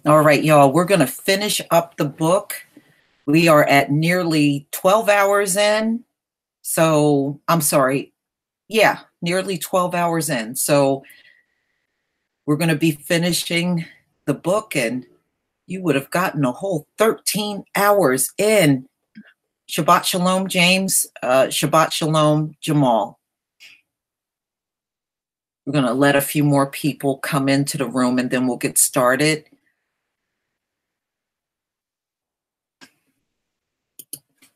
All right, y'all, we're going to finish up the book. We are at nearly 12 hours in. So I'm sorry. Yeah, nearly 12 hours in. So we're going to be finishing the book, and you would have gotten a whole 13 hours in. Shabbat Shalom, James. Shabbat Shalom, Jamal. We're going to let a few more people come into the room, and then we'll get started.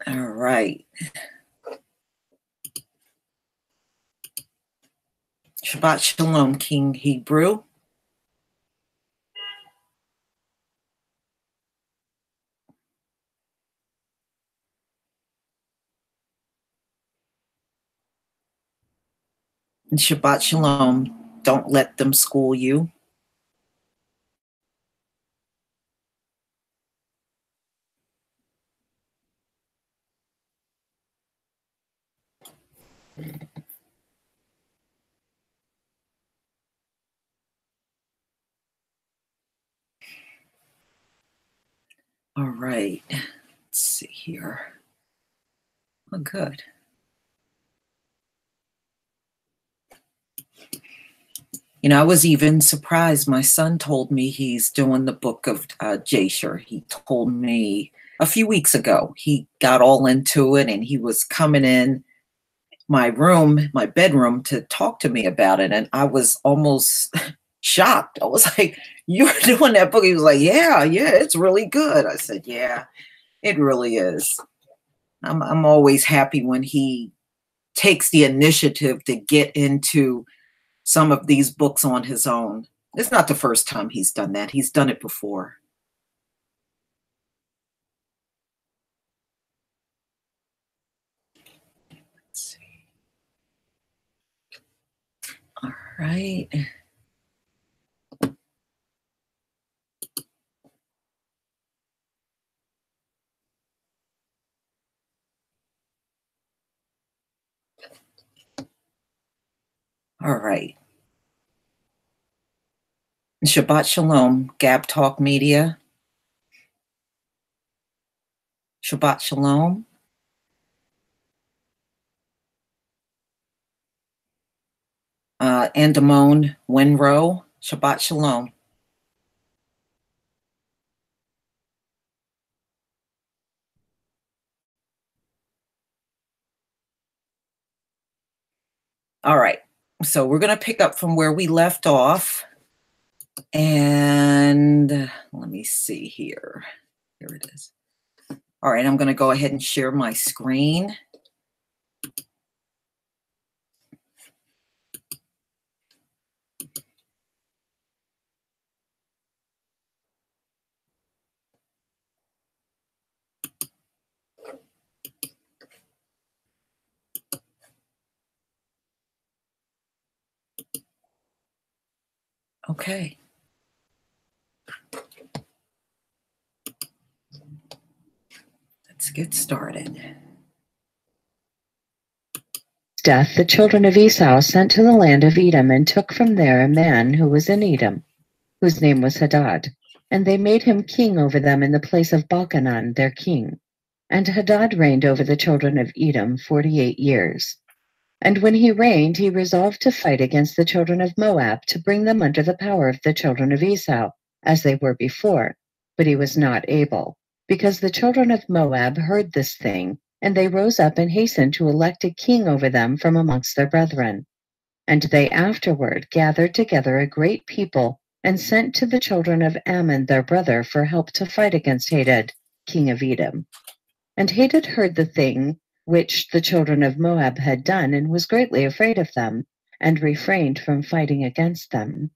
All right. Shabbat Shalom, King Hebrew. And Shabbat Shalom, Don't let them school you. All right. Let's see here. Oh, good. You know, I was even surprised. My son told me he's doing the book of Jasher. He told me a few weeks ago. He got all into it, and he was coming in my room, my bedroom, to talk to me about it. And I was almost shocked. I was like, "You're doing that book?" He was like, yeah, it's really good. I said, yeah, it really is. I'm always happy when he takes the initiative to get into some of these books on his own. It's not the first time he's done that. He's done it before. Let's see. All right. All right. Shabbat Shalom, Gab Talk Media. Shabbat Shalom. Andamone Winrow. Shabbat Shalom. All right. So we're going to pick up from where we left off. And let me see here. Here it is. All right, I'm going to go ahead and share my screen. Okay. Let's get started. Death, the children of Esau sent to the land of Edom and took from there a man who was in Edom, whose name was Hadad, and they made him king over them in the place of Balchanan, their king. And Hadad reigned over the children of Edom 48 years. And when he reigned, he resolved to fight against the children of Moab to bring them under the power of the children of Esau, as they were before. But he was not able, because the children of Moab heard this thing, and they rose up and hastened to elect a king over them from amongst their brethren. And they afterward gathered together a great people, and sent to the children of Ammon their brother for help to fight against Hadad, king of Edom. And Hadad heard the thing which the children of Moab had done, and was greatly afraid of them, and refrained from fighting against them.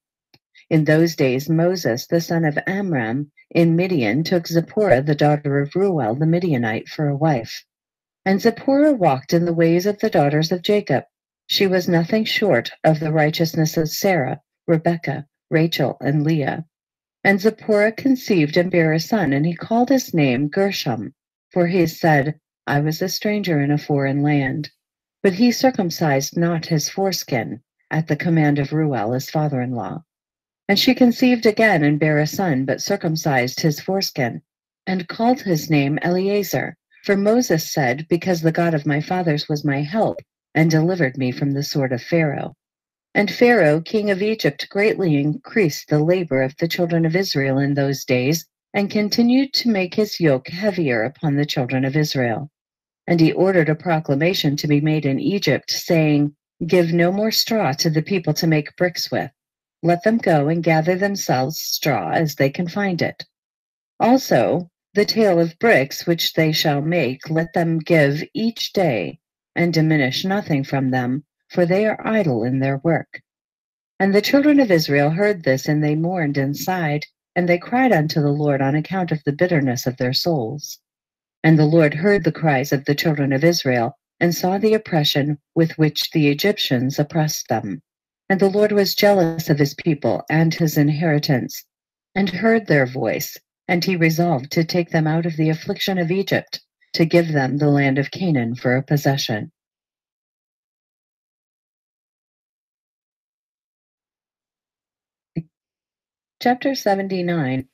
In those days Moses, the son of Amram, in Midian, took Zipporah, the daughter of Reuel the Midianite, for a wife. And Zipporah walked in the ways of the daughters of Jacob. She was nothing short of the righteousness of Sarah, Rebekah, Rachel, and Leah. And Zipporah conceived and bare a son, and he called his name Gershom, for he said, I was a stranger in a foreign land. But he circumcised not his foreskin, at the command of Reuel his father-in-law. And she conceived again and bare a son, but circumcised his foreskin, and called his name Eleazar. For Moses said, because the God of my fathers was my help, and delivered me from the sword of Pharaoh. And Pharaoh, king of Egypt, greatly increased the labor of the children of Israel in those days, and continued to make his yoke heavier upon the children of Israel. And he ordered a proclamation to be made in Egypt, saying, Give no more straw to the people to make bricks with. Let them go and gather themselves straw as they can find it. Also, the tale of bricks which they shall make, let them give each day, and diminish nothing from them, for they are idle in their work. And the children of Israel heard this, and they mourned and sighed, and they cried unto the Lord on account of the bitterness of their souls. And the Lord heard the cries of the children of Israel, and saw the oppression with which the Egyptians oppressed them. And the Lord was jealous of his people and his inheritance, and heard their voice, and he resolved to take them out of the affliction of Egypt, to give them the land of Canaan for a possession. Chapter 79.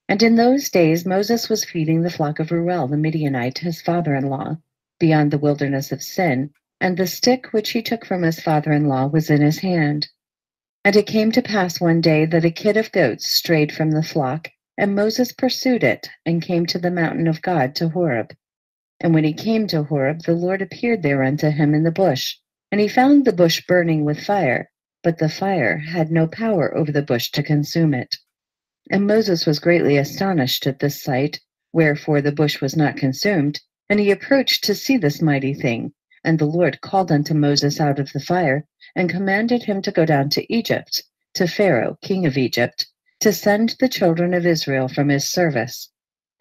And in those days Moses was feeding the flock of Reuel the Midianite, his father-in-law, beyond the wilderness of Sin, and the stick which he took from his father-in-law was in his hand. And it came to pass one day that a kid of goats strayed from the flock, and Moses pursued it, and came to the mountain of God to Horeb. And when he came to Horeb, the Lord appeared there unto him in the bush, and he found the bush burning with fire, but the fire had no power over the bush to consume it. And Moses was greatly astonished at this sight, wherefore the bush was not consumed, and he approached to see this mighty thing. And the Lord called unto Moses out of the fire, and commanded him to go down to Egypt, to Pharaoh, king of Egypt, to send the children of Israel from his service.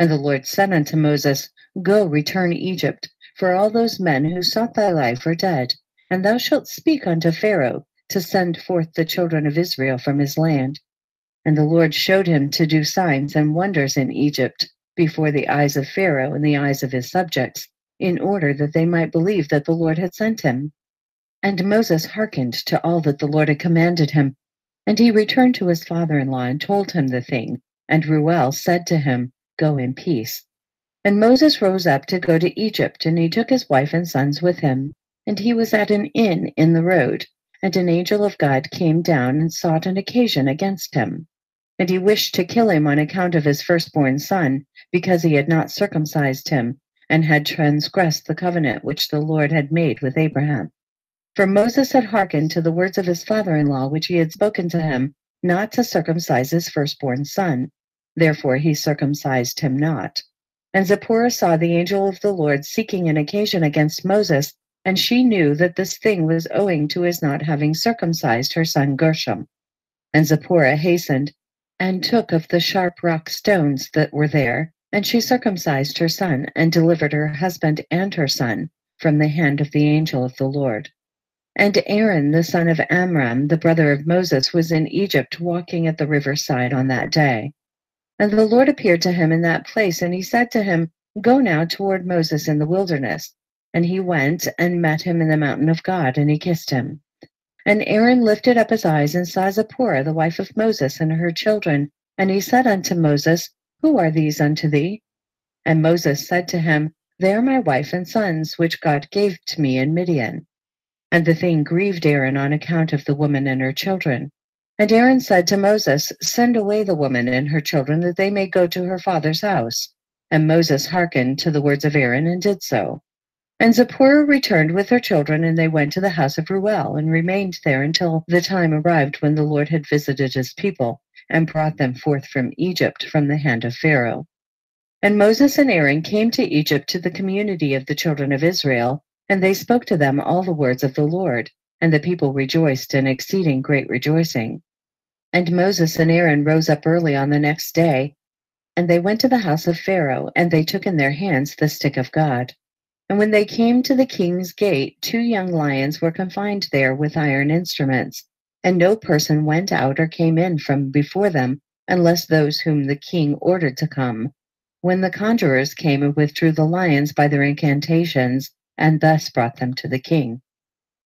And the Lord said unto Moses, Go, return Egypt, for all those men who sought thy life are dead. And thou shalt speak unto Pharaoh, to send forth the children of Israel from his land. And the Lord showed him to do signs and wonders in Egypt, before the eyes of Pharaoh and the eyes of his subjects, in order that they might believe that the Lord had sent him. And Moses hearkened to all that the Lord had commanded him. And he returned to his father-in-law and told him the thing. And Reuel said to him, Go in peace. And Moses rose up to go to Egypt, and he took his wife and sons with him. And he was at an inn in the road, and an angel of God came down and sought an occasion against him. And he wished to kill him on account of his firstborn son, because he had not circumcised him, and had transgressed the covenant which the Lord had made with Abraham. For Moses had hearkened to the words of his father-in-law, which he had spoken to him, not to circumcise his firstborn son. Therefore he circumcised him not. And Zipporah saw the angel of the Lord seeking an occasion against Moses, and she knew that this thing was owing to his not having circumcised her son Gershom. And Zipporah hastened, and took of the sharp rock stones that were there, and she circumcised her son, and delivered her husband and her son from the hand of the angel of the Lord. And Aaron, the son of Amram, the brother of Moses, was in Egypt walking at the riverside on that day. And the Lord appeared to him in that place, and he said to him, Go now toward Moses in the wilderness. And he went and met him in the mountain of God, and he kissed him. And Aaron lifted up his eyes and saw Zipporah, the wife of Moses, and her children. And he said unto Moses, Who are these unto thee? And Moses said to him, They are my wife and sons, which God gave to me in Midian. And the thing grieved Aaron on account of the woman and her children. And Aaron said to Moses, Send away the woman and her children, that they may go to her father's house. And Moses hearkened to the words of Aaron, and did so. And Zipporah returned with her children, and they went to the house of Reuel, and remained there until the time arrived when the Lord had visited his people, and brought them forth from Egypt from the hand of Pharaoh. And Moses and Aaron came to Egypt to the community of the children of Israel, and they spoke to them all the words of the Lord, and the people rejoiced in exceeding great rejoicing. And Moses and Aaron rose up early on the next day, and they went to the house of Pharaoh, and they took in their hands the stick of God. And when they came to the king's gate, 2 young lions were confined there with iron instruments, and no person went out or came in from before them, unless those whom the king ordered to come. When the conjurers came and withdrew the lions by their incantations, and thus brought them to the king.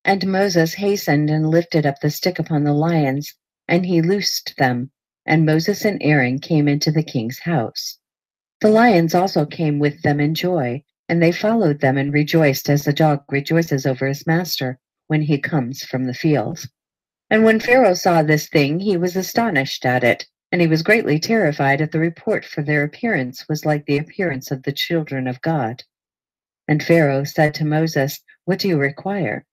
And Moses hastened and lifted up the stick upon the lions, and he loosed them, and Moses and Aaron came into the king's house. The lions also came with them in joy, and they followed them and rejoiced as a dog rejoices over his master when he comes from the field. And when Pharaoh saw this thing, he was astonished at it, and he was greatly terrified at the report, for their appearance was like the appearance of the children of God. And Pharaoh said to Moses, What do you require?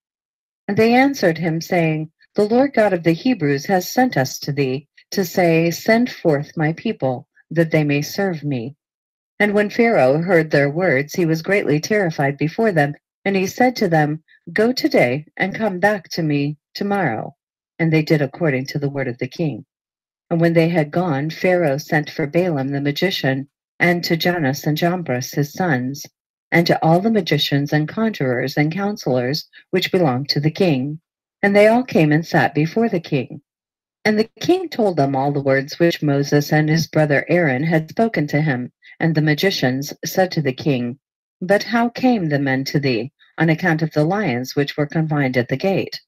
And they answered him, saying, The Lord God of the Hebrews has sent us to thee, to say, Send forth my people, that they may serve me. And when Pharaoh heard their words, he was greatly terrified before them, and he said to them, Go today, and come back to me tomorrow. And they did according to the word of the king. And when they had gone, Pharaoh sent for Balaam the magician, and to Jannes and Jambres his sons, and to all the magicians and conjurers and counselors which belonged to the king. And they all came and sat before the king. And the king told them all the words which Moses and his brother Aaron had spoken to him. And the magicians said to the king, "But how came the men to thee, on account of the lions which were confined at the gate?"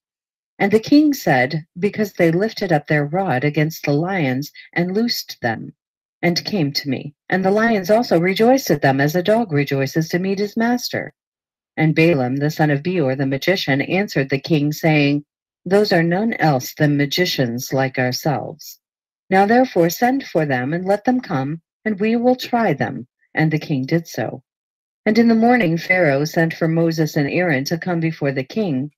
And the king said, "Because they lifted up their rod against the lions and loosed them, and came to me. And the lions also rejoiced at them, as a dog rejoices to meet his master." And Balaam, the son of Beor, the magician, answered the king, saying, "Those are none else than magicians like ourselves. Now therefore send for them, and let them come, and we will try them." And the king did so. And in the morning Pharaoh sent for Moses and Aaron to come before the king.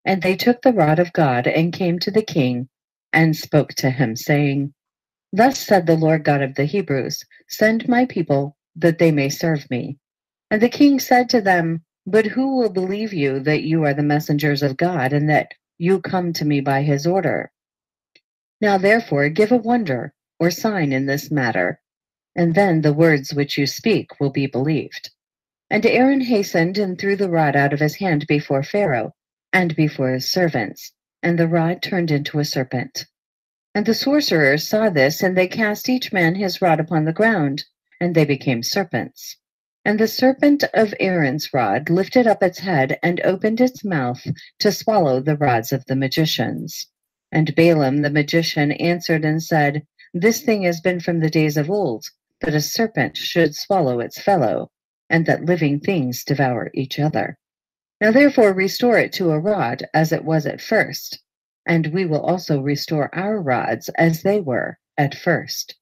And they took the rod of God and came to the king and spoke to him, saying, "Thus said the Lord God of the Hebrews, send my people that they may serve me." And the king said to them, "But who will believe you that you are the messengers of God, and that you come to me by his order? Now therefore give a wonder or sign in this matter, and then the words which you speak will be believed." And Aaron hastened and threw the rod out of his hand before Pharaoh and before his servants, and the rod turned into a serpent. And the sorcerers saw this, and they cast each man his rod upon the ground, and they became serpents. And the serpent of Aaron's rod lifted up its head and opened its mouth to swallow the rods of the magicians. And Balaam the magician answered and said, "This thing has been from the days of old, that a serpent should swallow its fellow, and that living things devour each other. Now therefore restore it to a rod as it was at first, and we will also restore our rods as they were at first.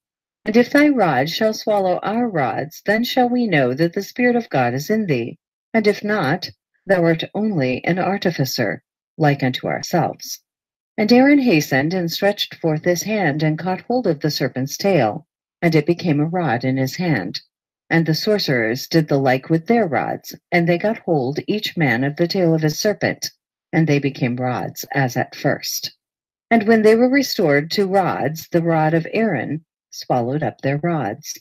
And if thy rod shall swallow our rods, then shall we know that the Spirit of God is in thee, and if not, thou art only an artificer, like unto ourselves." And Aaron hastened and stretched forth his hand and caught hold of the serpent's tail, and it became a rod in his hand. And the sorcerers did the like with their rods, and they got hold each man of the tail of his serpent, and they became rods as at first. And when they were restored to rods, the rod of Aaron swallowed up their rods.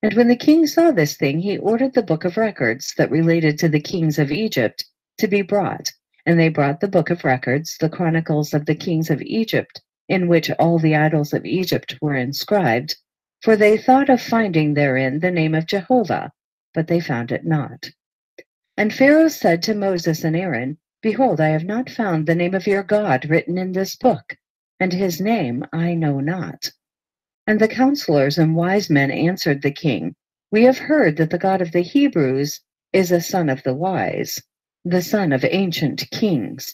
And when the king saw this thing, he ordered the book of records that related to the kings of Egypt to be brought. And they brought the book of records, the chronicles of the kings of Egypt, in which all the idols of Egypt were inscribed, for they thought of finding therein the name of Jehovah, but they found it not. And Pharaoh said to Moses and Aaron, "Behold, I have not found the name of your God written in this book, and his name I know not." And the counselors and wise men answered the king, "We have heard that the God of the Hebrews is a son of the wise, the son of ancient kings."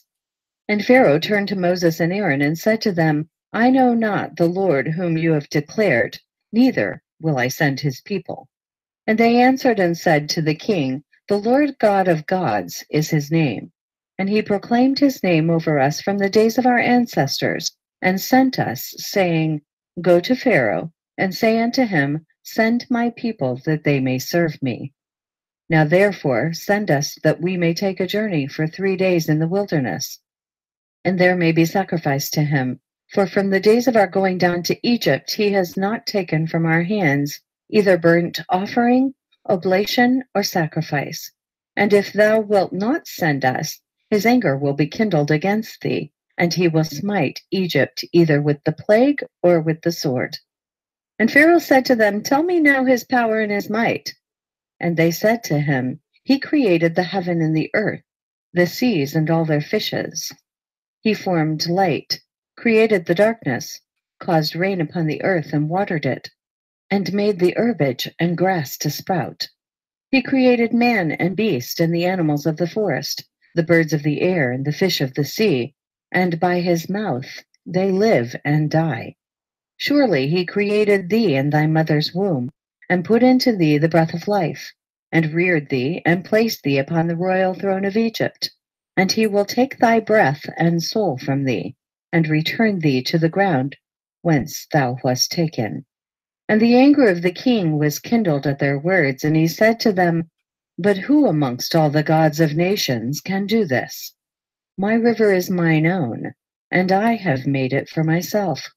And Pharaoh turned to Moses and Aaron and said to them, "I know not the Lord whom you have declared, neither will I send his people." And they answered and said to the king, "The Lord God of gods is his name. And he proclaimed his name over us from the days of our ancestors, and sent us, saying, Go to Pharaoh, and say unto him, Send my people that they may serve me. Now therefore send us that we may take a journey for 3 days in the wilderness, and there may be sacrifice to him. For from the days of our going down to Egypt, he has not taken from our hands either burnt offering, oblation, or sacrifice. And if thou wilt not send us, his anger will be kindled against thee, and he will smite Egypt either with the plague or with the sword. And Pharaoh said to them, Tell me now his power and his might. And they said to him, He created the heaven and the earth, the seas and all their fishes. He formed light, created the darkness, caused rain upon the earth and watered it, and made the herbage and grass to sprout. He created man and beast and the animals of the forest, the birds of the air and the fish of the sea, and by his mouth they live and die. Surely he created thee in thy mother's womb, and put into thee the breath of life, and reared thee, and placed thee upon the royal throne of Egypt. And he will take thy breath and soul from thee, and return thee to the ground whence thou wast taken. And the anger of the king was kindled at their words, and he said to them, But who amongst all the gods of nations can do this? My river is mine own, and I have made it for myself.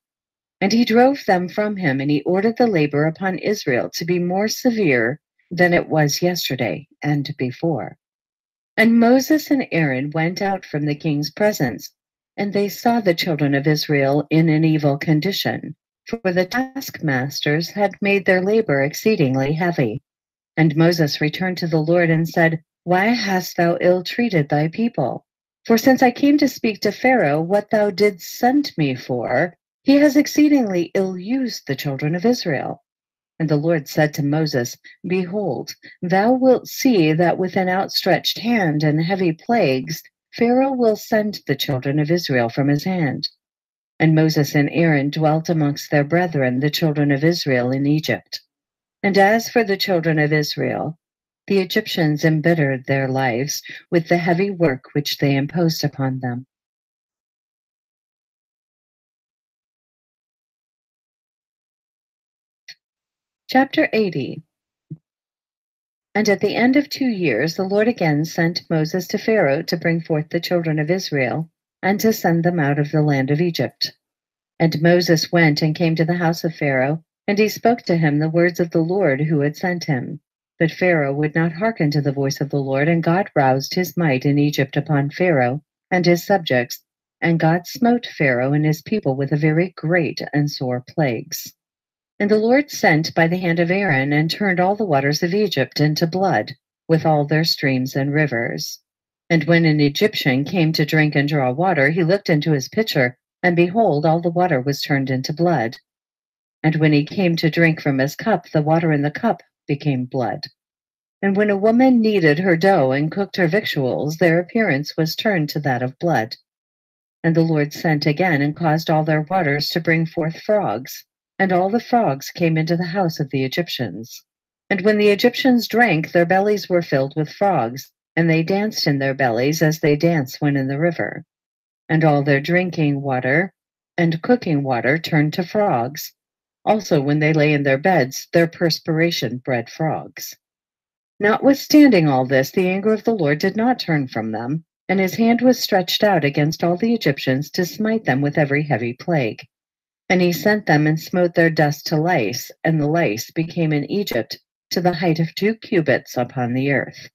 And he drove them from him, and he ordered the labor upon Israel to be more severe than it was yesterday and before. And Moses and Aaron went out from the king's presence, And they saw the children of Israel in an evil condition, for the taskmasters had made their labor exceedingly heavy. And Moses returned to the Lord and said, Why hast thou ill-treated thy people? For since I came to speak to Pharaoh what thou didst send me for, he has exceedingly ill-used the children of Israel. And the Lord said to Moses, Behold, thou wilt see that with an outstretched hand and heavy plagues Pharaoh will send the children of Israel from his hand. And Moses and Aaron dwelt amongst their brethren, the children of Israel, in Egypt. And as for the children of Israel, the Egyptians embittered their lives with the heavy work which they imposed upon them. Chapter 80. And at the end of 2 years, the Lord again sent Moses to Pharaoh to bring forth the children of Israel and to send them out of the land of Egypt. And Moses went and came to the house of Pharaoh, and he spoke to him the words of the Lord who had sent him. But Pharaoh would not hearken to the voice of the Lord, and God roused his might in Egypt upon Pharaoh and his subjects, and God smote Pharaoh and his people with a very great and sore plagues. And the Lord sent by the hand of Aaron and turned all the waters of Egypt into blood, with all their streams and rivers. And when an Egyptian came to drink and draw water, he looked into his pitcher, and behold, all the water was turned into blood. And when he came to drink from his cup, the water in the cup became blood. And when a woman kneaded her dough and cooked her victuals, their appearance was turned to that of blood. And the Lord sent again and caused all their waters to bring forth frogs. And all the frogs came into the house of the Egyptians. And when the Egyptians drank, their bellies were filled with frogs, and they danced in their bellies as they dance when in the river. And all their drinking water and cooking water turned to frogs. Also, when they lay in their beds, their perspiration bred frogs. Notwithstanding all this, the anger of the Lord did not turn from them, and his hand was stretched out against all the Egyptians to smite them with every heavy plague. And he sent them and smote their dust to lice, and the lice became in Egypt to the height of 2 cubits upon the earth.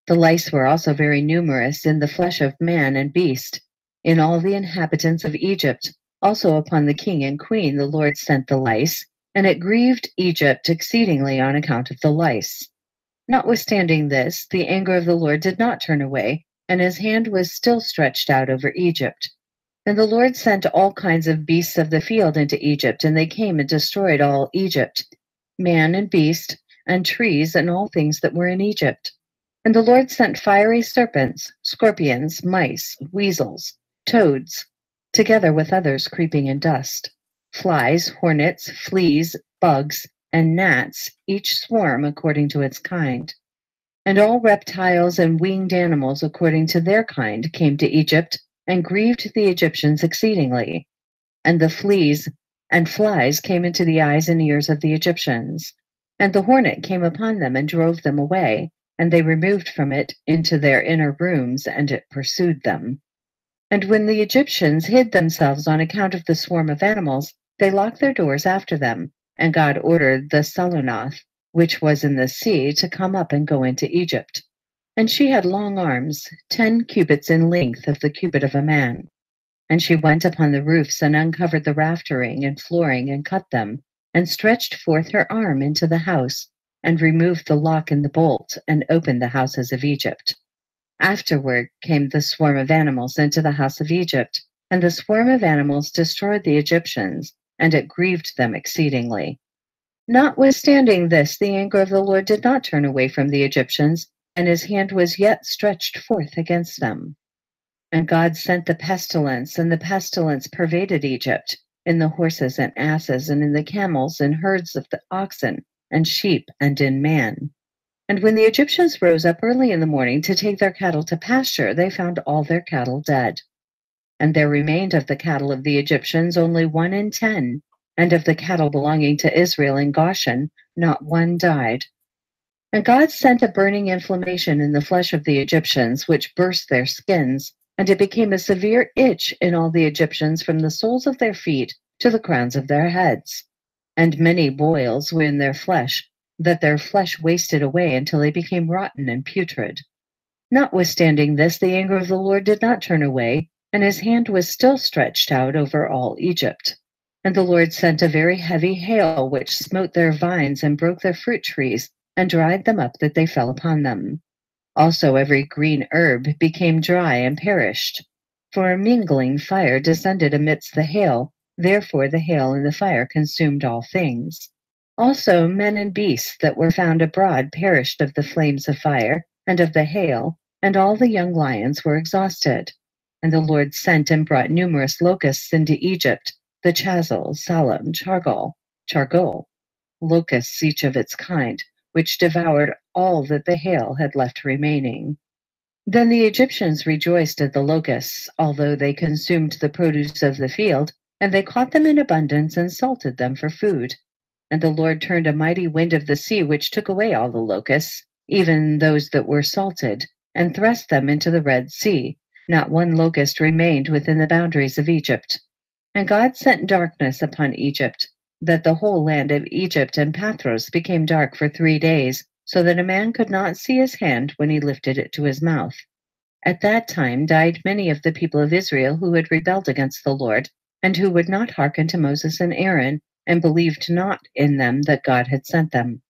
The lice were also very numerous in the flesh of man and beast, in all the inhabitants of Egypt. Also upon the king and queen the Lord sent the lice, and it grieved Egypt exceedingly on account of the lice. Notwithstanding this, the anger of the Lord did not turn away, and his hand was still stretched out over Egypt. And the Lord sent all kinds of beasts of the field into Egypt, and they came and destroyed all Egypt, man and beast, and trees, and all things that were in Egypt. And the Lord sent fiery serpents, scorpions, mice, weasels, toads, together with others creeping in dust, flies, hornets, fleas, bugs, and gnats, each swarm according to its kind. And all reptiles and winged animals according to their kind came to Egypt, and grieved the Egyptians exceedingly. And the fleas and flies came into the eyes and ears of the Egyptians. And the hornet came upon them and drove them away, and they removed from it into their inner rooms, and it pursued them. And when the Egyptians hid themselves on account of the swarm of animals, they locked their doors after them, and God ordered the Selonoth, which was in the sea, to come up and go into Egypt. And she had long arms, 10 cubits in length of the cubit of a man. And she went upon the roofs and uncovered the raftering and flooring and cut them, and stretched forth her arm into the house, and removed the lock and the bolt, and opened the houses of Egypt. Afterward came the swarm of animals into the house of Egypt, and the swarm of animals destroyed the Egyptians, and it grieved them exceedingly. Notwithstanding this, the anger of the Lord did not turn away from the Egyptians, and his hand was yet stretched forth against them. And God sent the pestilence, and the pestilence pervaded Egypt, in the horses and asses, and in the camels and herds of the oxen and sheep, and in man. And when the Egyptians rose up early in the morning to take their cattle to pasture, they found all their cattle dead. And there remained of the cattle of the Egyptians only 1 in 10, and of the cattle belonging to Israel in Goshen, not one died. And God sent a burning inflammation in the flesh of the Egyptians, which burst their skins, and it became a severe itch in all the Egyptians from the soles of their feet to the crowns of their heads. And many boils were in their flesh, that their flesh wasted away until they became rotten and putrid. Notwithstanding this, the anger of the Lord did not turn away, and his hand was still stretched out over all Egypt. And the Lord sent a very heavy hail, which smote their vines and broke their fruit trees, and dried them up that they fell upon them. Also every green herb became dry and perished. For a mingling fire descended amidst the hail, therefore the hail and the fire consumed all things. Also men and beasts that were found abroad perished of the flames of fire, and of the hail, and all the young lions were exhausted. And the Lord sent and brought numerous locusts into Egypt, the chazal, salam, chargol, locusts each of its kind, which devoured all that the hail had left remaining. Then the Egyptians rejoiced at the locusts, although they consumed the produce of the field, and they caught them in abundance and salted them for food. And the Lord turned a mighty wind of the sea, which took away all the locusts, even those that were salted, and thrust them into the Red Sea. Not one locust remained within the boundaries of Egypt. And God sent darkness upon Egypt, that the whole land of Egypt and Pathros became dark for 3 days, so that a man could not see his hand when he lifted it to his mouth. At that time died many of the people of Israel who had rebelled against the Lord, and who would not hearken to Moses and Aaron, and believed not in them that God had sent them,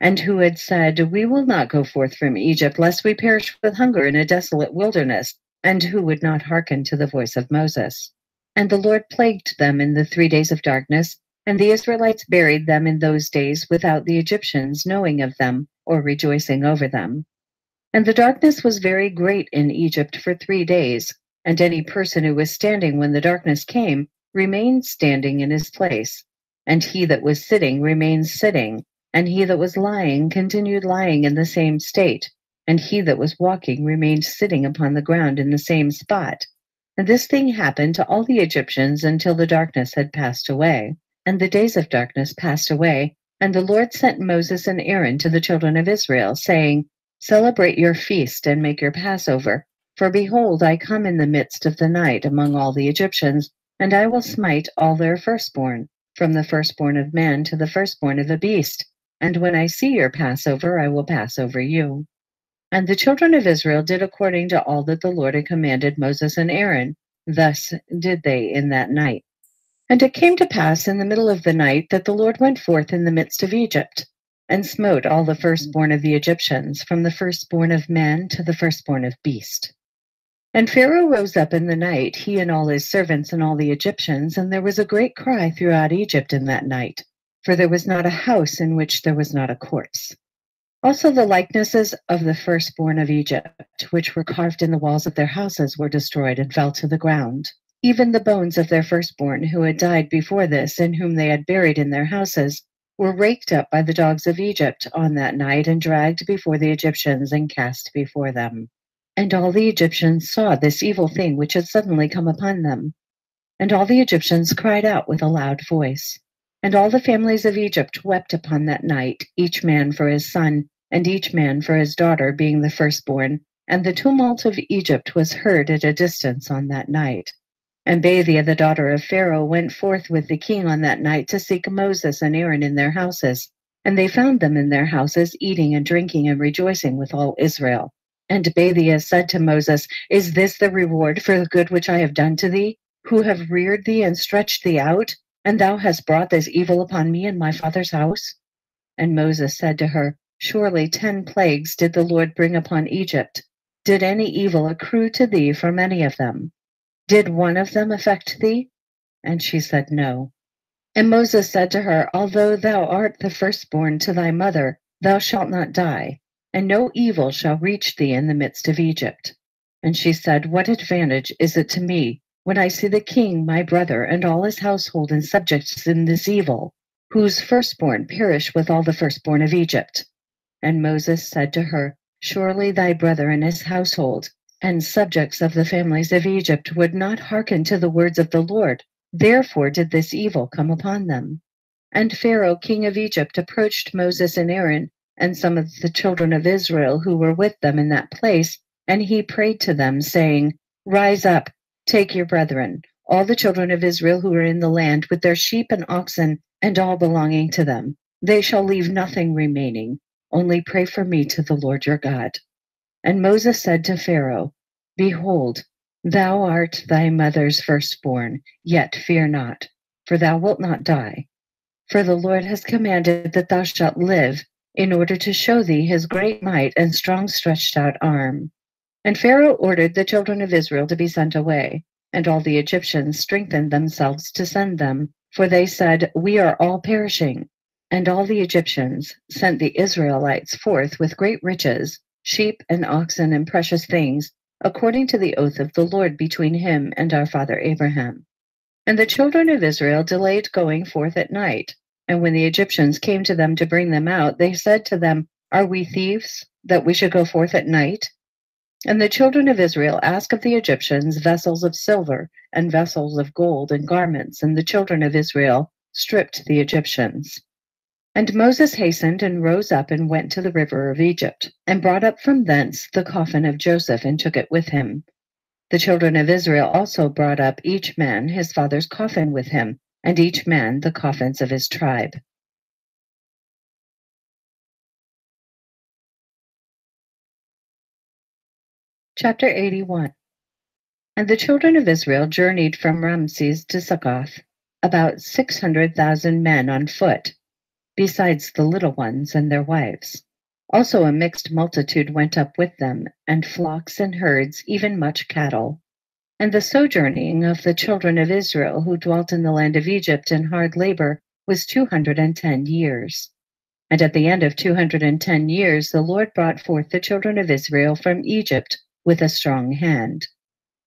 and who had said, "We will not go forth from Egypt, lest we perish with hunger in a desolate wilderness," and who would not hearken to the voice of Moses. And the Lord plagued them in the 3 days of darkness, and the Israelites buried them in those days without the Egyptians knowing of them or rejoicing over them. And the darkness was very great in Egypt for 3 days, and any person who was standing when the darkness came remained standing in his place. And he that was sitting remained sitting, and he that was lying continued lying in the same state, and he that was walking remained sitting upon the ground in the same spot. And this thing happened to all the Egyptians until the darkness had passed away. And the days of darkness passed away, and the Lord sent Moses and Aaron to the children of Israel, saying, "Celebrate your feast and make your Passover. For behold, I come in the midst of the night among all the Egyptians, and I will smite all their firstborn, from the firstborn of man to the firstborn of a beast. And when I see your Passover, I will pass over you." And the children of Israel did according to all that the Lord had commanded Moses and Aaron. Thus did they in that night. And it came to pass in the middle of the night that the Lord went forth in the midst of Egypt, and smote all the firstborn of the Egyptians, from the firstborn of man to the firstborn of beast. And Pharaoh rose up in the night, he and all his servants and all the Egyptians, and there was a great cry throughout Egypt in that night, for there was not a house in which there was not a corpse. Also the likenesses of the firstborn of Egypt, which were carved in the walls of their houses, were destroyed and fell to the ground. Even the bones of their firstborn who had died before this, and whom they had buried in their houses, were raked up by the dogs of Egypt on that night, and dragged before the Egyptians, and cast before them. And all the Egyptians saw this evil thing which had suddenly come upon them. And all the Egyptians cried out with a loud voice. And all the families of Egypt wept upon that night, each man for his son, and each man for his daughter, being the firstborn. And the tumult of Egypt was heard at a distance on that night. And Bathia, the daughter of Pharaoh, went forth with the king on that night to seek Moses and Aaron in their houses. And they found them in their houses, eating and drinking and rejoicing with all Israel. And Bathia said to Moses, "Is this the reward for the good which I have done to thee, who have reared thee and stretched thee out? And thou hast brought this evil upon me and my father's house?" And Moses said to her, "Surely 10 plagues did the Lord bring upon Egypt. Did any evil accrue to thee from any of them? Did one of them affect thee?" And she said, "No." And Moses said to her, "Although thou art the firstborn to thy mother, thou shalt not die, and no evil shall reach thee in the midst of Egypt." And she said, "What advantage is it to me when I see the king, my brother, and all his household and subjects in this evil, whose firstborn perish with all the firstborn of Egypt?" And Moses said to her, "Surely thy brother and his household and subjects of the families of Egypt would not hearken to the words of the Lord. Therefore did this evil come upon them." And Pharaoh, king of Egypt, approached Moses and Aaron and some of the children of Israel who were with them in that place, and he prayed to them, saying, "Rise up, take your brethren, all the children of Israel who are in the land, with their sheep and oxen, and all belonging to them. They shall leave nothing remaining. Only pray for me to the Lord your God." And Moses said to Pharaoh, "Behold, Thou art thy mother's firstborn, yet fear not, for thou wilt not die. For the Lord has commanded that thou shalt live, in order to show thee his great might and strong stretched out arm. And Pharaoh ordered the children of Israel to be sent away, and all the Egyptians strengthened themselves to send them, for they said, We are all perishing. And all the Egyptians sent the Israelites forth with great riches, sheep and oxen and precious things, according to the oath of the Lord between him and our father Abraham. And the children of Israel delayed going forth at night. And when the Egyptians came to them to bring them out, they said to them, Are we thieves, that we should go forth at night? And the children of Israel asked of the Egyptians vessels of silver and vessels of gold and garments, and the children of Israel stripped the Egyptians. And Moses hastened and rose up and went to the river of Egypt, and brought up from thence the coffin of Joseph, and took it with him. The children of Israel also brought up each man his father's coffin with him, and each man the coffins of his tribe. Chapter 81. And the children of Israel journeyed from Ramses to Succoth, about 600,000 men on foot, besides the little ones and their wives. Also a mixed multitude went up with them, and flocks and herds, even much cattle. And the sojourning of the children of Israel who dwelt in the land of Egypt in hard labor was 210 years. And at the end of 210 years the Lord brought forth the children of Israel from Egypt with a strong hand.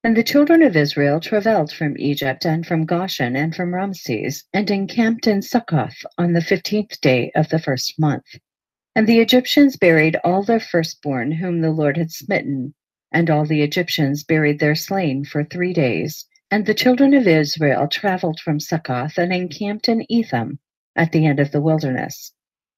And the children of Israel travelled from Egypt and from Goshen and from Ramses, and encamped in Succoth on the 15th day of the first month. And the Egyptians buried all their firstborn whom the Lord had smitten, and all the Egyptians buried their slain for 3 days. And the children of Israel travelled from Succoth and encamped in Etham at the end of the wilderness.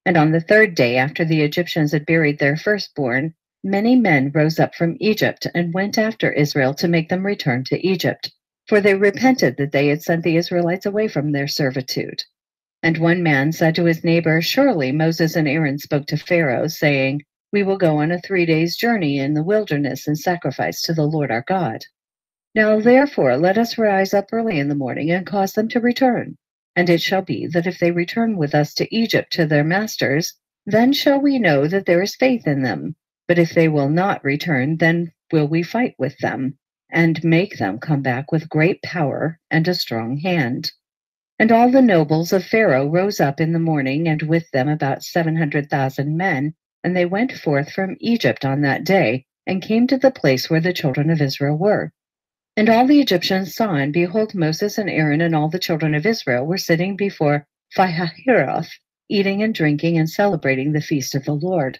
And on the 3rd day after the Egyptians had buried their firstborn, many men rose up from Egypt and went after Israel to make them return to Egypt, for they repented that they had sent the Israelites away from their servitude. And one man said to his neighbor, Surely Moses and Aaron spoke to Pharaoh, saying, We will go on a 3 days' journey in the wilderness and sacrifice to the Lord our God. Now therefore let us rise up early in the morning and cause them to return. And it shall be that if they return with us to Egypt to their masters, then shall we know that there is faith in them. But if they will not return, then will we fight with them, and make them come back with great power and a strong hand. And all the nobles of Pharaoh rose up in the morning, and with them about 700,000 men, and they went forth from Egypt on that day, and came to the place where the children of Israel were. And all the Egyptians saw, and behold, Moses and Aaron and all the children of Israel were sitting before Pihahiroth, eating and drinking and celebrating the feast of the Lord.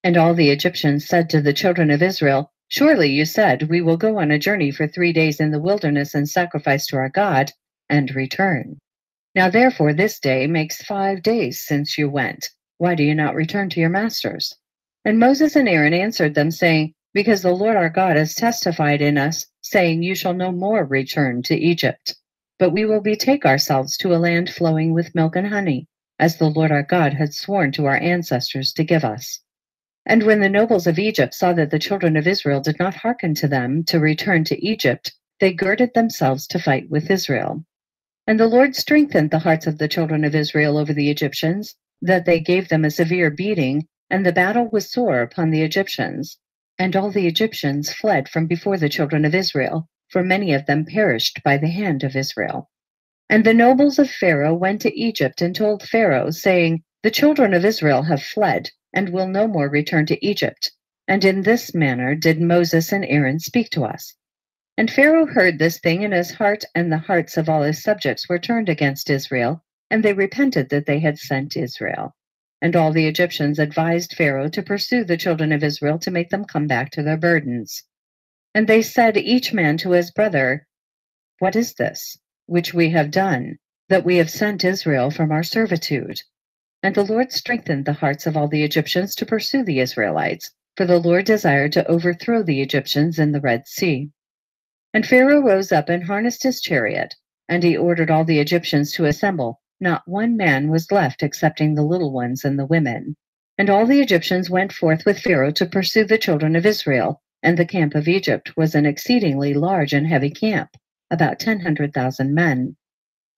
And all the Egyptians said to the children of Israel, Surely you said, We will go on a journey for 3 days in the wilderness and sacrifice to our God, and return. Now therefore this day makes 5 days since you went. Why do you not return to your masters? And Moses and Aaron answered them, saying, Because the Lord our God has testified in us, saying, You shall no more return to Egypt. But we will betake ourselves to a land flowing with milk and honey, as the Lord our God had sworn to our ancestors to give us. And when the nobles of Egypt saw that the children of Israel did not hearken to them to return to Egypt, they girded themselves to fight with Israel. And the Lord strengthened the hearts of the children of Israel over the Egyptians, that they gave them a severe beating, and the battle was sore upon the Egyptians. And all the Egyptians fled from before the children of Israel, for many of them perished by the hand of Israel. And the nobles of Pharaoh went to Egypt and told Pharaoh, saying, The children of Israel have fled, and will no more return to Egypt. And in this manner did Moses and Aaron speak to us. And Pharaoh heard this thing, and his heart and the hearts of all his subjects were turned against Israel, and they repented that they had sent Israel. And all the Egyptians advised Pharaoh to pursue the children of Israel to make them come back to their burdens. And they said each man to his brother, What is this which we have done, that we have sent Israel from our servitude? And the Lord strengthened the hearts of all the Egyptians to pursue the Israelites, for the Lord desired to overthrow the Egyptians in the Red Sea. And Pharaoh rose up and harnessed his chariot, and he ordered all the Egyptians to assemble. Not one man was left excepting the little ones and the women. And all the Egyptians went forth with Pharaoh to pursue the children of Israel, And the camp of Egypt was an exceedingly large and heavy camp, about 100,000 men.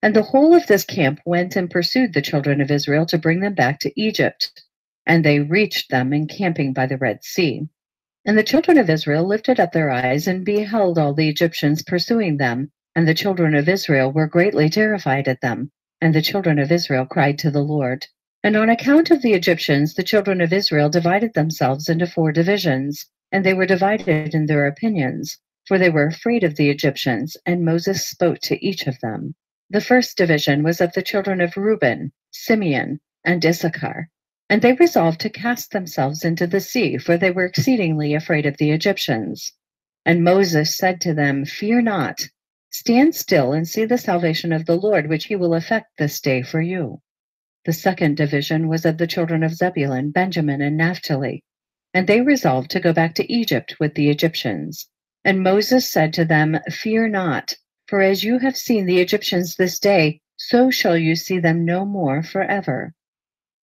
And the whole of this camp went and pursued the children of Israel to bring them back to Egypt. And they reached them encamping by the Red Sea. And the children of Israel lifted up their eyes and beheld all the Egyptians pursuing them. And the children of Israel were greatly terrified at them. And the children of Israel cried to the Lord. And on account of the Egyptians, the children of Israel divided themselves into 4 divisions. And they were divided in their opinions, for they were afraid of the Egyptians. And Moses spoke to each of them. The first division was of the children of Reuben, Simeon, and Issachar. And they resolved to cast themselves into the sea, for they were exceedingly afraid of the Egyptians. And Moses said to them, Fear not, stand still and see the salvation of the Lord, which he will effect this day for you. The second division was of the children of Zebulun, Benjamin, and Naphtali. And they resolved to go back to Egypt with the Egyptians. And Moses said to them, Fear not, for as you have seen the Egyptians this day, so shall you see them no more forever.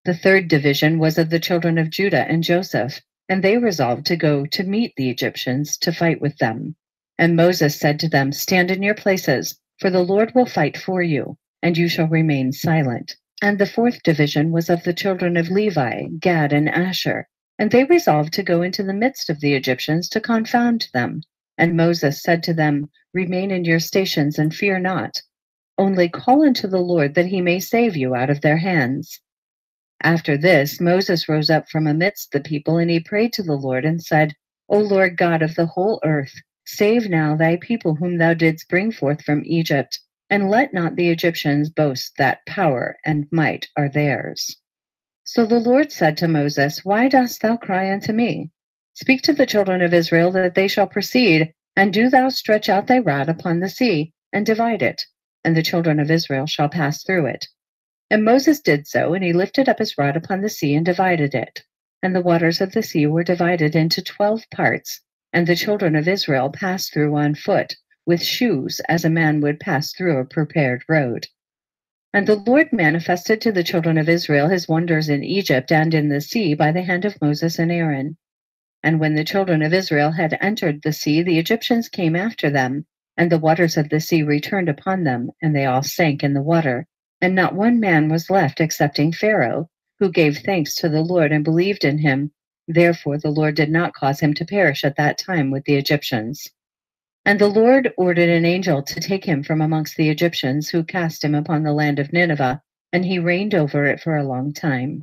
The third division was of the children of Judah and Joseph, and they resolved to go to meet the Egyptians to fight with them. And Moses said to them, Stand in your places, for the Lord will fight for you, and you shall remain silent. And the fourth division was of the children of Levi, Gad, and Asher, and they resolved to go into the midst of the Egyptians to confound them. And Moses said to them, Remain in your stations and fear not. Only call unto the Lord that he may save you out of their hands. After this, Moses rose up from amidst the people, and he prayed to the Lord and said, O Lord God of the whole earth, save now thy people whom thou didst bring forth from Egypt, and let not the Egyptians boast that power and might are theirs. So the Lord said to Moses, Why dost thou cry unto me? Speak to the children of Israel that they shall proceed, and do thou stretch out thy rod upon the sea, and divide it, and the children of Israel shall pass through it. And Moses did so, and he lifted up his rod upon the sea and divided it. And the waters of the sea were divided into 12 parts, and the children of Israel passed through on foot, with shoes, as a man would pass through a prepared road. And the Lord manifested to the children of Israel his wonders in Egypt and in the sea by the hand of Moses and Aaron. And when the children of Israel had entered the sea, the Egyptians came after them, and the waters of the sea returned upon them, and they all sank in the water. And not one man was left excepting Pharaoh, who gave thanks to the Lord and believed in him. Therefore the Lord did not cause him to perish at that time with the Egyptians. And the Lord ordered an angel to take him from amongst the Egyptians, who cast him upon the land of Nineveh, and he reigned over it for a long time.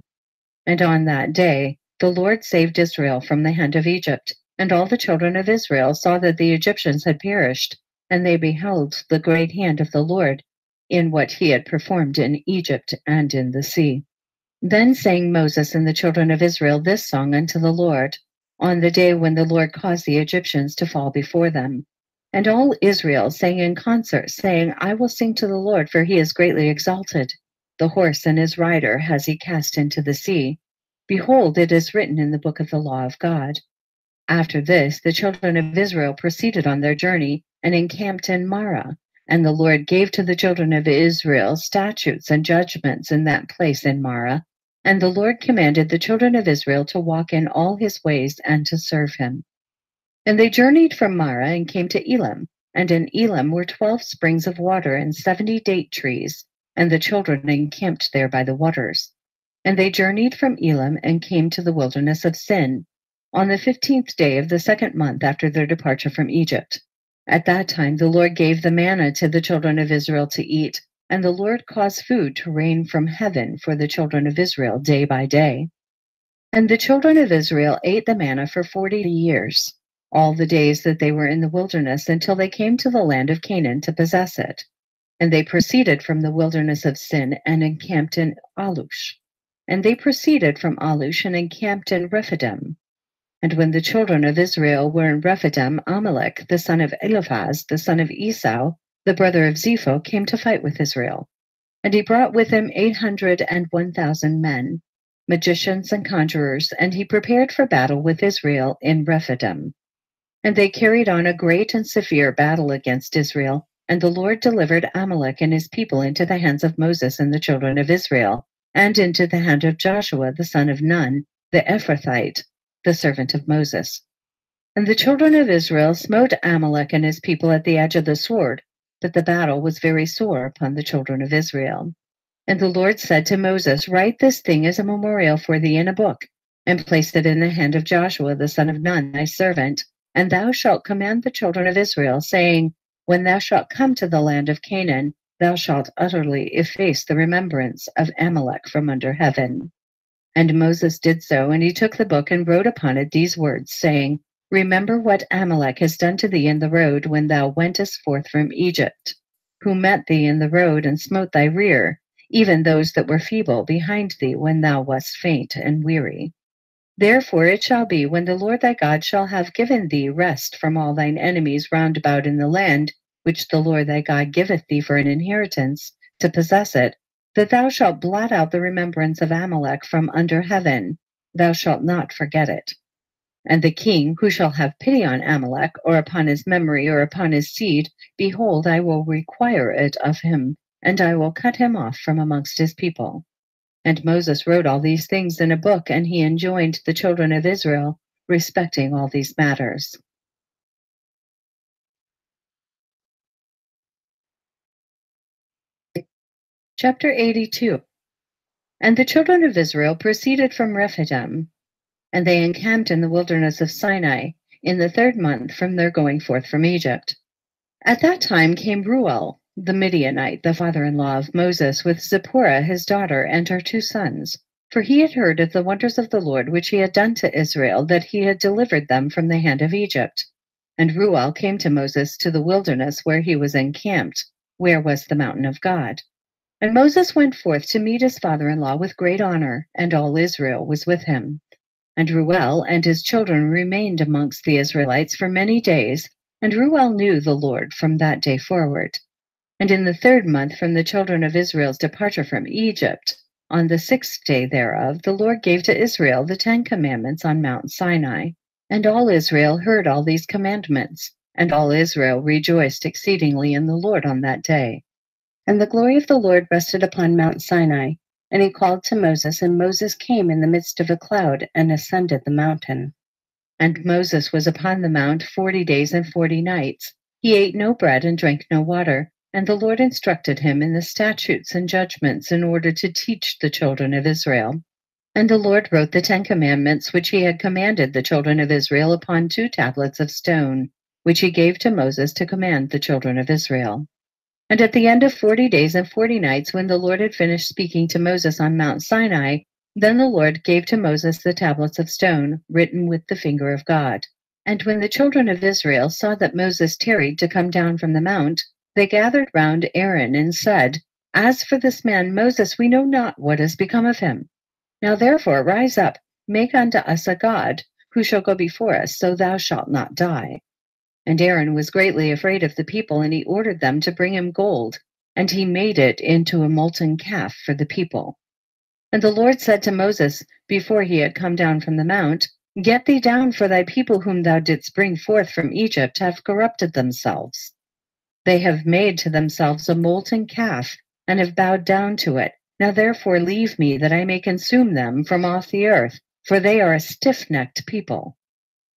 And on that day the Lord saved Israel from the hand of Egypt, and all the children of Israel saw that the Egyptians had perished, and they beheld the great hand of the Lord in what he had performed in Egypt and in the sea. Then sang Moses and the children of Israel this song unto the Lord, on the day when the Lord caused the Egyptians to fall before them. And all Israel sang in concert, saying, I will sing to the Lord, for he is greatly exalted. The horse and his rider has he cast into the sea. Behold, it is written in the book of the law of God. After this, the children of Israel proceeded on their journey and encamped in Marah. And the Lord gave to the children of Israel statutes and judgments in that place in Marah. And the Lord commanded the children of Israel to walk in all his ways and to serve him. And they journeyed from Marah and came to Elim. And in Elim were 12 springs of water and 70 date trees. And the children encamped there by the waters. And they journeyed from Elim and came to the wilderness of Sin, on the 15th day of the 2nd month after their departure from Egypt. At that time the Lord gave the manna to the children of Israel to eat, and the Lord caused food to rain from heaven for the children of Israel day by day. And the children of Israel ate the manna for 40 years, all the days that they were in the wilderness, until they came to the land of Canaan to possess it. And they proceeded from the wilderness of Sin and encamped in Alush. And they proceeded from Alush and encamped in Rephidim. And when the children of Israel were in Rephidim, Amalek, the son of Eliphaz, the son of Esau, the brother of Zepho, came to fight with Israel. And he brought with him 801,000 men, magicians and conjurers, and he prepared for battle with Israel in Rephidim. And they carried on a great and severe battle against Israel, and the Lord delivered Amalek and his people into the hands of Moses and the children of Israel, and into the hand of Joshua the son of Nun, the Ephrathite, the servant of Moses. And the children of Israel smote Amalek and his people at the edge of the sword, but the battle was very sore upon the children of Israel. And the Lord said to Moses, Write this thing as a memorial for thee in a book, and place it in the hand of Joshua the son of Nun, thy servant, and thou shalt command the children of Israel, saying, When thou shalt come to the land of Canaan, thou shalt utterly efface the remembrance of Amalek from under heaven. And Moses did so, and he took the book and wrote upon it these words, saying, Remember what Amalek has done to thee in the road when thou wentest forth from Egypt, who met thee in the road and smote thy rear, even those that were feeble behind thee when thou wast faint and weary. Therefore it shall be, when the Lord thy God shall have given thee rest from all thine enemies round about in the land, which the Lord thy God giveth thee for an inheritance, to possess it, that thou shalt blot out the remembrance of Amalek from under heaven, thou shalt not forget it. And the king, who shall have pity on Amalek, or upon his memory, or upon his seed, behold, I will require it of him, and I will cut him off from amongst his people. And Moses wrote all these things in a book, and he enjoined the children of Israel respecting all these matters. Chapter 82. And the children of Israel proceeded from Rephidim, and they encamped in the wilderness of Sinai in the 3rd month from their going forth from Egypt. At that time came Reuel, the Midianite, the father-in-law of Moses, with Zipporah his daughter and her 2 sons, for he had heard of the wonders of the Lord which he had done to Israel, that he had delivered them from the hand of Egypt. And Reuel came to Moses to the wilderness where he was encamped, where was the mountain of God. And Moses went forth to meet his father-in-law with great honor, and all Israel was with him. And Reuel and his children remained amongst the Israelites for many days, and Reuel knew the Lord from that day forward. And in the 3rd month from the children of Israel's departure from Egypt, on the 6th day thereof, the Lord gave to Israel the 10 commandments on Mount Sinai. And all Israel heard all these commandments, and all Israel rejoiced exceedingly in the Lord on that day. And the glory of the Lord rested upon Mount Sinai, and he called to Moses, and Moses came in the midst of a cloud and ascended the mountain. And Moses was upon the mount 40 days and 40 nights. He ate no bread and drank no water, and the Lord instructed him in the statutes and judgments in order to teach the children of Israel. And the Lord wrote the 10 commandments which he had commanded the children of Israel upon 2 tablets of stone, which he gave to Moses to command the children of Israel. And at the end of 40 days and 40 nights, when the Lord had finished speaking to Moses on Mount Sinai, then the Lord gave to Moses the tablets of stone, written with the finger of God. And when the children of Israel saw that Moses tarried to come down from the mount, they gathered round Aaron and said, As for this man Moses, we know not what has become of him. Now therefore rise up, make unto us a god, who shall go before us, so thou shalt not die. And Aaron was greatly afraid of the people, and he ordered them to bring him gold, and he made it into a molten calf for the people. And the Lord said to Moses, before he had come down from the mount, Get thee down, for thy people whom thou didst bring forth from Egypt have corrupted themselves. They have made to themselves a molten calf, and have bowed down to it. Now therefore leave me, that I may consume them from off the earth, for they are a stiff-necked people.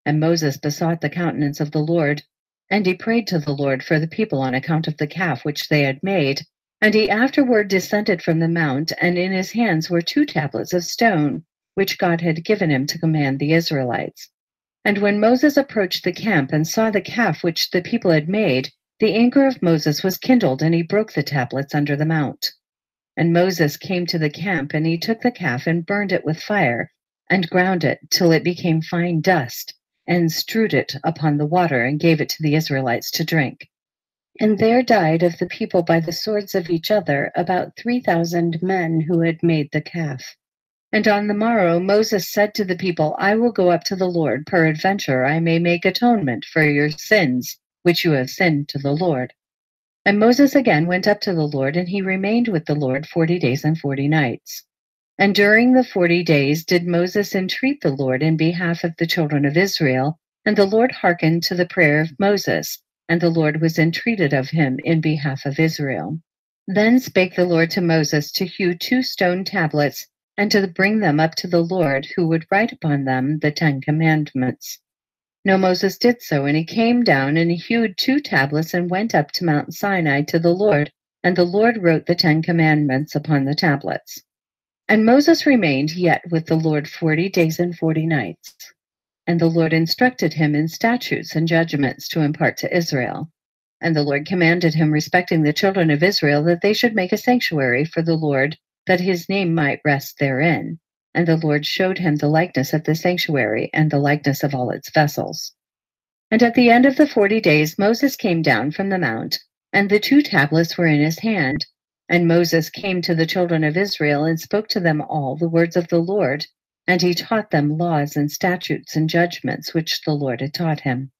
And Moses besought the countenance of the Lord, and he prayed to the Lord for the people on account of the calf which they had made. And he afterward descended from the mount, and in his hands were 2 tablets of stone, which God had given him to command the Israelites. And when Moses approached the camp and saw the calf which the people had made, the anger of Moses was kindled, and he broke the tablets under the mount. And Moses came to the camp, and he took the calf and burned it with fire, and ground it till it became fine dust, and strewed it upon the water, and gave it to the Israelites to drink. And there died of the people by the swords of each other about 3,000 men who had made the calf. And on the morrow Moses said to the people, I will go up to the Lord, peradventure I may make atonement for your sins, which you have sinned to the Lord. And Moses again went up to the Lord, and he remained with the Lord 40 days and 40 nights. And during the 40 days did Moses entreat the Lord in behalf of the children of Israel, and the Lord hearkened to the prayer of Moses, and the Lord was entreated of him in behalf of Israel. Then spake the Lord to Moses to hew 2 stone tablets, and to bring them up to the Lord, who would write upon them the 10 commandments. No, Moses did so, and he came down and he hewed 2 tablets and went up to Mount Sinai to the Lord, and the Lord wrote the 10 commandments upon the tablets. And Moses remained yet with the Lord 40 days and 40 nights. And the Lord instructed him in statutes and judgments to impart to Israel. And the Lord commanded him respecting the children of Israel that they should make a sanctuary for the Lord, that his name might rest therein. And the Lord showed him the likeness of the sanctuary and the likeness of all its vessels. And at the end of the 40 days Moses came down from the mount, and the 2 tablets were in his hand. And Moses came to the children of Israel and spoke to them all the words of the Lord, and he taught them laws and statutes and judgments which the Lord had taught him.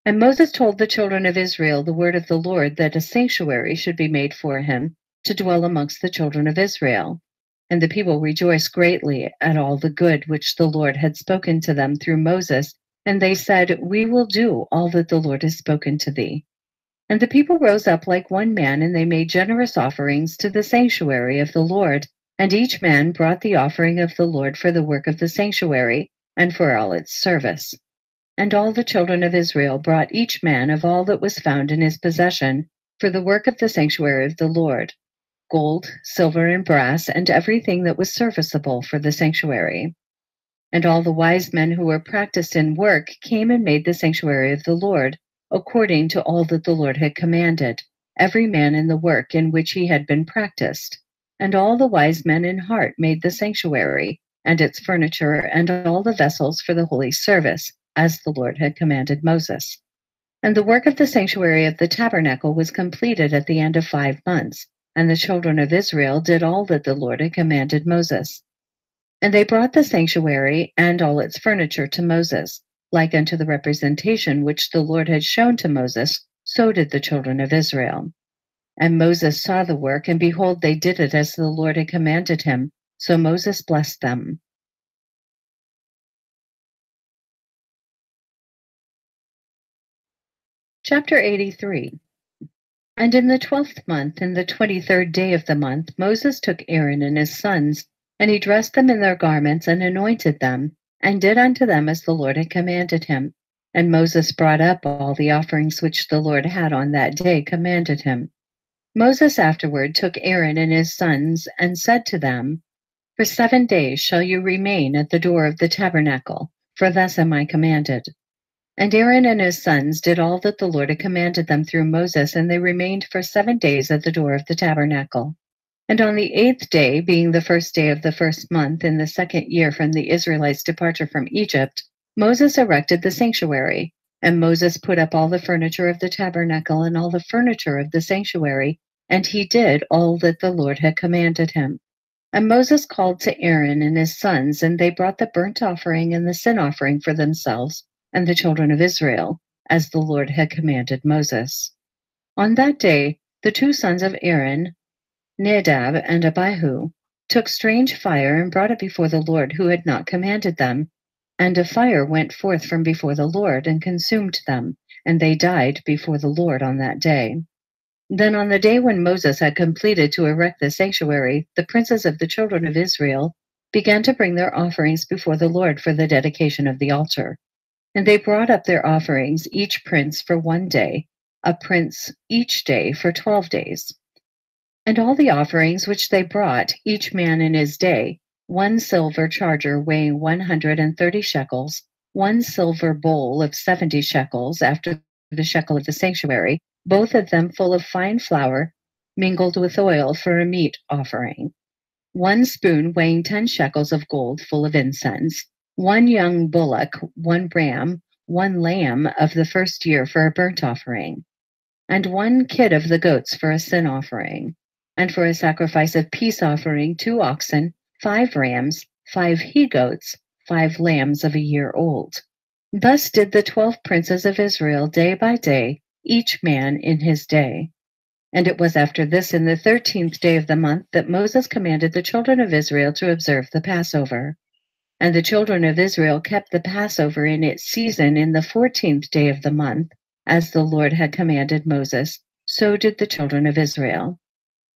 And Moses told the children of Israel the word of the Lord, that a sanctuary should be made for him to dwell amongst the children of Israel. And the people rejoiced greatly at all the good which the Lord had spoken to them through Moses, and they said, "We will do all that the Lord has spoken to thee." And the people rose up like one man, and they made generous offerings to the sanctuary of the Lord, and each man brought the offering of the Lord for the work of the sanctuary, and for all its service. And all the children of Israel brought each man of all that was found in his possession for the work of the sanctuary of the Lord, gold, silver, and brass, and everything that was serviceable for the sanctuary. And all the wise men who were practiced in work came and made the sanctuary of the Lord, according to all that the Lord had commanded, every man in the work in which he had been practiced. And all the wise men in heart made the sanctuary, and its furniture, and all the vessels for the holy service, as the Lord had commanded Moses. And the work of the sanctuary of the tabernacle was completed at the end of 5 months, and the children of Israel did all that the Lord had commanded Moses. And they brought the sanctuary and all its furniture to Moses, like unto the representation which the Lord had shown to Moses, so did the children of Israel. And Moses saw the work, and behold, they did it as the Lord had commanded him. So Moses blessed them. Chapter 83. And in the 12th month, in the 23rd day of the month, Moses took Aaron and his sons, and he dressed them in their garments, and anointed them, and did unto them as the Lord had commanded him. And Moses brought up all the offerings which the Lord had on that day commanded him. Moses afterward took Aaron and his sons, and said to them, For 7 days shall you remain at the door of the tabernacle, for thus am I commanded. And Aaron and his sons did all that the Lord had commanded them through Moses, and they remained for 7 days at the door of the tabernacle. And on the 8th day, being the 1st day of the 1st month, in the 2nd year from the Israelites' departure from Egypt, Moses erected the sanctuary. And Moses put up all the furniture of the tabernacle and all the furniture of the sanctuary, and he did all that the Lord had commanded him. And Moses called to Aaron and his sons, and they brought the burnt offering and the sin offering for themselves and the children of Israel, as the Lord had commanded Moses. On that day, the 2 sons of Aaron, Nadab and Abihu, took strange fire and brought it before the Lord, who had not commanded them. And a fire went forth from before the Lord and consumed them, and they died before the Lord on that day. Then on the day when Moses had completed to erect the sanctuary, the princes of the children of Israel began to bring their offerings before the Lord for the dedication of the altar. And they brought up their offerings, each prince for 1 day, a prince each day for 12 days. And all the offerings which they brought, each man in his day, 1 silver charger weighing 130 shekels, 1 silver bowl of 70 shekels after the shekel of the sanctuary, both of them full of fine flour, mingled with oil for a meat offering. 1 spoon weighing 10 shekels of gold full of incense, 1 young bullock, 1 ram, 1 lamb of the 1st year for a burnt offering, and 1 kid of the goats for a sin offering, and for a sacrifice of peace offering 2 oxen, 5 rams, 5 he-goats, 5 lambs of a year old. Thus did the 12 princes of Israel day by day, each man in his day. And it was after this, in the 13th day of the month, that Moses commanded the children of Israel to observe the Passover. And the children of Israel kept the Passover in its season in the 14th day of the month, as the Lord had commanded Moses, so did the children of Israel.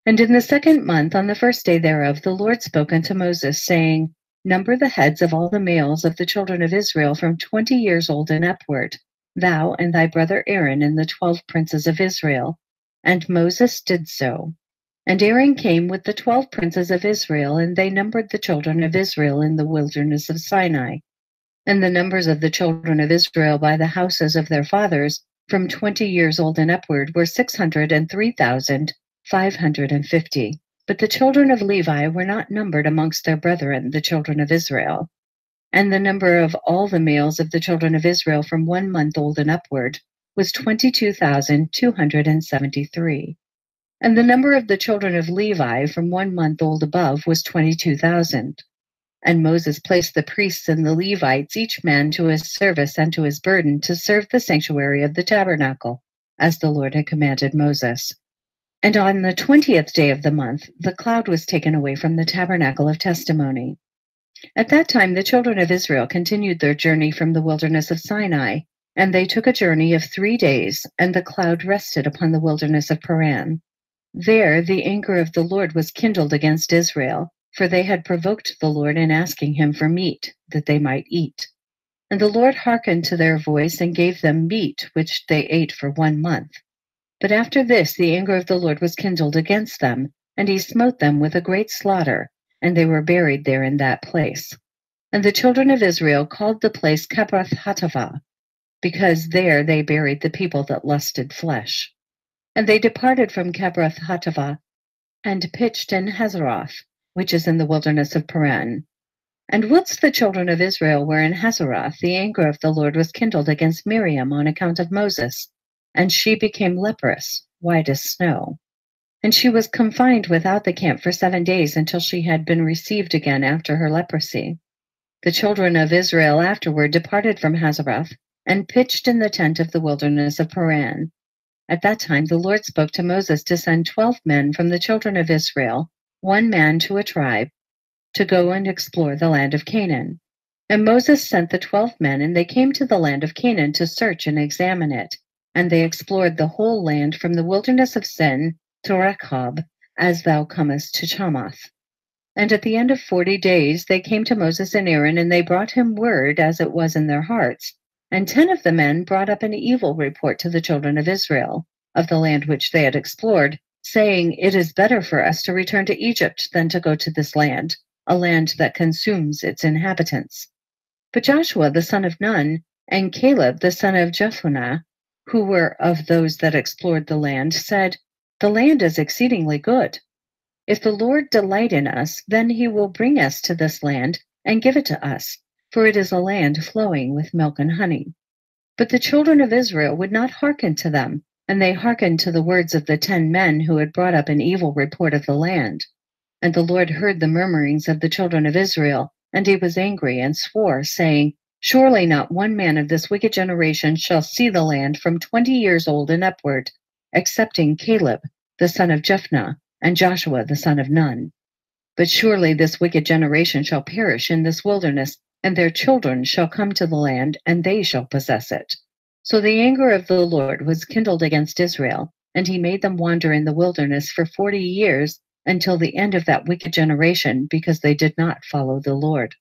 And in the 2nd month, on the 1st day thereof, the Lord spoke unto Moses, saying, Number the heads of all the males of the children of Israel from 20 years old and upward, thou and thy brother Aaron and the 12 princes of Israel. And Moses did so. And Aaron came with the 12 princes of Israel, and they numbered the children of Israel in the wilderness of Sinai. And the numbers of the children of Israel by the houses of their fathers, from 20 years old and upward, were 603,550. But the children of Levi were not numbered amongst their brethren, the children of Israel. And the number of all the males of the children of Israel from 1 month old and upward was 22,273. And the number of the children of Levi from 1 month old above was 22,000. And Moses placed the priests and the Levites, each man to his service and to his burden, to serve the sanctuary of the tabernacle, as the Lord had commanded Moses. And on the 20th day of the month, the cloud was taken away from the tabernacle of testimony. At that time, the children of Israel continued their journey from the wilderness of Sinai, and they took a journey of 3 days, and the cloud rested upon the wilderness of Paran. There the anger of the Lord was kindled against Israel, for they had provoked the Lord in asking him for meat, that they might eat. And the Lord hearkened to their voice and gave them meat, which they ate for 1 month. But after this the anger of the Lord was kindled against them, and he smote them with a great slaughter, and they were buried there in that place. And the children of Israel called the place Kibroth Hattaavah, because there they buried the people that lusted flesh. And they departed from Kibroth Hattaavah, and pitched in Hazeroth, which is in the wilderness of Paran. And whilst the children of Israel were in Hazeroth, the anger of the Lord was kindled against Miriam on account of Moses, and she became leprous, white as snow. And she was confined without the camp for 7 days until she had been received again after her leprosy. The children of Israel afterward departed from Hazeroth, and pitched in the tent of the wilderness of Paran. At that time the Lord spoke to Moses to send 12 men from the children of Israel, 1 man to a tribe, to go and explore the land of Canaan. And Moses sent the 12 men, and they came to the land of Canaan to search and examine it. And they explored the whole land from the wilderness of Sin to Rechob, as thou comest to Chamath. And at the end of 40 days they came to Moses and Aaron, and they brought him word as it was in their hearts. And 10 of the men brought up an evil report to the children of Israel of the land which they had explored, saying, It is better for us to return to Egypt than to go to this land, a land that consumes its inhabitants. But Joshua the son of Nun and Caleb the son of Jephunneh, who were of those that explored the land, said, The land is exceedingly good. If the Lord delight in us, then he will bring us to this land and give it to us, for it is a land flowing with milk and honey. But the children of Israel would not hearken to them, and they hearkened to the words of the 10 men who had brought up an evil report of the land. And the Lord heard the murmurings of the children of Israel, and he was angry and swore, saying, Surely not 1 man of this wicked generation shall see the land from 20 years old and upward, excepting Caleb the son of Jephunneh and Joshua the son of Nun. But surely this wicked generation shall perish in this wilderness, and their children shall come to the land, and they shall possess it. So the anger of the Lord was kindled against Israel, and he made them wander in the wilderness for 40 years, until the end of that wicked generation, because they did not follow the Lord.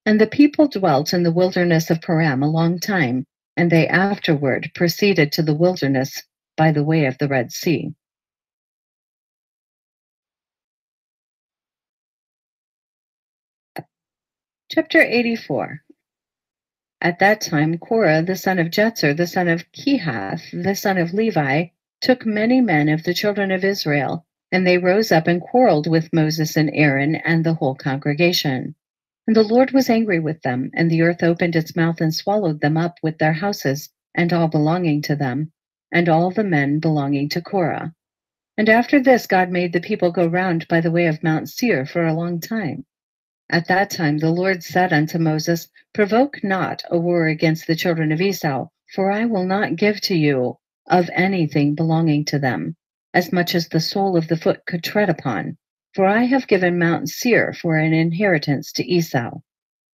And the people dwelt in the wilderness of Paran a long time, and they afterward proceeded to the wilderness by the way of the Red Sea. Chapter 84. At that time Korah the son of Jetzer, the son of Kehath, the son of Levi, took many men of the children of Israel, and they rose up and quarreled with Moses and Aaron and the whole congregation. And the Lord was angry with them, and the earth opened its mouth and swallowed them up with their houses, and all belonging to them, and all the men belonging to Korah. And after this God made the people go round by the way of Mount Seir for a long time. At that time the Lord said unto Moses, Provoke not a war against the children of Esau, for I will not give to you of anything belonging to them, as much as the sole of the foot could tread upon, for I have given Mount Seir for an inheritance to Esau.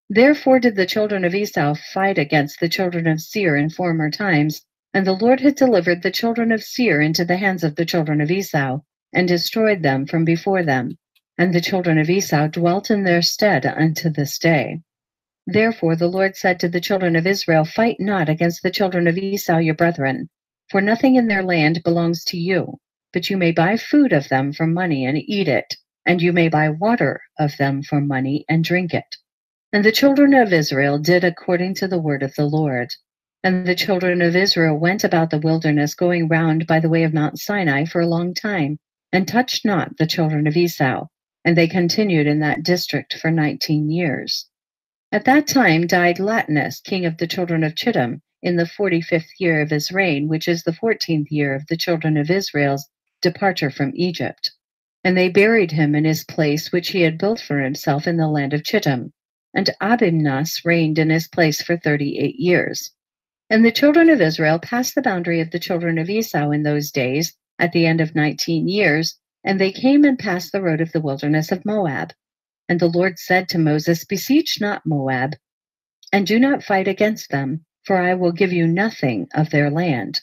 Therefore did the children of Esau fight against the children of Seir in former times, and the Lord had delivered the children of Seir into the hands of the children of Esau, and destroyed them from before them. And the children of Esau dwelt in their stead unto this day. Therefore the Lord said to the children of Israel, Fight not against the children of Esau your brethren, for nothing in their land belongs to you, but you may buy food of them for money and eat it, and you may buy water of them for money and drink it. And the children of Israel did according to the word of the Lord. And the children of Israel went about the wilderness, going round by the way of Mount Sinai for a long time, and touched not the children of Esau, and they continued in that district for 19 years. At that time died Latinus, king of the children of Chittim, in the 45th year of his reign, which is the 14th year of the children of Israel's departure from Egypt. And they buried him in his place which he had built for himself in the land of Chittim. And Abimnas reigned in his place for 38 years. And the children of Israel passed the boundary of the children of Esau in those days, at the end of 19 years, and they came and passed the road of the wilderness of Moab. And the Lord said to Moses, Besiege not Moab, and do not fight against them, for I will give you nothing of their land.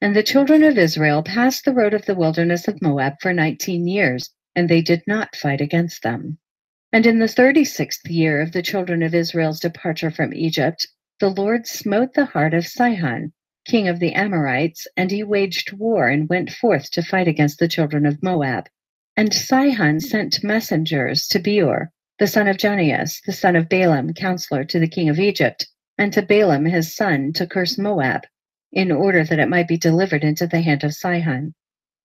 And the children of Israel passed the road of the wilderness of Moab for 19 years, and they did not fight against them. And in the 36th year of the children of Israel's departure from Egypt, the Lord smote the heart of Sihon, king of the Amorites, and he waged war and went forth to fight against the children of Moab. And Sihon sent messengers to Beor, the son of Janias, the son of Balaam, counselor to the king of Egypt, and to Balaam his son, to curse Moab, in order that it might be delivered into the hand of Sihon.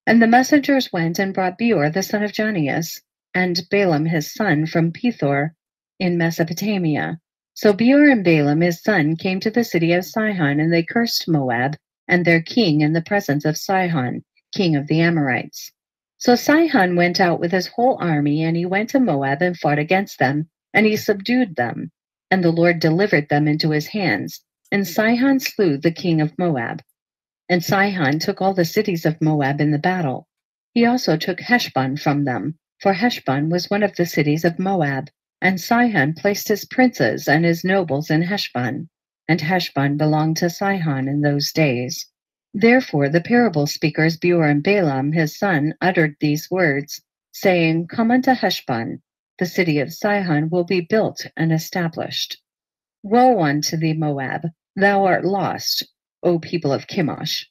And the messengers went and brought Beor, the son of Janias, and Balaam his son from Pethor in Mesopotamia. So Beor and Balaam his son came to the city of Sihon, and they cursed Moab and their king in the presence of Sihon, king of the Amorites. So Sihon went out with his whole army, and he went to Moab and fought against them, and he subdued them. And the Lord delivered them into his hands. And Sihon slew the king of Moab. And Sihon took all the cities of Moab in the battle. He also took Heshbon from them, for Heshbon was one of the cities of Moab. And Sihon placed his princes and his nobles in Heshbon. And Heshbon belonged to Sihon in those days. Therefore the parable speakers Beor and Balaam his son uttered these words, saying, Come unto Heshbon, the city of Sihon will be built and established. Woe unto thee, Moab, thou art lost, O people of Chemosh.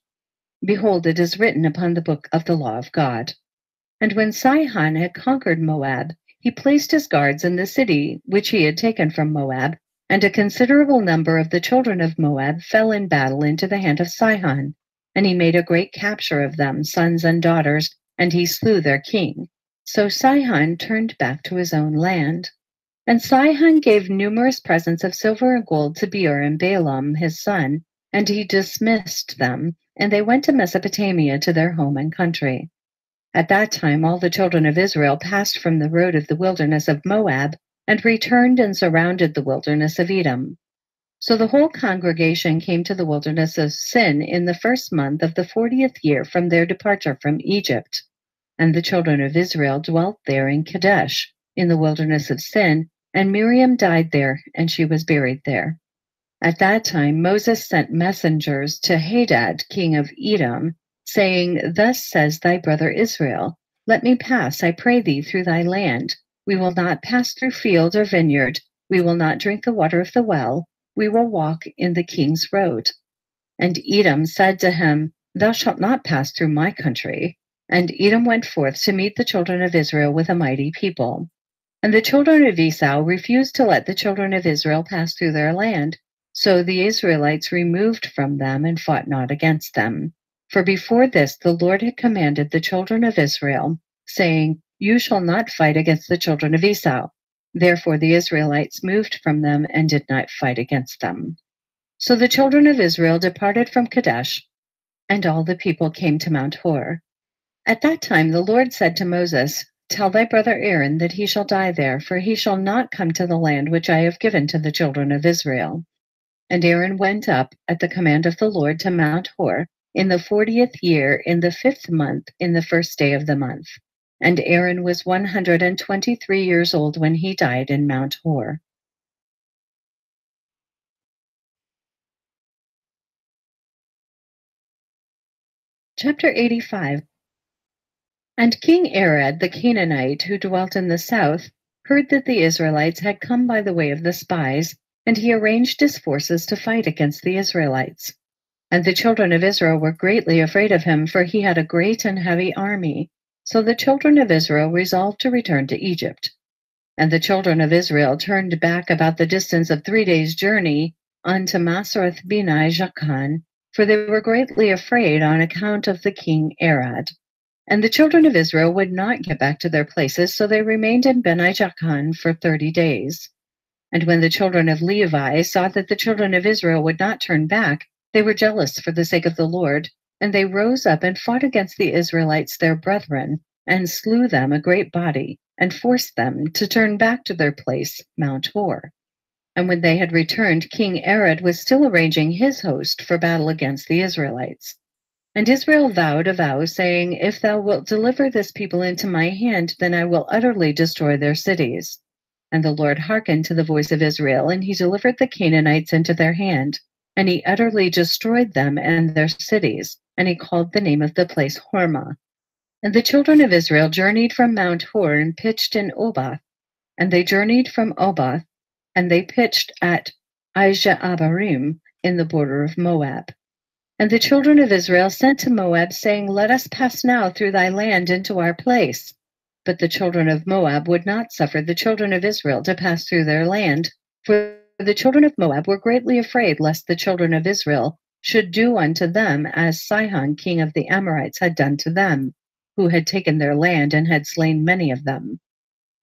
Behold, it is written upon the book of the law of God. And when Sihon had conquered Moab, he placed his guards in the city which he had taken from Moab, and a considerable number of the children of Moab fell in battle into the hand of Sihon. And he made a great capture of them, sons and daughters, and he slew their king. So Sihon turned back to his own land. And Sihon gave numerous presents of silver and gold to Beor and Balaam his son, and he dismissed them, and they went to Mesopotamia to their home and country. At that time all the children of Israel passed from the road of the wilderness of Moab, and returned and surrounded the wilderness of Edom. So the whole congregation came to the wilderness of Sin in the first month of the 40th year from their departure from Egypt. And the children of Israel dwelt there in Kadesh, in the wilderness of Sin, and Miriam died there, and she was buried there. At that time Moses sent messengers to Hadad, king of Edom, saying, Thus says thy brother Israel, Let me pass, I pray thee, through thy land. We will not pass through field or vineyard. We will not drink the water of the well. We will walk in the king's road. And Edom said to him, Thou shalt not pass through my country. And Edom went forth to meet the children of Israel with a mighty people. And the children of Esau refused to let the children of Israel pass through their land. So the Israelites removed from them and fought not against them. For before this the Lord had commanded the children of Israel, saying, You shall not fight against the children of Esau. Therefore the Israelites moved from them and did not fight against them. So the children of Israel departed from Kadesh, and all the people came to Mount Hor. At that time the Lord said to Moses, Tell thy brother Aaron that he shall die there, for he shall not come to the land which I have given to the children of Israel. And Aaron went up at the command of the Lord to Mount Hor in the 40th year, in the 5th month, in the first day of the month. And Aaron was 123 years old when he died in Mount Hor. Chapter 85. And King Arad the Canaanite, who dwelt in the south, heard that the Israelites had come by the way of the spies, and he arranged his forces to fight against the Israelites. And the children of Israel were greatly afraid of him, for he had a great and heavy army. So the children of Israel resolved to return to Egypt. And the children of Israel turned back about the distance of 3 days' journey unto Masarath Beni Jaakan, for they were greatly afraid on account of the king Arad. And the children of Israel would not get back to their places, so they remained in Beni Jaakan for 30 days. And when the children of Levi saw that the children of Israel would not turn back, they were jealous for the sake of the Lord, and they rose up and fought against the Israelites their brethren, and slew them a great body, and forced them to turn back to their place, Mount Hor. And when they had returned, King Arad was still arranging his host for battle against the Israelites. And Israel vowed a vow, saying, If thou wilt deliver this people into my hand, then I will utterly destroy their cities. And the Lord hearkened to the voice of Israel, and he delivered the Canaanites into their hand. And he utterly destroyed them and their cities, and he called the name of the place Hormah. And the children of Israel journeyed from Mount Hor and pitched in Oboth. And they journeyed from Oboth, and they pitched at Abarim in the border of Moab. And the children of Israel sent to Moab, saying, Let us pass now through thy land into our place. But the children of Moab would not suffer the children of Israel to pass through their land, for the children of Moab were greatly afraid lest the children of Israel should do unto them as Sihon king of the Amorites had done to them, who had taken their land and had slain many of them.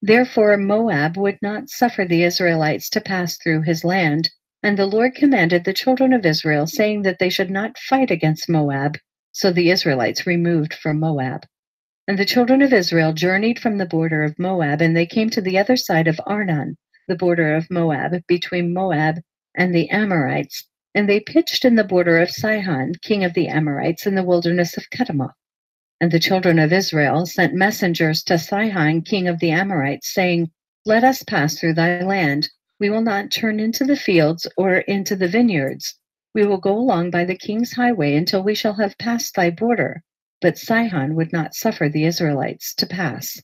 Therefore Moab would not suffer the Israelites to pass through his land, and the Lord commanded the children of Israel, saying that they should not fight against Moab. So the Israelites removed from Moab. And the children of Israel journeyed from the border of Moab, and they came to the other side of Arnon, the border of Moab, between Moab and the Amorites, and they pitched in the border of Sihon, king of the Amorites, in the wilderness of Kedemoth. And the children of Israel sent messengers to Sihon, king of the Amorites, saying, Let us pass through thy land. We will not turn into the fields or into the vineyards. We will go along by the king's highway until we shall have passed thy border. But Sihon would not suffer the Israelites to pass.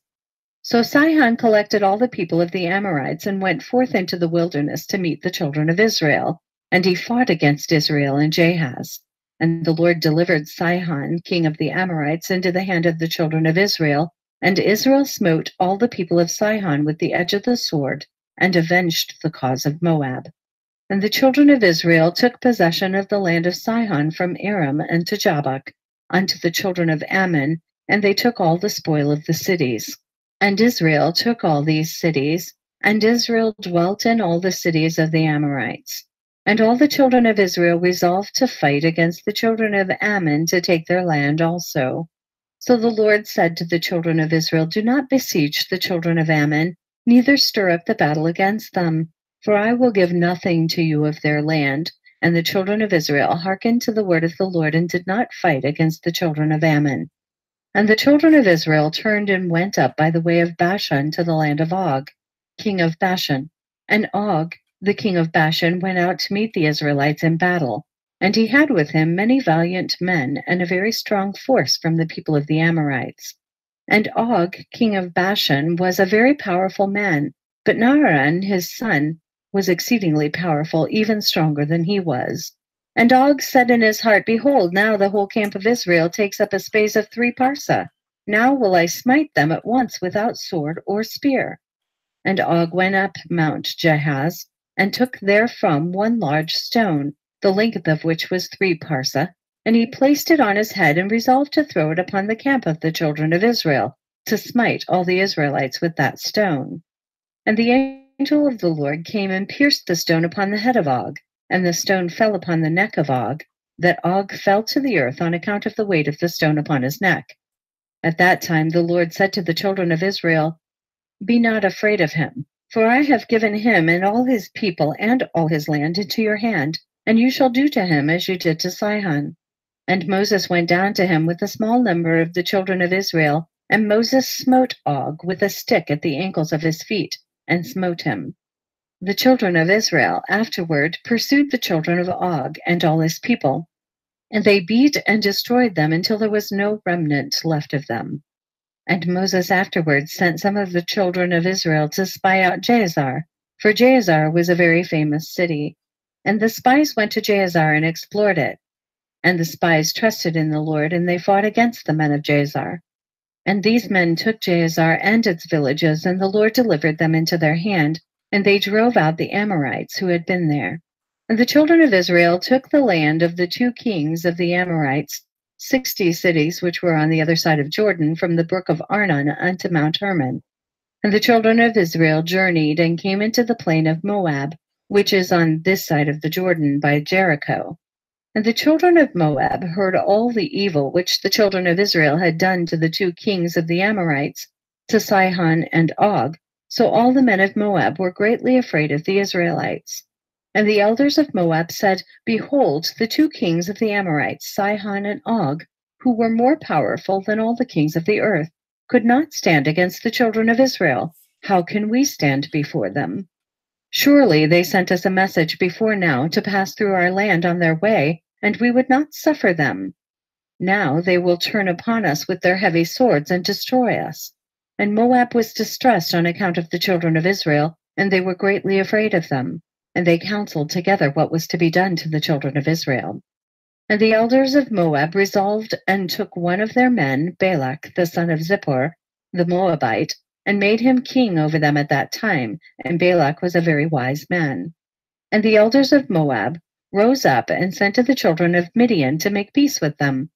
So Sihon collected all the people of the Amorites and went forth into the wilderness to meet the children of Israel. And he fought against Israel and Jahaz. And the Lord delivered Sihon, king of the Amorites, into the hand of the children of Israel. And Israel smote all the people of Sihon with the edge of the sword, and avenged the cause of Moab. And the children of Israel took possession of the land of Sihon from Aram unto Jabbok, unto the children of Ammon, and they took all the spoil of the cities. And Israel took all these cities, and Israel dwelt in all the cities of the Amorites. And all the children of Israel resolved to fight against the children of Ammon to take their land also. So the Lord said to the children of Israel, Do not besiege the children of Ammon, neither stir up the battle against them, for I will give nothing to you of their land. And the children of Israel hearkened to the word of the Lord, and did not fight against the children of Ammon. And the children of Israel turned and went up by the way of Bashan to the land of Og, king of Bashan. And Og, the king of Bashan, went out to meet the Israelites in battle. And he had with him many valiant men, and a very strong force from the people of the Amorites. And Og, king of Bashan, was a very powerful man, but Naaran, his son, was exceedingly powerful, even stronger than he was. And Og said in his heart, Behold, now the whole camp of Israel takes up a space of 3 parsa. Now will I smite them at once without sword or spear. And Og went up Mount Jahaz, and took therefrom one large stone, the length of which was 3 parsa, and he placed it on his head, and resolved to throw it upon the camp of the children of Israel, to smite all the Israelites with that stone. And the angel of the Lord came and pierced the stone upon the head of Og, and the stone fell upon the neck of Og, that Og fell to the earth on account of the weight of the stone upon his neck. At that time the Lord said to the children of Israel, Be not afraid of him, for I have given him and all his people and all his land into your hand, and you shall do to him as you did to Sihon. And Moses went down to him with a small number of the children of Israel, and Moses smote Og with a stick at the ankles of his feet, and smote him. The children of Israel afterward pursued the children of Og and all his people, and they beat and destroyed them until there was no remnant left of them. And Moses afterwards sent some of the children of Israel to spy out Jasher, for Jasher was a very famous city. And the spies went to Jasher and explored it. And the spies trusted in the Lord, and they fought against the men of Jasher. And these men took Jasher and its villages, and the Lord delivered them into their hand, and they drove out the Amorites who had been there. And the children of Israel took the land of the 2 kings of the Amorites, 60 cities which were on the other side of Jordan, from the brook of Arnon unto Mount Hermon. And the children of Israel journeyed and came into the plain of Moab, which is on this side of the Jordan by Jericho. And the children of Moab heard all the evil which the children of Israel had done to the 2 kings of the Amorites, to Sihon and Og. So all the men of Moab were greatly afraid of the Israelites. And the elders of Moab said, Behold, the 2 kings of the Amorites, Sihon and Og, who were more powerful than all the kings of the earth, could not stand against the children of Israel. How can we stand before them? Surely they sent us a message before now to pass through our land on their way, and we would not suffer them. Now they will turn upon us with their heavy swords and destroy us. And Moab was distressed on account of the children of Israel, and they were greatly afraid of them. And they counseled together what was to be done to the children of Israel. And the elders of Moab resolved and took one of their men, Balak, the son of Zippor, the Moabite, and made him king over them at that time, and Balak was a very wise man. And the elders of Moab rose up and sent to the children of Midian to make peace with them.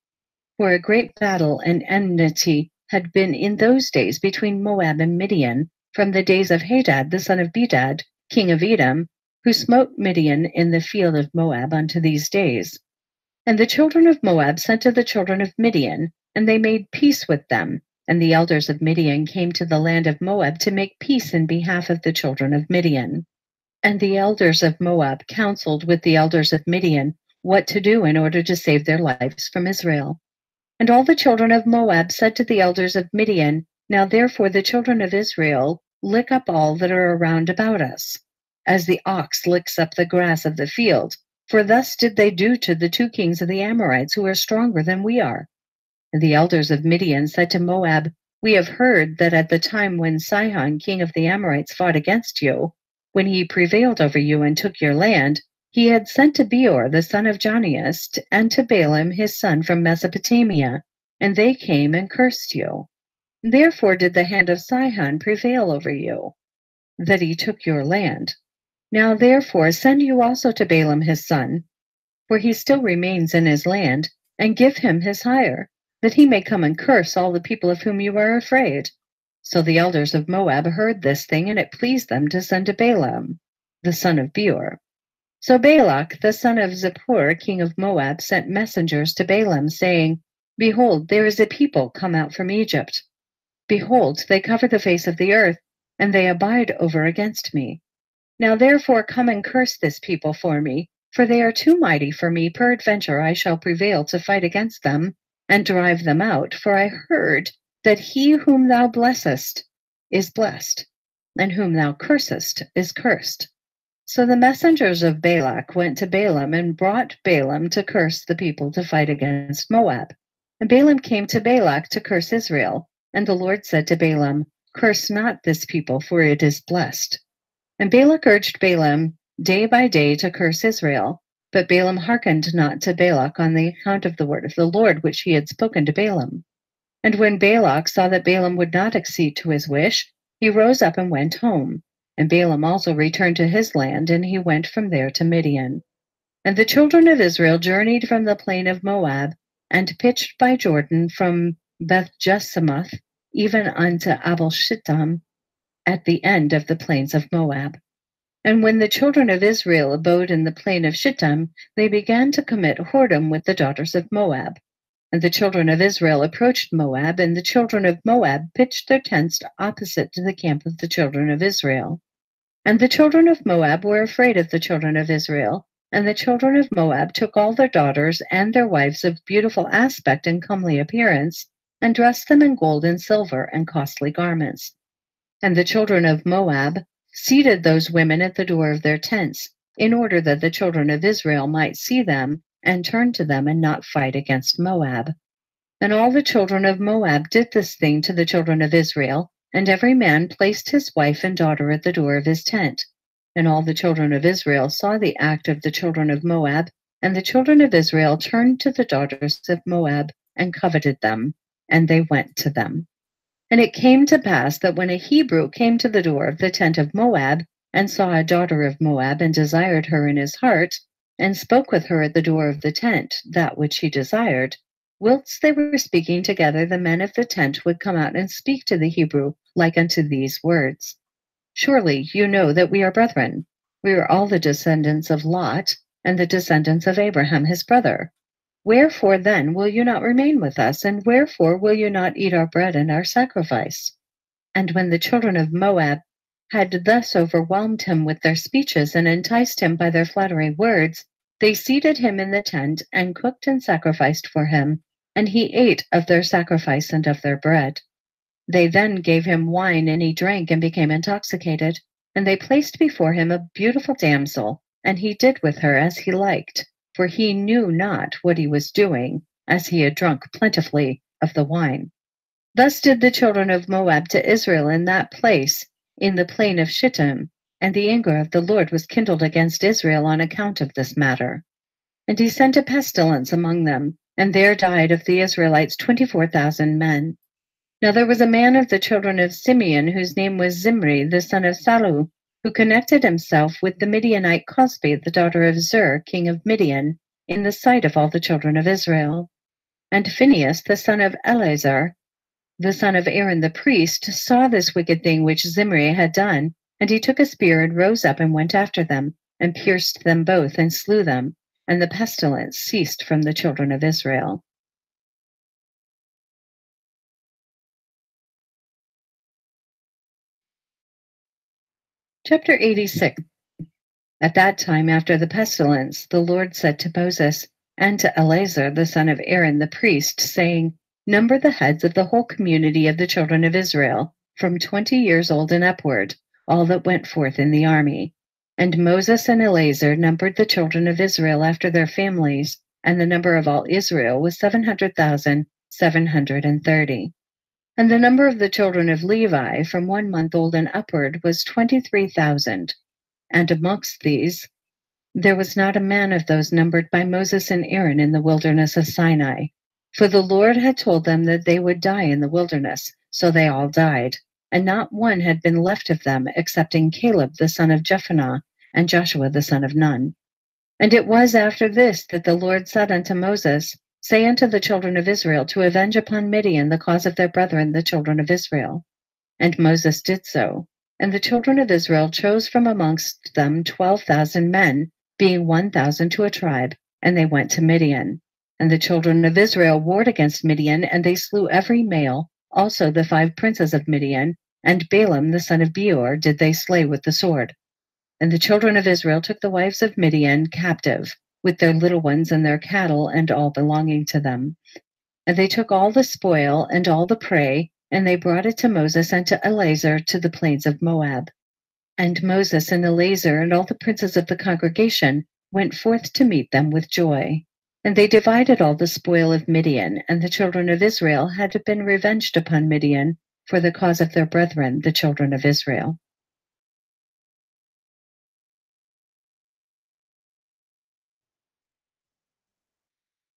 For a great battle and enmity had been in those days between Moab and Midian, from the days of Hadad the son of Bedad, king of Edom, who smote Midian in the field of Moab unto these days. And the children of Moab sent to the children of Midian, and they made peace with them. And the elders of Midian came to the land of Moab to make peace in behalf of the children of Midian. And the elders of Moab counseled with the elders of Midian what to do in order to save their lives from Israel. And all the children of Moab said to the elders of Midian, Now therefore the children of Israel lick up all that are around about us, as the ox licks up the grass of the field. For thus did they do to the 2 kings of the Amorites, who are stronger than we are. And the elders of Midian said to Moab, We have heard that at the time when Sihon, king of the Amorites, fought against you, when he prevailed over you and took your land, he had sent to Beor the son of Janias and to Balaam his son from Mesopotamia, and they came and cursed you. Therefore did the hand of Sihon prevail over you, that he took your land. Now therefore send you also to Balaam his son, for he still remains in his land, and give him his hire, that he may come and curse all the people of whom you are afraid. So the elders of Moab heard this thing, and it pleased them to send to Balaam, the son of Beor. So Balak, the son of Zippor, king of Moab, sent messengers to Balaam, saying, Behold, there is a people come out from Egypt. Behold, they cover the face of the earth, and they abide over against me. Now therefore come and curse this people for me, for they are too mighty for me. Peradventure I shall prevail to fight against them, and drive them out, for I heard that he whom thou blessest is blessed, and whom thou cursest is cursed. So the messengers of Balak went to Balaam, and brought Balaam to curse the people to fight against Moab. And Balaam came to Balak to curse Israel. And the Lord said to Balaam, Curse not this people, for it is blessed. And Balak urged Balaam day by day to curse Israel. But Balaam hearkened not to Balak on the account of the word of the Lord which he had spoken to Balaam. And when Balak saw that Balaam would not accede to his wish, he rose up and went home. And Balaam also returned to his land, and he went from there to Midian. And the children of Israel journeyed from the plain of Moab, and pitched by Jordan from Beth-Jesimoth even unto Abel-Shittim, at the end of the plains of Moab. And when the children of Israel abode in the plain of Shittim, they began to commit whoredom with the daughters of Moab. And the children of Israel approached Moab, and the children of Moab pitched their tents opposite to the camp of the children of Israel. And the children of Moab were afraid of the children of Israel, and the children of Moab took all their daughters and their wives of beautiful aspect and comely appearance, and dressed them in gold and silver and costly garments. And the children of Moab seated those women at the door of their tents, in order that the children of Israel might see them and turn to them and not fight against Moab. And all the children of Moab did this thing to the children of Israel, and every man placed his wife and daughter at the door of his tent. And all the children of Israel saw the act of the children of Moab, and the children of Israel turned to the daughters of Moab and coveted them, and they went to them. And it came to pass that when a Hebrew came to the door of the tent of Moab, and saw a daughter of Moab, and desired her in his heart, and spoke with her at the door of the tent that which he desired, whilst they were speaking together, the men of the tent would come out and speak to the Hebrew like unto these words: Surely you know that we are brethren. We are all the descendants of Lot, and the descendants of Abraham his brother. Wherefore then will you not remain with us, and wherefore will you not eat our bread and our sacrifice? And when the children of Moab had thus overwhelmed him with their speeches and enticed him by their flattering words, they seated him in the tent and cooked and sacrificed for him, and he ate of their sacrifice and of their bread. They then gave him wine, and he drank and became intoxicated. And they placed before him a beautiful damsel, and he did with her as he liked, for he knew not what he was doing, as he had drunk plentifully of the wine. Thus did the children of Moab to Israel in that place, in the plain of Shittim, and the anger of the Lord was kindled against Israel on account of this matter. And he sent a pestilence among them, and there died of the Israelites 24,000 men. Now there was a man of the children of Simeon, whose name was Zimri, the son of Salu, who connected himself with the Midianite Cosbi, the daughter of Zur, king of Midian, in the sight of all the children of Israel. And Phinehas, the son of Eleazar, the son of Aaron the priest, saw this wicked thing which Zimri had done, and he took a spear and rose up and went after them, and pierced them both, and slew them, and the pestilence ceased from the children of Israel. Chapter 86. At that time, after the pestilence, the Lord said to Moses and to Eleazar, the son of Aaron the priest, saying, Number the heads of the whole community of the children of Israel, from 20 years old and upward, all that went forth in the army. And Moses and Eleazar numbered the children of Israel after their families, and the number of all Israel was 700,730. And the number of the children of Levi from 1 month old and upward was 23,000. And amongst these there was not a man of those numbered by Moses and Aaron in the wilderness of Sinai. For the Lord had told them that they would die in the wilderness, so they all died. And not one had been left of them, excepting Caleb the son of Jephunneh, and Joshua the son of Nun. And it was after this that the Lord said unto Moses, Say unto the children of Israel to avenge upon Midian the cause of their brethren, the children of Israel. And Moses did so. And the children of Israel chose from amongst them 12,000 men, being 1,000 to a tribe, and they went to Midian. And the children of Israel warred against Midian, and they slew every male, also the 5 princes of Midian, and Balaam the son of Beor did they slay with the sword. And the children of Israel took the wives of Midian captive, with their little ones and their cattle and all belonging to them. And they took all the spoil and all the prey, and they brought it to Moses and to Eleazar to the plains of Moab. And Moses and Eleazar and all the princes of the congregation went forth to meet them with joy. And they divided all the spoil of Midian, and the children of Israel had been revenged upon Midian for the cause of their brethren, the children of Israel.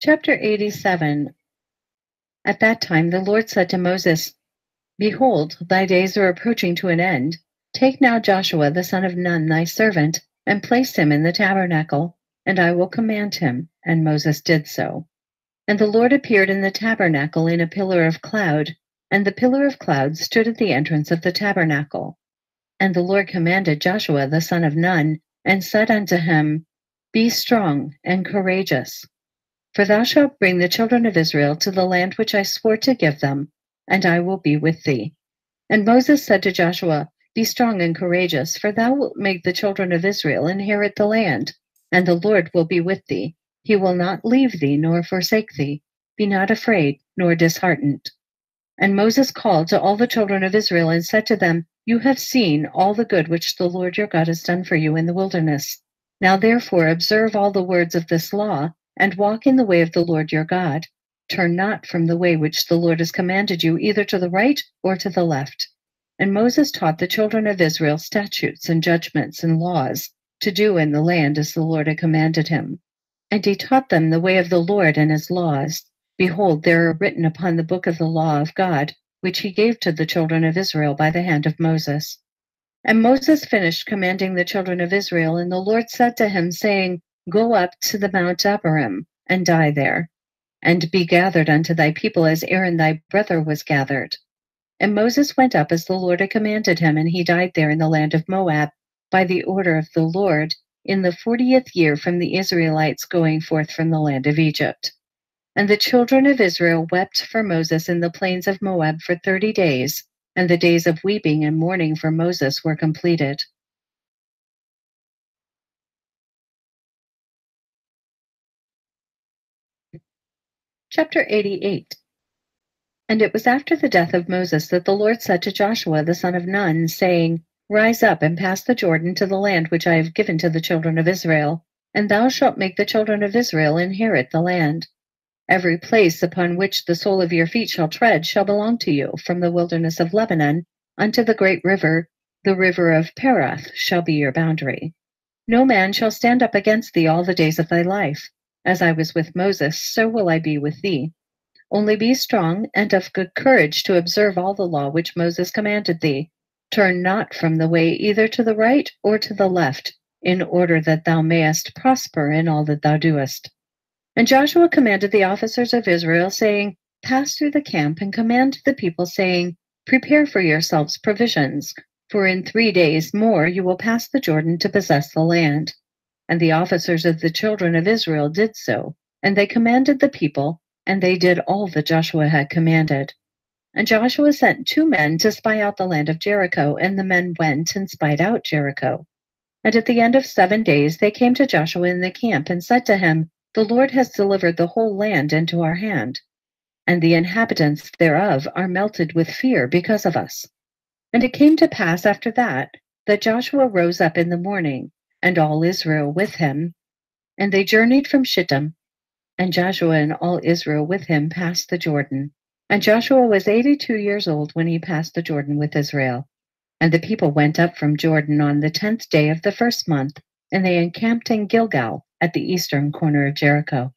Chapter 87. At that time the Lord said to Moses, Behold, thy days are approaching to an end. Take now Joshua the son of Nun, thy servant, and place him in the tabernacle, and I will command him. And Moses did so. And the Lord appeared in the tabernacle in a pillar of cloud, and the pillar of cloud stood at the entrance of the tabernacle. And the Lord commanded Joshua the son of Nun, and said unto him, Be strong and courageous, for thou shalt bring the children of Israel to the land which I swore to give them, and I will be with thee. And Moses said to Joshua, Be strong and courageous, for thou wilt make the children of Israel inherit the land, and the Lord will be with thee. He will not leave thee nor forsake thee. Be not afraid nor disheartened. And Moses called to all the children of Israel and said to them, You have seen all the good which the Lord your God has done for you in the wilderness. Now therefore observe all the words of this law, and walk in the way of the Lord your God. Turn not from the way which the Lord has commanded you, either to the right or to the left. And Moses taught the children of Israel statutes and judgments and laws to do in the land as the Lord had commanded him. And he taught them the way of the Lord and his laws. Behold, they are written upon the book of the law of God, which he gave to the children of Israel by the hand of Moses. And Moses finished commanding the children of Israel, and the Lord said to him, saying, Go up to the Mount Abarim, and die there, and be gathered unto thy people as Aaron thy brother was gathered. And Moses went up as the Lord had commanded him, and he died there in the land of Moab, by the order of the Lord, in the 40th year from the Israelites going forth from the land of Egypt. And the children of Israel wept for Moses in the plains of Moab for 30 days, and the days of weeping and mourning for Moses were completed. Chapter 88. And it was after the death of Moses that the Lord said to Joshua the son of Nun, saying, Rise up and pass the Jordan to the land which I have given to the children of Israel, and thou shalt make the children of Israel inherit the land. Every place upon which the sole of your feet shall tread shall belong to you, from the wilderness of Lebanon unto the great river, the river of Perath shall be your boundary. No man shall stand up against thee all the days of thy life. As I was with Moses, so will I be with thee. Only be strong and of good courage to observe all the law which Moses commanded thee. Turn not from the way either to the right or to the left, in order that thou mayest prosper in all that thou doest. And Joshua commanded the officers of Israel, saying, Pass through the camp and command the people, saying, Prepare for yourselves provisions, for in 3 days more you will pass the Jordan to possess the land. And the officers of the children of Israel did so, and they commanded the people, and they did all that Joshua had commanded. And Joshua sent 2 men to spy out the land of Jericho, and the men went and spied out Jericho. And at the end of 7 days they came to Joshua in the camp, and said to him, The Lord has delivered the whole land into our hand, and the inhabitants thereof are melted with fear because of us. And it came to pass after that Joshua rose up in the morning, and all Israel with him, and they journeyed from Shittim. And Joshua and all Israel with him passed the Jordan. And Joshua was 82 years old when he passed the Jordan with Israel. And the people went up from Jordan on the 10th day of the first month, and they encamped in Gilgal at the eastern corner of Jericho.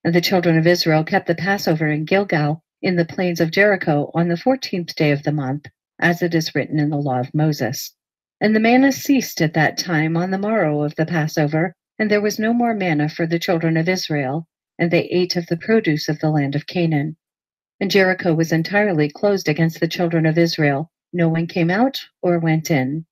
And the children of Israel kept the Passover in Gilgal in the plains of Jericho on the 14th day of the month, as it is written in the law of Moses. And the manna ceased at that time on the morrow of the Passover, and there was no more manna for the children of Israel, and they ate of the produce of the land of Canaan. And Jericho was entirely closed against the children of Israel. No one came out or went in.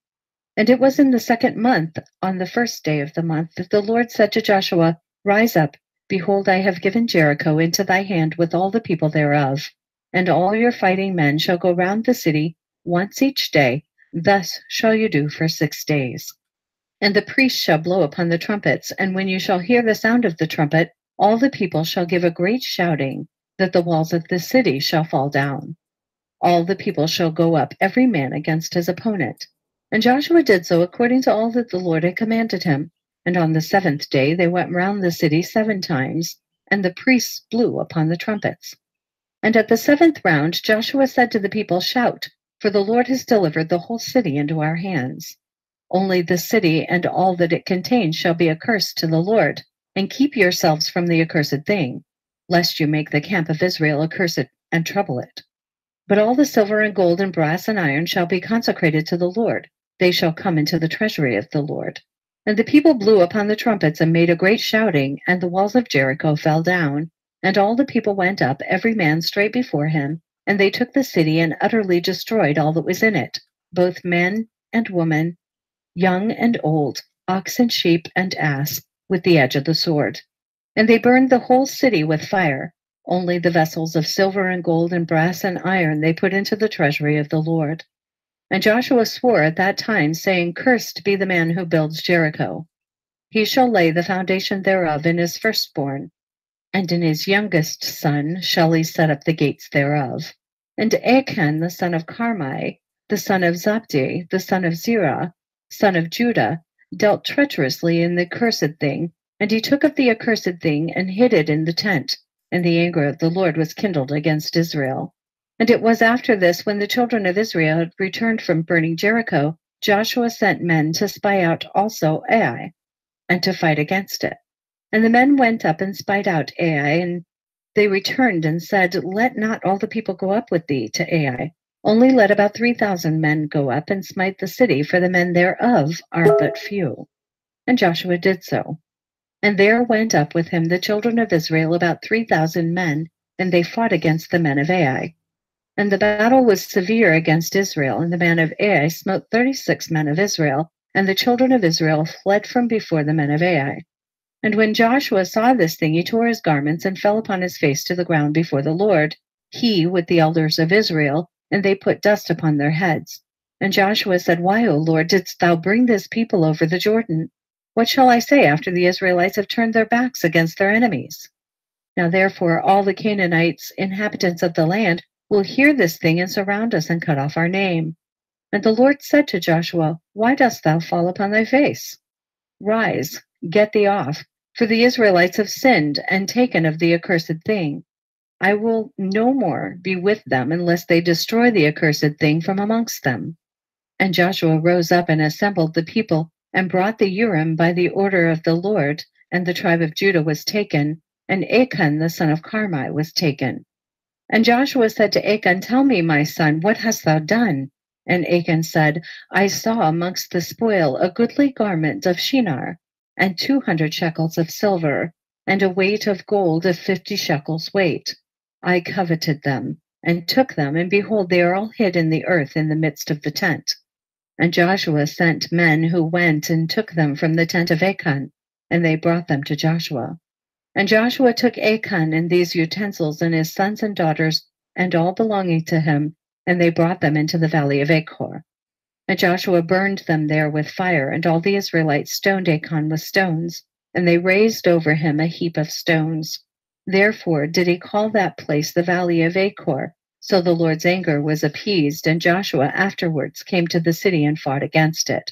And it was in the 2nd month, on the 1st day of the month, that the Lord said to Joshua, Rise up, behold, I have given Jericho into thy hand with all the people thereof. And all your fighting men shall go round the city once each day. Thus shall you do for 6 days. And the priests shall blow upon the trumpets, and when you shall hear the sound of the trumpet, all the people shall give a great shouting, that the walls of the city shall fall down. All the people shall go up, every man against his opponent. And Joshua did so according to all that the Lord had commanded him. And on the 7th day they went round the city 7 times, and the priests blew upon the trumpets. And at the 7th round Joshua said to the people, Shout, for the Lord has delivered the whole city into our hands. Only the city and all that it contains shall be accursed to the Lord, and keep yourselves from the accursed thing, lest you make the camp of Israel accursed and trouble it. But all the silver and gold and brass and iron shall be consecrated to the Lord. They shall come into the treasury of the Lord. And the people blew upon the trumpets and made a great shouting, and the walls of Jericho fell down. And all the people went up, every man straight before him, and they took the city and utterly destroyed all that was in it, both men and women, young and old, ox and sheep and ass, with the edge of the sword. And they burned the whole city with fire. Only the vessels of silver and gold and brass and iron they put into the treasury of the Lord. And Joshua swore at that time, saying, Cursed be the man who builds Jericho. He shall lay the foundation thereof in his firstborn, and in his youngest son shall he set up the gates thereof. And Achan the son of Carmi, the son of Zabdi, the son of Zerah, son of Judah, dealt treacherously in the accursed thing, and he took of the accursed thing and hid it in the tent. and the anger of the Lord was kindled against Israel. And it was after this, when the children of Israel had returned from burning Jericho, Joshua sent men to spy out also Ai, and to fight against it. And the men went up and spied out Ai, and they returned and said, Let not all the people go up with thee to Ai. Only let about 3,000 men go up and smite the city, for the men thereof are but few. And Joshua did so. And there went up with him the children of Israel about 3,000 men, and they fought against the men of Ai. And the battle was severe against Israel, and the man of Ai smote 36 men of Israel, and the children of Israel fled from before the men of Ai. And when Joshua saw this thing, he tore his garments and fell upon his face to the ground before the Lord, he with the elders of Israel, and they put dust upon their heads. And Joshua said, Why, O Lord, didst thou bring this people over the Jordan? What shall I say after the Israelites have turned their backs against their enemies? Now therefore all the Canaanites, inhabitants of the land, will hear this thing and surround us and cut off our name. And the Lord said to Joshua, Why dost thou fall upon thy face? Rise, get thee off, for the Israelites have sinned and taken of the accursed thing. I will no more be with them unless they destroy the accursed thing from amongst them. And Joshua rose up and assembled the people and brought the Urim by the order of the Lord, and the tribe of Judah was taken, and Achan the son of Carmi was taken. And Joshua said to Achan, Tell me, my son, what hast thou done? And Achan said, I saw amongst the spoil a goodly garment of Shinar, and 200 shekels of silver, and a weight of gold of 50 shekels weight. I coveted them, and took them, and behold, they are all hid in the earth in the midst of the tent. And Joshua sent men who went and took them from the tent of Achan, and they brought them to Joshua. And Joshua took Achan and these utensils and his sons and daughters, and all belonging to him, and they brought them into the valley of Achor. And Joshua burned them there with fire, and all the Israelites stoned Achan with stones, and they raised over him a heap of stones. Therefore did he call that place the valley of Achor. So the Lord's anger was appeased, and Joshua afterwards came to the city and fought against it.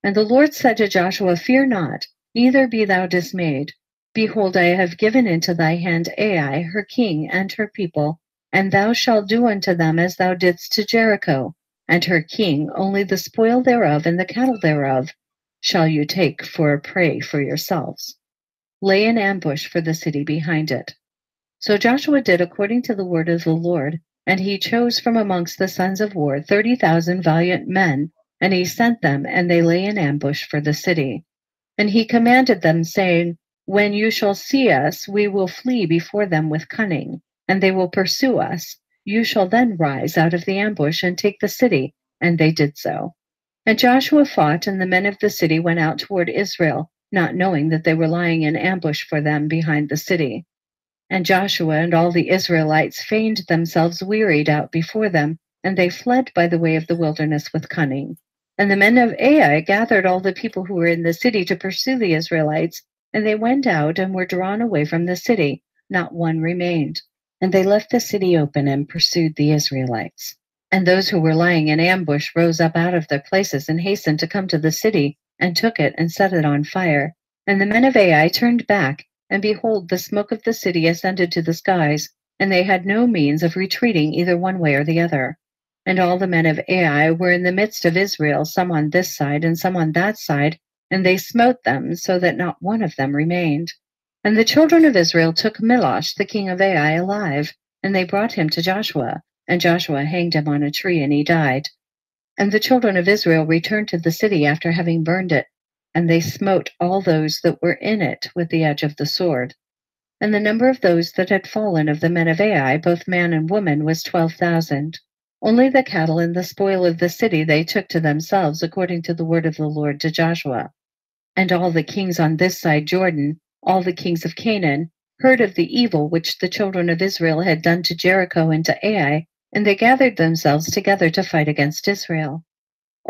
And the Lord said to Joshua, Fear not, neither be thou dismayed. Behold, I have given into thy hand Ai, her king, and her people, and thou shalt do unto them as thou didst to Jericho, and her king, only the spoil thereof and the cattle thereof shall you take for a prey for yourselves. Lay an ambush for the city behind it. So Joshua did according to the word of the Lord, and he chose from amongst the sons of war 30,000 valiant men, and he sent them, and they lay in ambush for the city. And he commanded them, saying, When you shall see us, we will flee before them with cunning, and they will pursue us. You shall then rise out of the ambush and take the city. And they did so. And Joshua fought, and the men of the city went out toward Israel, not knowing that they were lying in ambush for them behind the city. And Joshua and all the Israelites feigned themselves wearied out before them, and they fled by the way of the wilderness with cunning. And the men of Ai gathered all the people who were in the city to pursue the Israelites, and they went out and were drawn away from the city. Not one remained. And they left the city open and pursued the Israelites. And those who were lying in ambush rose up out of their places and hastened to come to the city, and took it and set it on fire. And the men of Ai turned back, and behold, the smoke of the city ascended to the skies, and they had no means of retreating either one way or the other. And all the men of Ai were in the midst of Israel, some on this side and some on that side, and they smote them, so that not one of them remained. And the children of Israel took Milosh, the king of Ai, alive, and they brought him to Joshua, and Joshua hanged him on a tree, and he died. And the children of Israel returned to the city after having burned it, and they smote all those that were in it with the edge of the sword. And the number of those that had fallen of the men of Ai, both man and woman, was 12,000. Only the cattle and the spoil of the city they took to themselves, according to the word of the Lord to Joshua. And all the kings on this side Jordan, all the kings of Canaan, heard of the evil which the children of Israel had done to Jericho and to Ai, and they gathered themselves together to fight against Israel.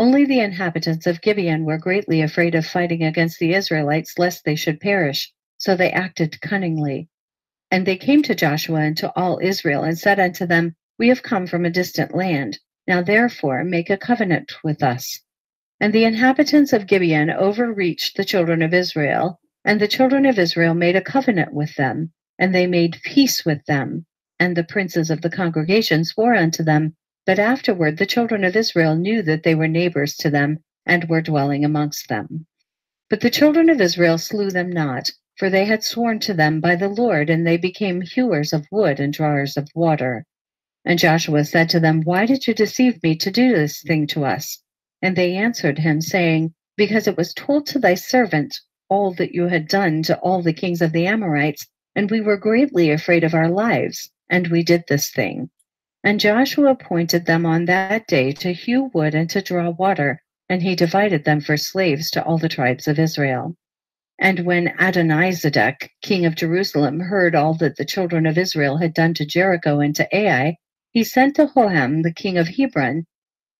Only the inhabitants of Gibeon were greatly afraid of fighting against the Israelites, lest they should perish, so they acted cunningly. And they came to Joshua and to all Israel, and said unto them, We have come from a distant land. Now therefore make a covenant with us. And the inhabitants of Gibeon overreached the children of Israel, and the children of Israel made a covenant with them. And they made peace with them. And the princes of the congregation swore unto them. But afterward the children of Israel knew that they were neighbors to them, and were dwelling amongst them. But the children of Israel slew them not, for they had sworn to them by the Lord, and they became hewers of wood and drawers of water. And Joshua said to them, Why did you deceive me to do this thing to us? And they answered him, saying, Because it was told to thy servant all that you had done to all the kings of the Amorites, and we were greatly afraid of our lives, and we did this thing. And Joshua appointed them on that day to hew wood and to draw water, and he divided them for slaves to all the tribes of Israel. And when Adonizedek, king of Jerusalem, heard all that the children of Israel had done to Jericho and to Ai, he sent to Hoham, the king of Hebron,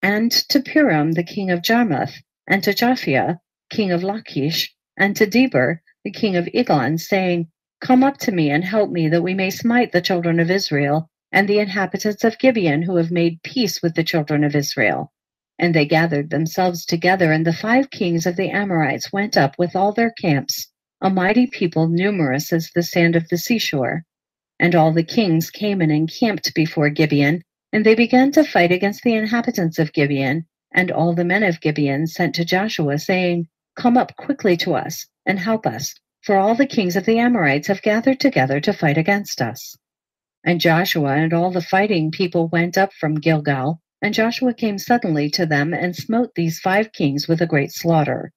and to Piram, the king of Jarmuth, and to Japhia, king of Lachish, and to Deber, the king of Eglon, saying, Come up to me and help me, that we may smite the children of Israel and the inhabitants of Gibeon, who have made peace with the children of Israel. And they gathered themselves together, and the 5 kings of the Amorites went up with all their camps, a mighty people numerous as the sand of the seashore. And all the kings came and encamped before Gibeon, and they began to fight against the inhabitants of Gibeon. And all the men of Gibeon sent to Joshua, saying, Come up quickly to us, and help us, for all the kings of the Amorites have gathered together to fight against us. And Joshua and all the fighting people went up from Gilgal, and Joshua came suddenly to them, and smote these 5 kings with a great slaughter.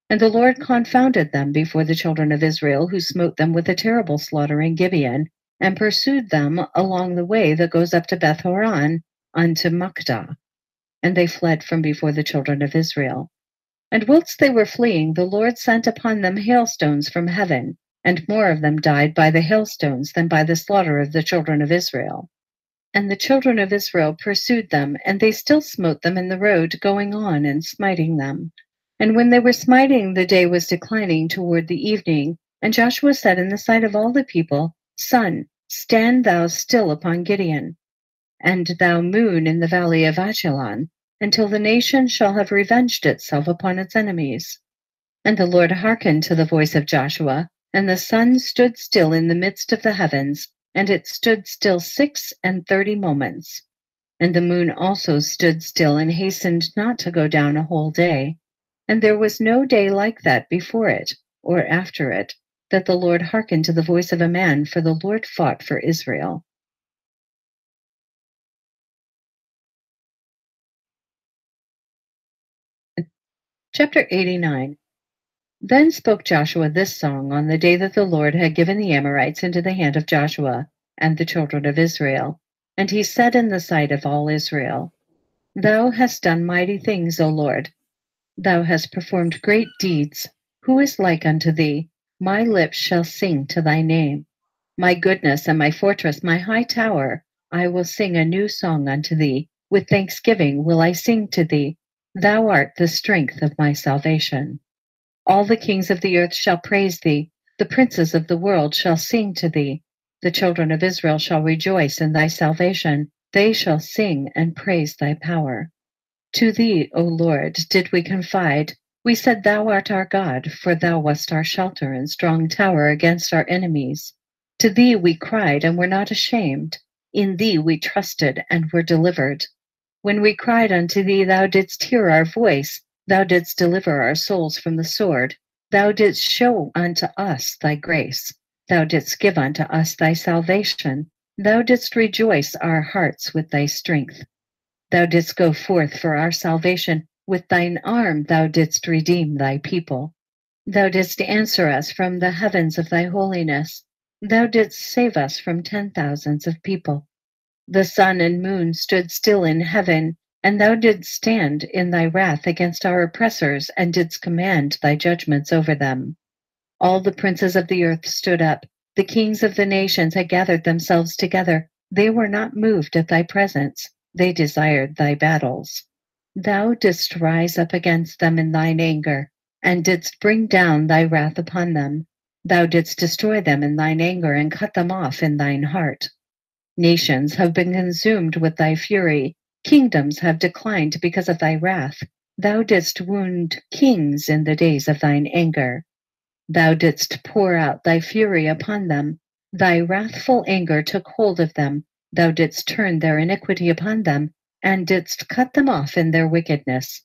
And the Lord confounded them before the children of Israel, who smote them with a terrible slaughter in Gibeon, and pursued them along the way that goes up to Beth Horon unto Makdah. And they fled from before the children of Israel. And whilst they were fleeing, the Lord sent upon them hailstones from heaven, and more of them died by the hailstones than by the slaughter of the children of Israel. And the children of Israel pursued them, and they still smote them in the road, going on and smiting them. And when they were smiting, the day was declining toward the evening. And Joshua said in the sight of all the people, Sun, stand thou still upon Gibeon, and thou moon in the valley of Ajalon, until the nation shall have revenged itself upon its enemies. And the Lord hearkened to the voice of Joshua, and the sun stood still in the midst of the heavens, and it stood still 36 moments. And the moon also stood still, and hastened not to go down a whole day. And there was no day like that before it, or after it, that the Lord hearkened to the voice of a man, for the Lord fought for Israel. Chapter 89. Then spoke Joshua this song on the day that the Lord had given the Amorites into the hand of Joshua and the children of Israel. And he said in the sight of all Israel, Thou hast done mighty things, O Lord. Thou hast performed great deeds. Who is like unto thee? My lips shall sing to thy name. My goodness and my fortress, my high tower, I will sing a new song unto thee. With thanksgiving will I sing to thee. Thou art the strength of my salvation. All the kings of the earth shall praise thee. The princes of the world shall sing to thee. The children of Israel shall rejoice in thy salvation. They shall sing and praise thy power. To thee, O Lord, did we confide. We said, Thou art our God, for thou wast our shelter and strong tower against our enemies. To thee we cried and were not ashamed. In thee we trusted and were delivered. When we cried unto thee, thou didst hear our voice. Thou didst deliver our souls from the sword. Thou didst show unto us thy grace. Thou didst give unto us thy salvation. Thou didst rejoice our hearts with thy strength. Thou didst go forth for our salvation. With thine arm thou didst redeem thy people. Thou didst answer us from the heavens of thy holiness. Thou didst save us from 10,000s of people. The sun and moon stood still in heaven, and thou didst stand in thy wrath against our oppressors, and didst command thy judgments over them. All the princes of the earth stood up. The kings of the nations had gathered themselves together. They were not moved at thy presence. They desired thy battles. Thou didst rise up against them in thine anger, and didst bring down thy wrath upon them. Thou didst destroy them in thine anger, and cut them off in thine heart. Nations have been consumed with thy fury. Kingdoms have declined because of thy wrath. Thou didst wound kings in the days of thine anger. Thou didst pour out thy fury upon them. Thy wrathful anger took hold of them. Thou didst turn their iniquity upon them, and didst cut them off in their wickedness.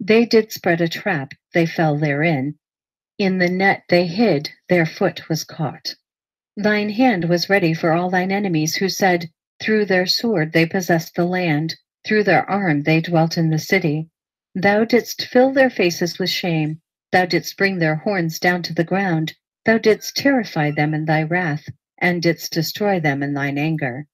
They did spread a trap, they fell therein. In the net they hid, their foot was caught. Thine hand was ready for all thine enemies, who said, through their sword they possessed the land, through their arm they dwelt in the city. Thou didst fill their faces with shame, thou didst bring their horns down to the ground, thou didst terrify them in thy wrath, and didst destroy them in thine anger.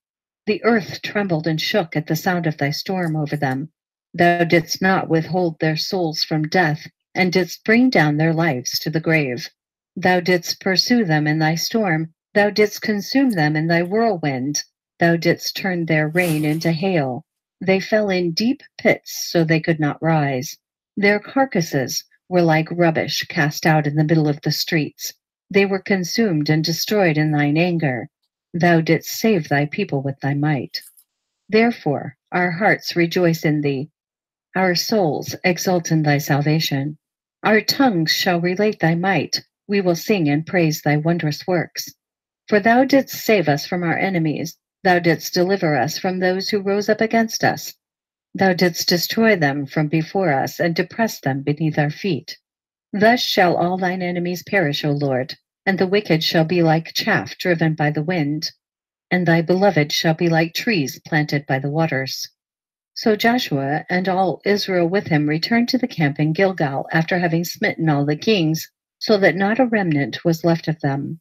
The earth trembled and shook at the sound of thy storm over them. Thou didst not withhold their souls from death, and didst bring down their lives to the grave. Thou didst pursue them in thy storm, thou didst consume them in thy whirlwind. Thou didst turn their rain into hail. They fell in deep pits, so they could not rise. Their carcasses were like rubbish cast out in the middle of the streets. They were consumed and destroyed in thine anger. Thou didst save thy people with thy might. Therefore our hearts rejoice in thee. Our souls exult in thy salvation. Our tongues shall relate thy might. We will sing and praise thy wondrous works. For thou didst save us from our enemies. Thou didst deliver us from those who rose up against us. Thou didst destroy them from before us and depress them beneath our feet. Thus shall all thine enemies perish, O Lord, and the wicked shall be like chaff driven by the wind, and thy beloved shall be like trees planted by the waters. So Joshua and all Israel with him returned to the camp in Gilgal after having smitten all the kings, so that not a remnant was left of them.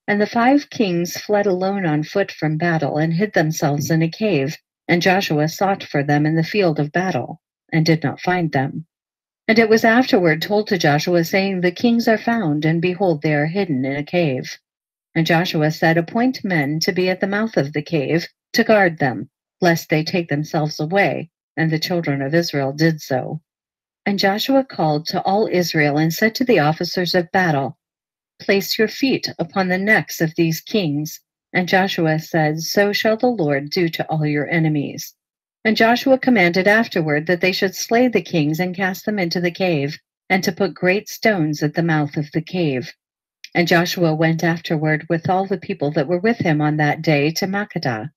And the 5 kings fled alone on foot from battle and hid themselves in a cave, and Joshua sought for them in the field of battle, and did not find them. And it was afterward told to Joshua, saying, the kings are found, and behold, they are hidden in a cave. And Joshua said, appoint men to be at the mouth of the cave, to guard them, lest they take themselves away. And the children of Israel did so. And Joshua called to all Israel and said to the officers of battle, place your feet upon the necks of these kings. And Joshua said, so shall the Lord do to all your enemies. And Joshua commanded afterward that they should slay the kings and cast them into the cave, and to put great stones at the mouth of the cave. And Joshua went afterward with all the people that were with him on that day to Makkedah,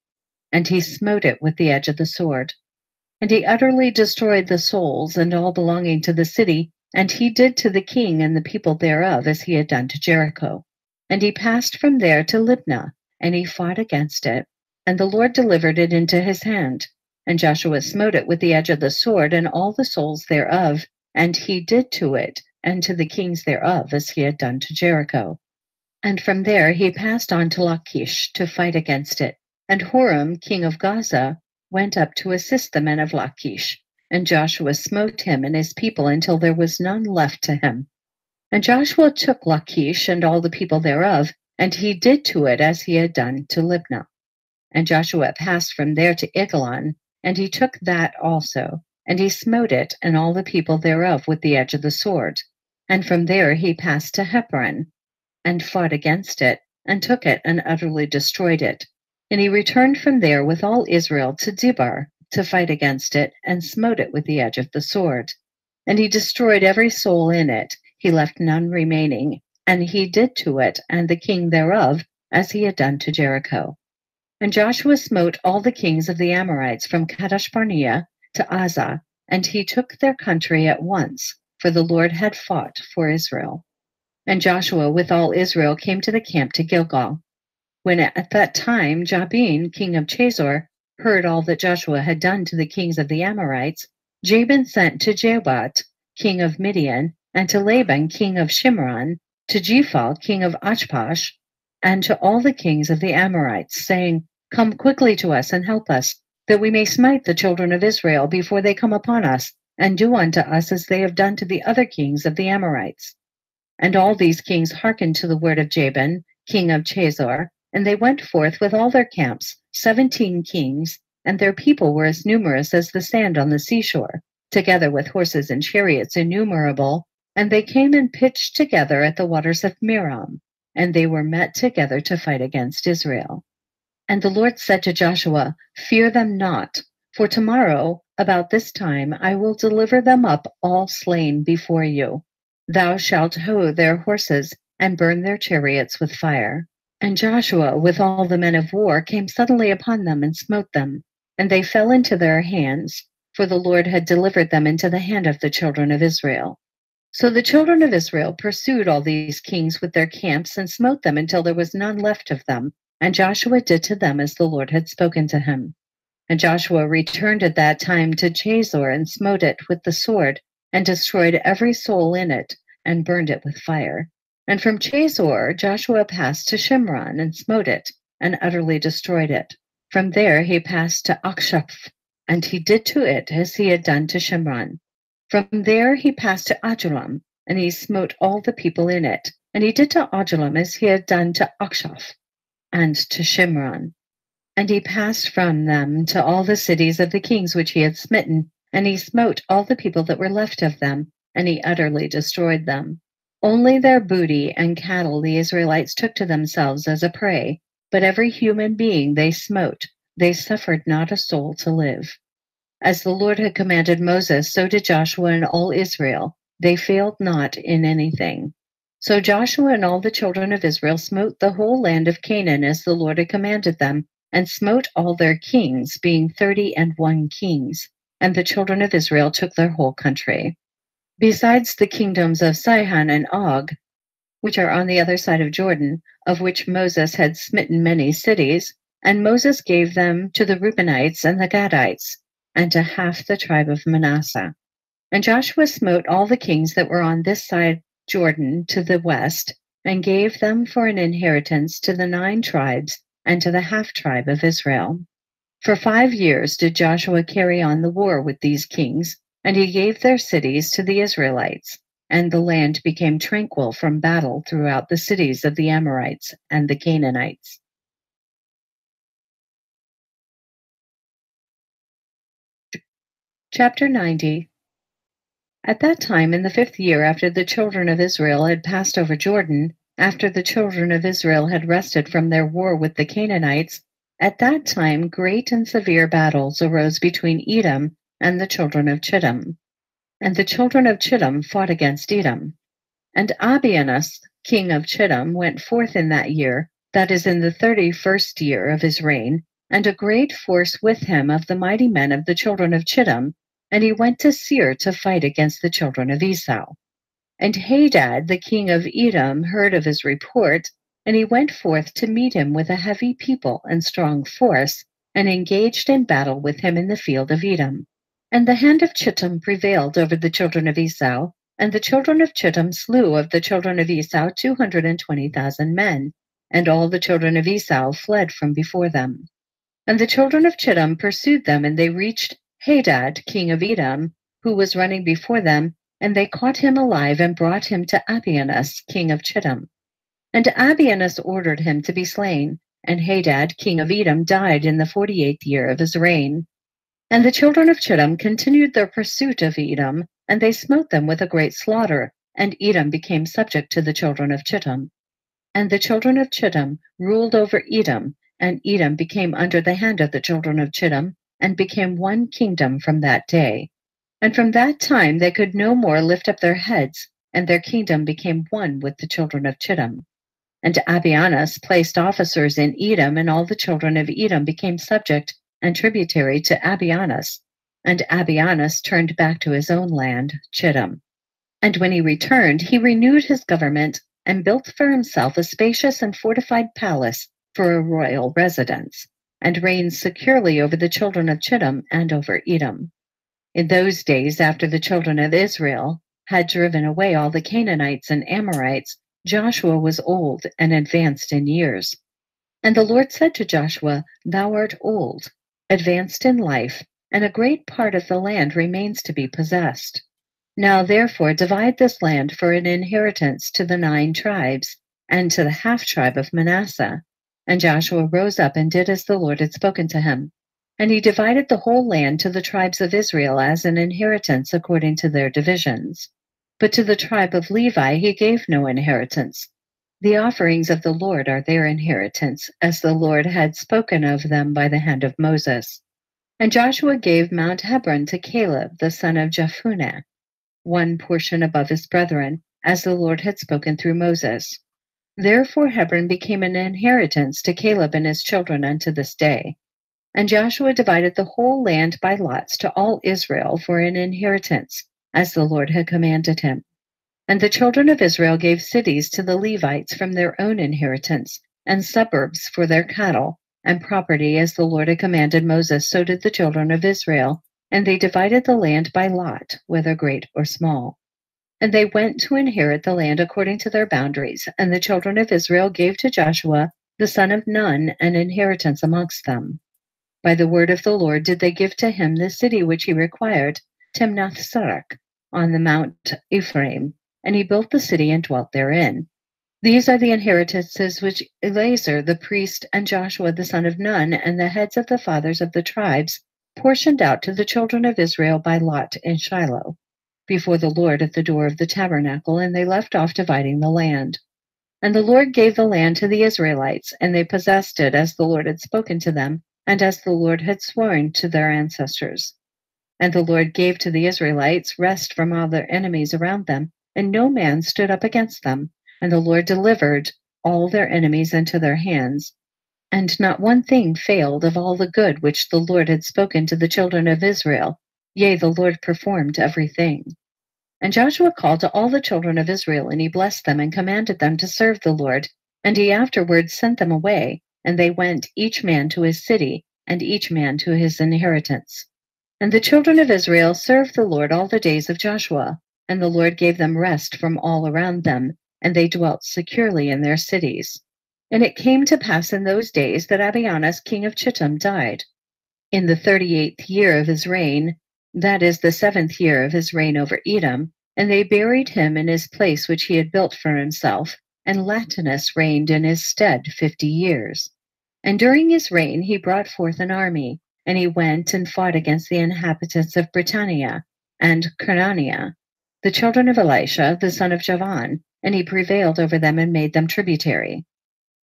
and he smote it with the edge of the sword. And he utterly destroyed the souls and all belonging to the city, and he did to the king and the people thereof as he had done to Jericho. And he passed from there to Libnah, and he fought against it, and the Lord delivered it into his hand. And Joshua smote it with the edge of the sword and all the souls thereof, and he did to it and to the kings thereof as he had done to Jericho. And from there he passed on to Lachish to fight against it. And Horam, king of Gaza, went up to assist the men of Lachish. And Joshua smote him and his people until there was none left to him. And Joshua took Lachish and all the people thereof, and he did to it as he had done to Libnah. And Joshua passed from there to Eglon, and he took that also, and he smote it and all the people thereof with the edge of the sword. And from there he passed to Hebron, and fought against it, and took it and utterly destroyed it. And he returned from there with all Israel to Debar, to fight against it, and smote it with the edge of the sword. And he destroyed every soul in it, he left none remaining, and he did to it and the king thereof as he had done to Jericho. And Joshua smote all the kings of the Amorites from Kadesh Barnea to Azah, and he took their country at once, for the Lord had fought for Israel. And Joshua with all Israel came to the camp to Gilgal. When at that time Jabin, king of Chazor, heard all that Joshua had done to the kings of the Amorites, Jabin sent to Jebat, king of Midian, and to Laban, king of Shimron, to Jephal, king of Achpash, and to all the kings of the Amorites, saying, come quickly to us and help us, that we may smite the children of Israel before they come upon us, and do unto us as they have done to the other kings of the Amorites. And all these kings hearkened to the word of Jabin, king of Chazor, and they went forth with all their camps, 17 kings, and their people were as numerous as the sand on the seashore, together with horses and chariots innumerable, and they came and pitched together at the waters of Merom, and they were met together to fight against Israel. And the Lord said to Joshua, fear them not, for tomorrow about this time I will deliver them up all slain before you. Thou shalt hoe their horses and burn their chariots with fire. And Joshua, with all the men of war, came suddenly upon them and smote them, and they fell into their hands, for the Lord had delivered them into the hand of the children of Israel. So the children of Israel pursued all these kings with their camps and smote them until there was none left of them, and Joshua did to them as the Lord had spoken to him. And Joshua returned at that time to Jasher and smote it with the sword, and destroyed every soul in it, and burned it with fire. And from Jasher Joshua passed to Shimron and smote it, and utterly destroyed it. From there he passed to Achshaph, and he did to it as he had done to Shimron. From there he passed to Adullam, and he smote all the people in it. And he did to Adullam as he had done to Achshaph, and to Shimron. And he passed from them to all the cities of the kings which he had smitten, and he smote all the people that were left of them, and he utterly destroyed them. Only their booty and cattle the Israelites took to themselves as a prey, but every human being they smote. They suffered not a soul to live. As the Lord had commanded Moses, so did Joshua and all Israel. They failed not in anything. So Joshua and all the children of Israel smote the whole land of Canaan as the Lord had commanded them, and smote all their kings, being 31 kings. And the children of Israel took their whole country. Besides the kingdoms of Sihon and Og, which are on the other side of Jordan, of which Moses had smitten many cities, and Moses gave them to the Reubenites and the Gadites, and to half the tribe of Manasseh. And Joshua smote all the kings that were on this side Jordan to the west, and gave them for an inheritance to the 9 tribes and to the half tribe of Israel. For 5 years did Joshua carry on the war with these kings, and he gave their cities to the Israelites, and the land became tranquil from battle throughout the cities of the Amorites and the Canaanites. Chapter 90. At that time, in the 5th year after the children of Israel had passed over Jordan, after the children of Israel had rested from their war with the Canaanites, at that time great and severe battles arose between Edom and the children of Chittim. And the children of Chittim fought against Edom. And Abianus, king of Chittim, went forth in that year, that is in the 31st year of his reign, and a great force with him of the mighty men of the children of Chittim, and he went to Seir to fight against the children of Esau. And Hadad, the king of Edom, heard of his report, and he went forth to meet him with a heavy people and strong force, and engaged in battle with him in the field of Edom. And the hand of Chittim prevailed over the children of Esau, and the children of Chittim slew of the children of Esau 220,000 men, and all the children of Esau fled from before them. And the children of Chittim pursued them, and they reached Hadad, king of Edom, who was running before them, and they caught him alive and brought him to Abianus, king of Chittim. And Abianus ordered him to be slain, and Hadad, king of Edom, died in the 48th year of his reign. And the children of Chittim continued their pursuit of Edom, and they smote them with a great slaughter, and Edom became subject to the children of Chittim. And the children of Chittim ruled over Edom, and Edom became under the hand of the children of Chittim, and became one kingdom from that day. And from that time they could no more lift up their heads, and their kingdom became one with the children of Chittim. And Abianus placed officers in Edom, and all the children of Edom became subject and tributary to Abianus. And Abianus turned back to his own land, Chittim. And when he returned, he renewed his government and built for himself a spacious and fortified palace for a royal residence, and reigned securely over the children of Chittim and over Edom. In those days, after the children of Israel had driven away all the Canaanites and Amorites, Joshua was old and advanced in years. And the Lord said to Joshua, "Thou art old, advanced in life, and a great part of the land remains to be possessed. Now therefore divide this land for an inheritance to the 9 tribes, and to the half tribe of Manasseh." And Joshua rose up and did as the Lord had spoken to him. And he divided the whole land to the tribes of Israel as an inheritance according to their divisions. But to the tribe of Levi he gave no inheritance. The offerings of the Lord are their inheritance, as the Lord had spoken of them by the hand of Moses. And Joshua gave Mount Hebron to Caleb, the son of Jephunneh, one portion above his brethren, as the Lord had spoken through Moses. Therefore Hebron became an inheritance to Caleb and his children unto this day. And Joshua divided the whole land by lots to all Israel for an inheritance, as the Lord had commanded him. And the children of Israel gave cities to the Levites from their own inheritance, and suburbs for their cattle, and property as the Lord had commanded Moses, so did the children of Israel. And they divided the land by lot, whether great or small. And they went to inherit the land according to their boundaries, and the children of Israel gave to Joshua, the son of Nun, an inheritance amongst them. By the word of the Lord did they give to him the city which he required, Timnath-Serach, on the Mount Ephraim, and he built the city and dwelt therein. These are the inheritances which Eleazar the priest and Joshua the son of Nun and the heads of the fathers of the tribes portioned out to the children of Israel by lot in Shiloh, before the Lord at the door of the tabernacle, and they left off dividing the land. And the Lord gave the land to the Israelites, and they possessed it as the Lord had spoken to them, and as the Lord had sworn to their ancestors. And the Lord gave to the Israelites rest from all their enemies around them, and no man stood up against them. And the Lord delivered all their enemies into their hands. And not one thing failed of all the good which the Lord had spoken to the children of Israel. Yea, the Lord performed everything. And Joshua called to all the children of Israel, and he blessed them and commanded them to serve the Lord. And he afterwards sent them away, and they went each man to his city, and each man to his inheritance. And the children of Israel served the Lord all the days of Joshua, and the Lord gave them rest from all around them, and they dwelt securely in their cities. And it came to pass in those days that Abianus king of Chittim died. In the 38th year of his reign, that is the 7th year of his reign over Edom, and they buried him in his place which he had built for himself, and Latinus reigned in his stead 50 years. And during his reign he brought forth an army, and he went and fought against the inhabitants of Britannia and Carnania, the children of Elisha, the son of Javan, and he prevailed over them and made them tributary.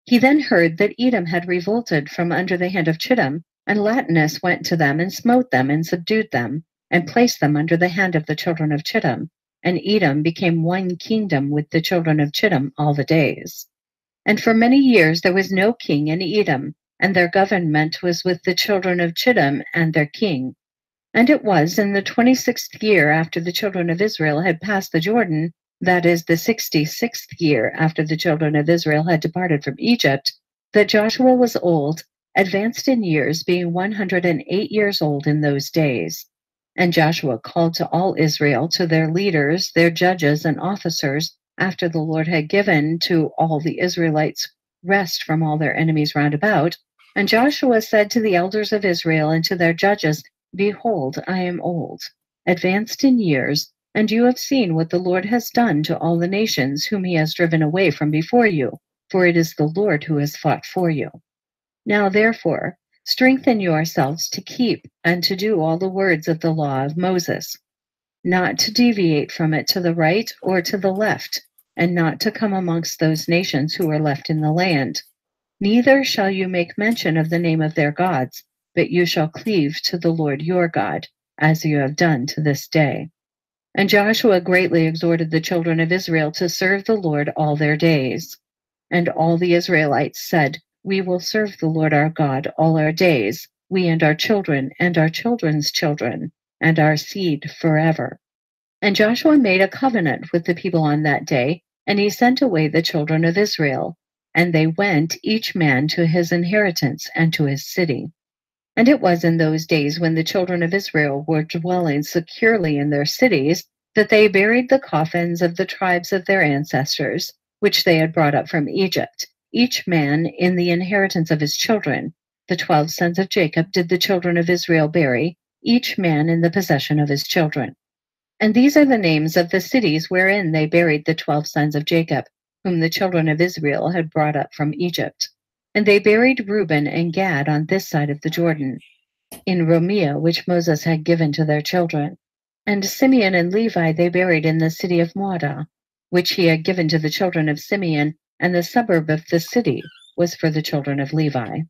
He then heard that Edom had revolted from under the hand of Chittim, and Latinus went to them and smote them and subdued them, and placed them under the hand of the children of Chittim. And Edom became one kingdom with the children of Chittim all the days. And for many years there was no king in Edom, and their government was with the children of Chittim and their king. And it was in the 26th year after the children of Israel had passed the Jordan, that is the 66th year after the children of Israel had departed from Egypt, that Joshua was old, advanced in years, being 108 years old in those days. And Joshua called to all Israel, to their leaders, their judges and officers, after the Lord had given to all the Israelites rest from all their enemies round about. And Joshua said to the elders of Israel and to their judges, Behold, I am old, advanced in years, and you have seen what the Lord has done to all the nations whom he has driven away from before you, for it is the Lord who has fought for you. Now therefore, strengthen yourselves to keep and to do all the words of the law of Moses, not to deviate from it to the right or to the left, and not to come amongst those nations who are left in the land. Neither shall you make mention of the name of their gods, but you shall cleave to the Lord your God, as you have done to this day. And Joshua greatly exhorted the children of Israel to serve the Lord all their days. And all the Israelites said, We will serve the Lord our God all our days, we and our children and our children's children, and our seed forever. And Joshua made a covenant with the people on that day, and he sent away the children of Israel, and they went each man to his inheritance and to his city. And it was in those days when the children of Israel were dwelling securely in their cities, that they buried the coffins of the tribes of their ancestors, which they had brought up from Egypt, each man in the inheritance of his children. The 12 sons of Jacob did the children of Israel bury, each man in the possession of his children. And these are the names of the cities wherein they buried the 12 sons of Jacob, whom the children of Israel had brought up from Egypt. And they buried Reuben and Gad on this side of the Jordan, in Romia, which Moses had given to their children. And Simeon and Levi they buried in the city of Moadah, which he had given to the children of Simeon, and the suburb of the city was for the children of Levi.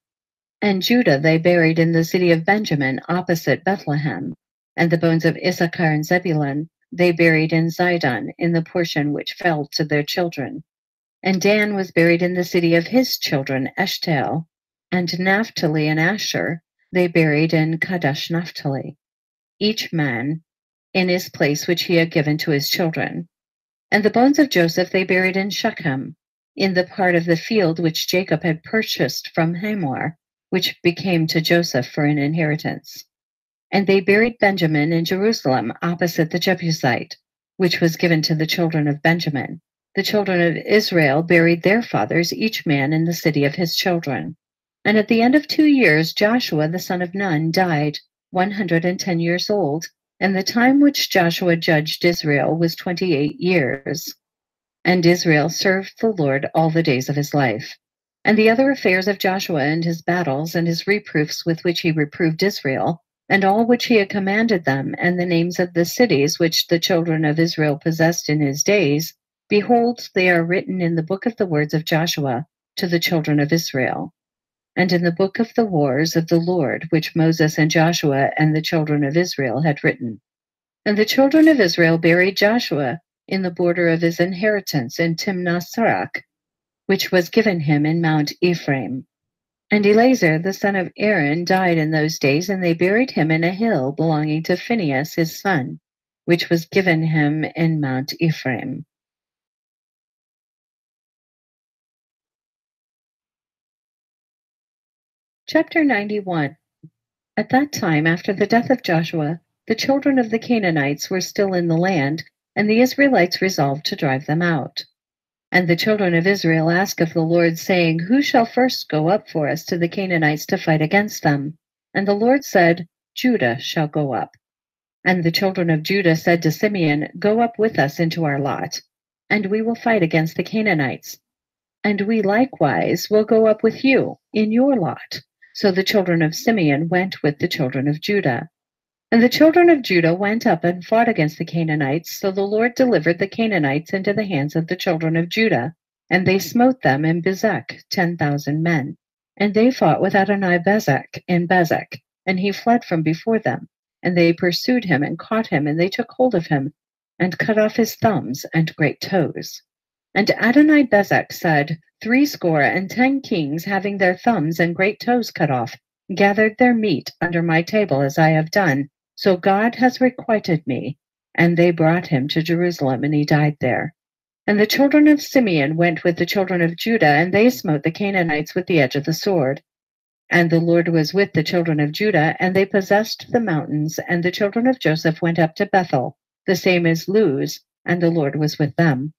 And Judah they buried in the city of Benjamin, opposite Bethlehem. And the bones of Issachar and Zebulun they buried in Zidon, in the portion which fell to their children. And Dan was buried in the city of his children, Eshtaol. And Naphtali and Asher they buried in Kadesh Naphtali, each man in his place which he had given to his children. And the bones of Joseph they buried in Shechem, in the part of the field which Jacob had purchased from Hamor, which became to Joseph for an inheritance. And they buried Benjamin in Jerusalem opposite the Jebusite, which was given to the children of Benjamin. The children of Israel buried their fathers, each man in the city of his children. And at the end of 2 years, Joshua the son of Nun died, 110 years old, and the time which Joshua judged Israel was 28 years. And Israel served the Lord all the days of his life. And the other affairs of Joshua and his battles and his reproofs with which he reproved Israel, and all which he had commanded them, and the names of the cities which the children of Israel possessed in his days, behold, they are written in the book of the words of Joshua to the children of Israel, and in the book of the wars of the Lord, which Moses and Joshua and the children of Israel had written. And the children of Israel buried Joshua in the border of his inheritance in Timnath-Serach, which was given him in Mount Ephraim. And Eleazar the son of Aaron died in those days, and they buried him in a hill belonging to Phinehas his son, which was given him in Mount Ephraim. Chapter 91. At that time, after the death of Joshua, the children of the Canaanites were still in the land, and the Israelites resolved to drive them out. And the children of Israel asked of the Lord, saying, Who shall first go up for us to the Canaanites to fight against them? And the Lord said, Judah shall go up. And the children of Judah said to Simeon, Go up with us into our lot, and we will fight against the Canaanites. And we likewise will go up with you in your lot. So the children of Simeon went with the children of Judah. And the children of Judah went up and fought against the Canaanites. So the Lord delivered the Canaanites into the hands of the children of Judah, and they smote them in Bezek, 10,000 men. And they fought with Adoni-Bezek in Bezek, and he fled from before them. And they pursued him and caught him, and they took hold of him, and cut off his thumbs and great toes. And Adoni-Bezek said, 70 kings, having their thumbs and great toes cut off, gathered their meat under my table as I have done. So God has requited me. And they brought him to Jerusalem, and he died there. And the children of Simeon went with the children of Judah, and they smote the Canaanites with the edge of the sword. And the Lord was with the children of Judah, and they possessed the mountains. And the children of Joseph went up to Bethel, the same as Luz, and the Lord was with them.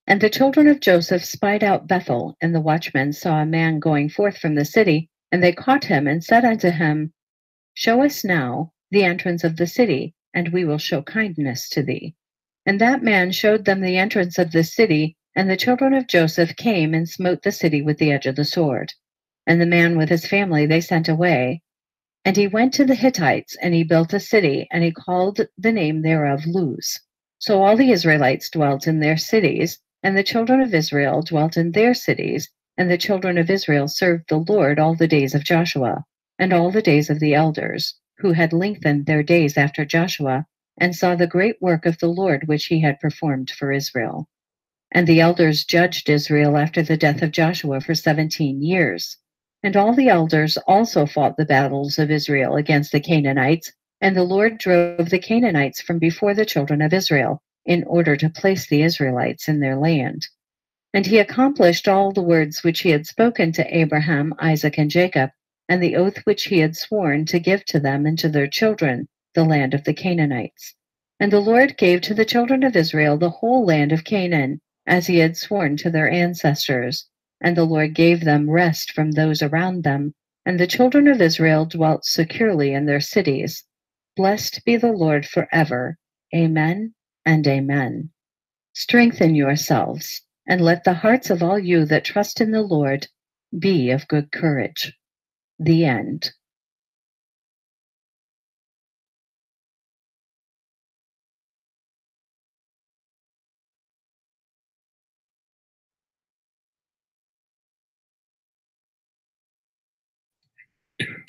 And the children of Joseph spied out Bethel, and the watchmen saw a man going forth from the city, and they caught him and said unto him, Show us now the entrance of the city, and we will show kindness to thee. And that man showed them the entrance of the city, and the children of Joseph came and smote the city with the edge of the sword. And the man with his family they sent away. And he went to the Hittites, and he built a city, and he called the name thereof Luz. So all the Israelites dwelt in their cities, and the children of Israel dwelt in their cities, and the children of Israel served the Lord all the days of Joshua, and all the days of the elders, who had lengthened their days after Joshua, and saw the great work of the Lord which he had performed for Israel. And the elders judged Israel after the death of Joshua for 17 years. And all the elders also fought the battles of Israel against the Canaanites, and the Lord drove the Canaanites from before the children of Israel, in order to place the Israelites in their land. And he accomplished all the words which he had spoken to Abraham, Isaac, and Jacob, and the oath which he had sworn to give to them and to their children, the land of the Canaanites. And the Lord gave to the children of Israel the whole land of Canaan, as he had sworn to their ancestors. And the Lord gave them rest from those around them, and the children of Israel dwelt securely in their cities. Blessed be the Lord forever. Amen and amen. Strengthen yourselves, and let the hearts of all you that trust in the Lord be of good courage. The end.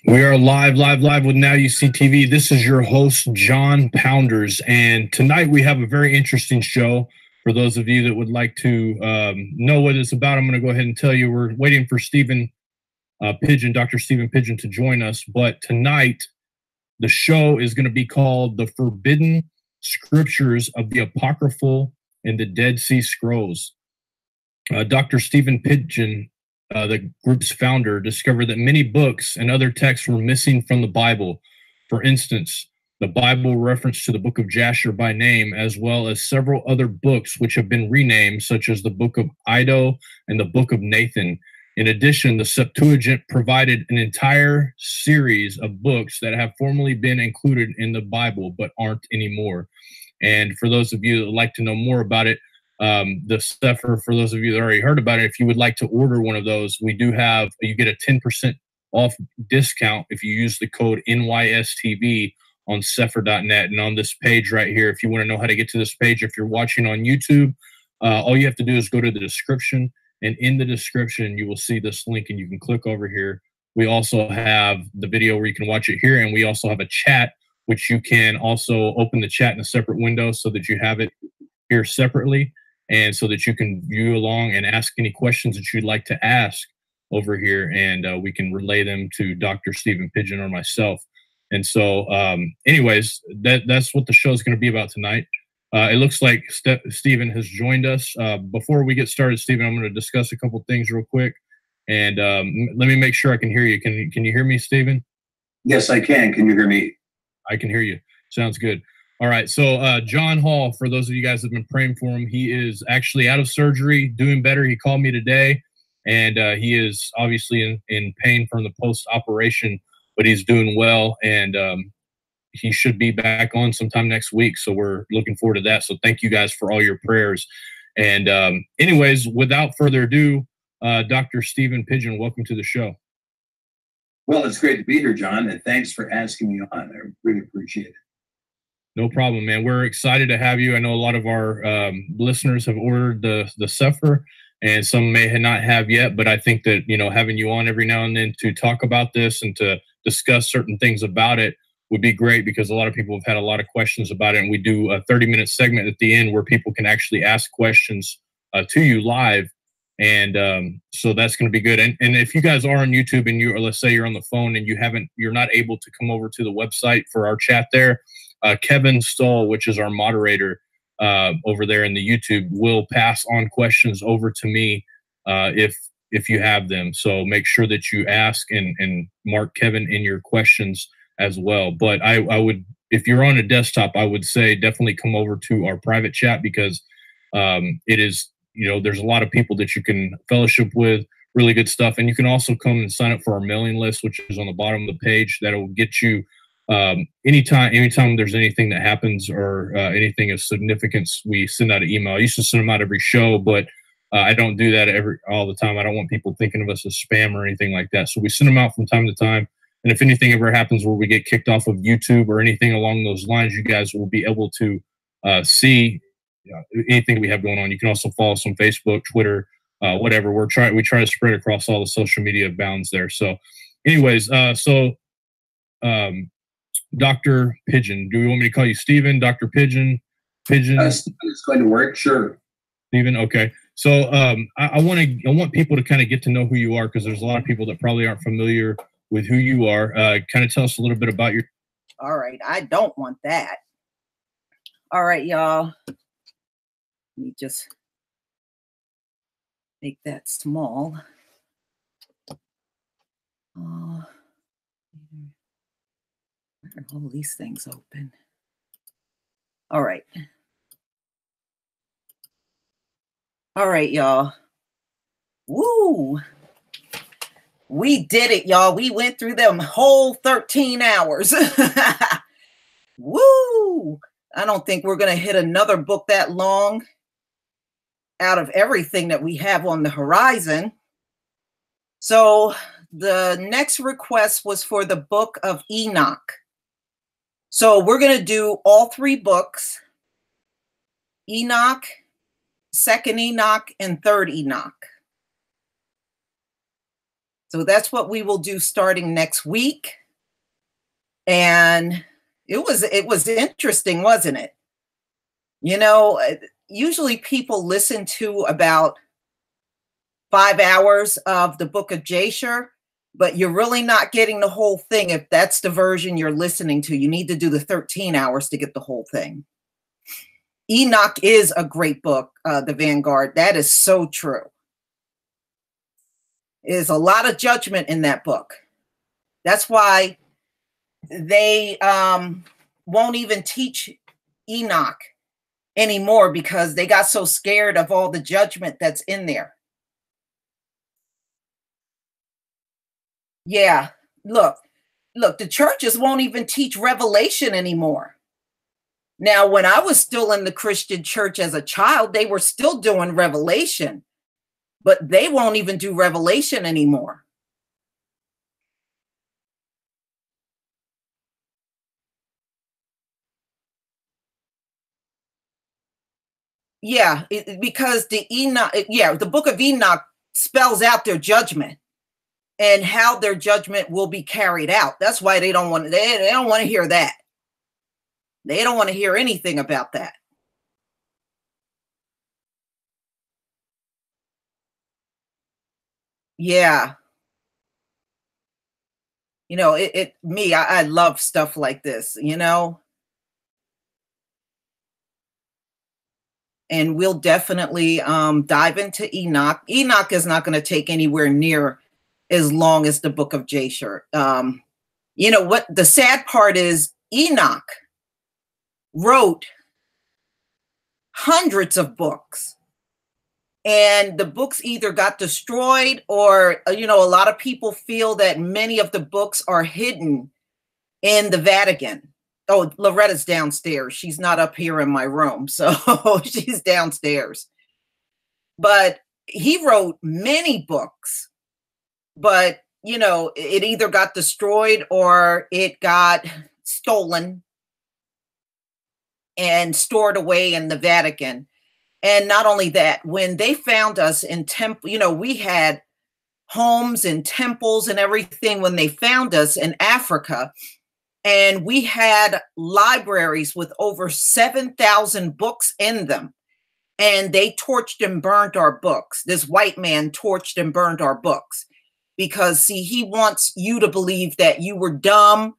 We are live with Now You See TV. This is your host, John Pounders, and tonight we have a very interesting show. For those of you that would like to know what it's about, I'm going to go ahead and tell you. We're waiting for Stephen Pigeon, Dr. Stephen Pigeon, to join us. But tonight, the show is going to be called The Forbidden Scriptures of the Apocryphal and the Dead Sea Scrolls. Dr. Stephen Pigeon, the group's founder, discovered that many books and other texts were missing from the Bible. For instance, the Bible reference to the book of Jasher by name, as well as several other books which have been renamed, such as the book of Iddo and the book of Nathan. In addition, the Septuagint provided an entire series of books that have formerly been included in the Bible, but aren't anymore. And for those of you that would like to know more about it, the Sefer, for those of you that already heard about it, if you would like to order one of those, we do have, you get a 10% off discount if you use the code NYSTV on Sefer.net. And on this page right here, if you want to know how to get to this page, if you're watching on YouTube, all you have to do is go to the description, and in the description, you will see this link and you can click over here. We also have the video where you can watch it here, and we also have a chat, which you can also open the chat in a separate window so that you have it here separately, and so that you can view along and ask any questions that you'd like to ask over here, and we can relay them to Dr. Stephen Pigeon or myself. And so anyways, that's what the show is going to be about tonight. It looks like Stephen has joined us. Before we get started, Stephen, I'm going to discuss a couple things real quick. And let me make sure I can hear you. Can you hear me, Stephen? Yes, I can. Can you hear me? I can hear you. Sounds good. All right. So John Hall, for those of you guys that have been praying for him, he is actually out of surgery, doing better. He called me today, and he is obviously in pain from the post-operation, but he's doing well, and he should be back on sometime next week. So we're looking forward to that. So thank you guys for all your prayers. And anyways, without further ado, Dr. Stephen Pigeon, welcome to the show. Well, it's great to be here, John, and thanks for asking me on. I really appreciate it. No problem, man. We're excited to have you. I know a lot of our listeners have ordered the Sefer, and some may not have yet, but I think that, you know, having you on every now and then to talk about this and to discuss certain things about it would be great, because a lot of people have had a lot of questions about it, and we do a 30-minute segment at the end where people can actually ask questions to you live, and so that's going to be good. And if you guys are on YouTube and you, or let's say you're on the phone and you're not able to come over to the website for our chat there, Kevin Stoll, which is our moderator over there in the YouTube, will pass on questions over to me if you have them. So make sure that you ask and mark Kevin in your questions as well. But I would, if you're on a desktop, I would say definitely come over to our private chat, because it is, you know, there's a lot of people that you can fellowship with, really good stuff. And you can also come and sign up for our mailing list, which is on the bottom of the page. That'll get you anytime there's anything that happens or anything of significance, we send out an email. I used to send them out every show, but I don't do that all the time. I don't want people thinking of us as spam or anything like that. So we send them out from time to time. And if anything ever happens where we get kicked off of YouTube or anything along those lines, you guys will be able to see anything we have going on. You can also follow us on Facebook, Twitter, whatever. We try to spread across all the social media bounds there. So anyways, Dr. Pigeon, do we want me to call you Stephen, Dr. Pigeon? It's going to work, sure. Stephen, okay. So I want people to kind of get to know who you are, because there's a lot of people that probably aren't familiar with who you are. Kind of tell us a little bit about your. All right, I don't want that. All right, y'all. Let me just make that small. Why are all these things open? All right. All right, y'all. Woo! We did it, y'all. We went through them whole 13 hours. Woo! I don't think we're going to hit another book that long out of everything that we have on the horizon. So the next request was for the book of Enoch. So we're going to do all three books: Enoch, Second Enoch, and Third Enoch. So that's what we will do starting next week. And it was interesting, wasn't it? You know, usually people listen to about 5 hours of the book of Jasher, but you're really not getting the whole thing if that's the version you're listening to. You need to do the 13 hours to get the whole thing. Enoch is a great book, the Vanguard. That is so true. There's a lot of judgment in that book. That's why they won't even teach Enoch anymore, because they got so scared of all the judgment that's in there. Yeah, look, the churches won't even teach Revelation anymore. Now, when I was still in the Christian church as a child, they were still doing Revelation, but they won't even do Revelation anymore. Yeah, because the Enoch, the book of Enoch spells out their judgment and how their judgment will be carried out. That's why they don't want to, they don't want to hear that. They don't want to hear anything about that. Yeah. You know, I love stuff like this, you know. And we'll definitely dive into Enoch. Enoch is not going to take anywhere near as long as the book of Jasher. You know what the sad part is, Enoch wrote hundreds of books, and the books either got destroyed or, you know, a lot of people feel that many of the books are hidden in the Vatican. Oh, Loretta's downstairs. She's not up here in my room, so she's downstairs. But he wrote many books, but, you know, it either got destroyed or it got stolen and stored away in the Vatican. And not only that, when they found us in temple, you know, we had homes and temples and everything when they found us in Africa. And we had libraries with over 7,000 books in them. And they torched and burned our books. This white man torched and burned our books because, see, he wants you to believe that you were dumb.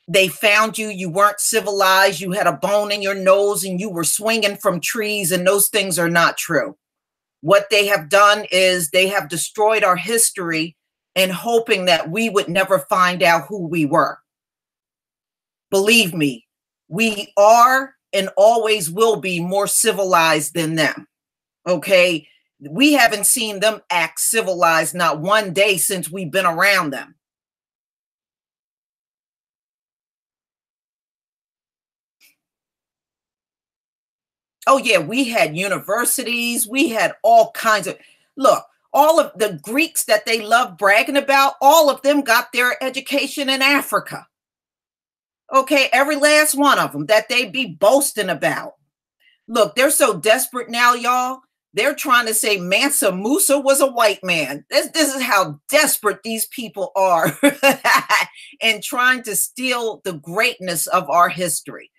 They found you, you weren't civilized, you had a bone in your nose and you were swinging from trees, and those things are not true. What they have done is they have destroyed our history and hoping that we would never find out who we were. Believe me, we are and always will be more civilized than them. Okay? We haven't seen them act civilized not one day since we've been around them. Oh, yeah, we had universities. We had all kinds of, look, all of the Greeks that they love bragging about, all of them got their education in Africa. Okay, every last one of them that they be boasting about. Look, they're so desperate now, y'all. They're trying to say Mansa Musa was a white man. This is how desperate these people are and trying to steal the greatness of our history.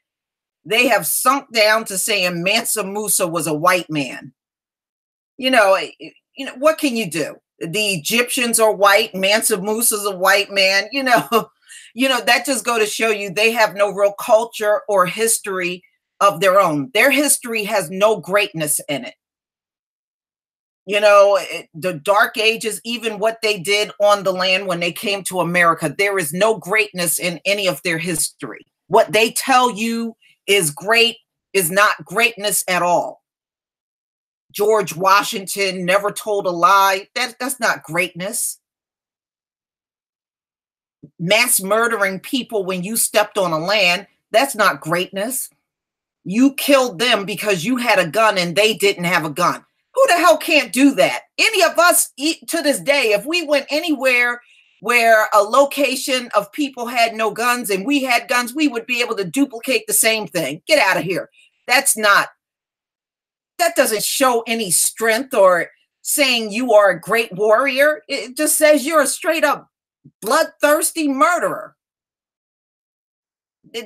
They have sunk down to saying Mansa Musa was a white man. You know, what can you do? The Egyptians are white. Mansa Musa's a white man. You know, that just go to show you they have no real culture or history of their own. Their history has no greatness in it. You know, the Dark Ages, even what they did on the land when they came to America, there is no greatness in any of their history. What they tell you is great is not greatness at all. George Washington never told a lie. That's not greatness. Mass murdering people when you stepped on a land, that's not greatness. You killed them because you had a gun and they didn't have a gun. Who the hell can't do that? Any of us to this day, if we went anywhere where a location of people had no guns and we had guns, we would be able to duplicate the same thing. Get out of here. That doesn't show any strength or saying you are a great warrior. It just says you're a straight up bloodthirsty murderer.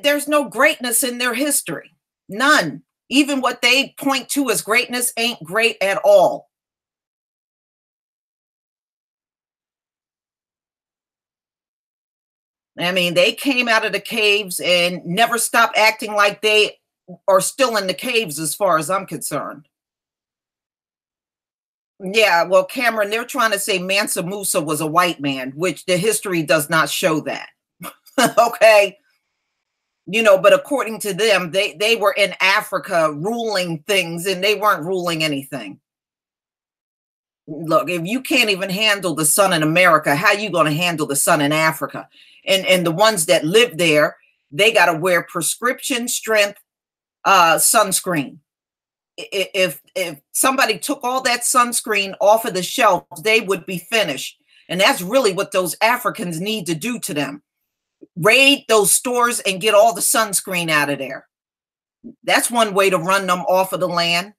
There's no greatness in their history. None. Even what they point to as greatness ain't great at all. I mean, they came out of the caves and never stopped acting like they are still in the caves, as far as I'm concerned. Yeah, well, Cameron, they're trying to say Mansa Musa was a white man, which the history does not show that. Okay. You know, but according to them, they were in Africa ruling things, and they weren't ruling anything. Look, if you can't even handle the sun in America, how you going to handle the sun in Africa? And the ones that live there, they got to wear prescription strength sunscreen. If somebody took all that sunscreen off of the shelf, they would be finished. And that's really what those Africans need to do to them. Raid those stores and get all the sunscreen out of there. That's one way to run them off of the land.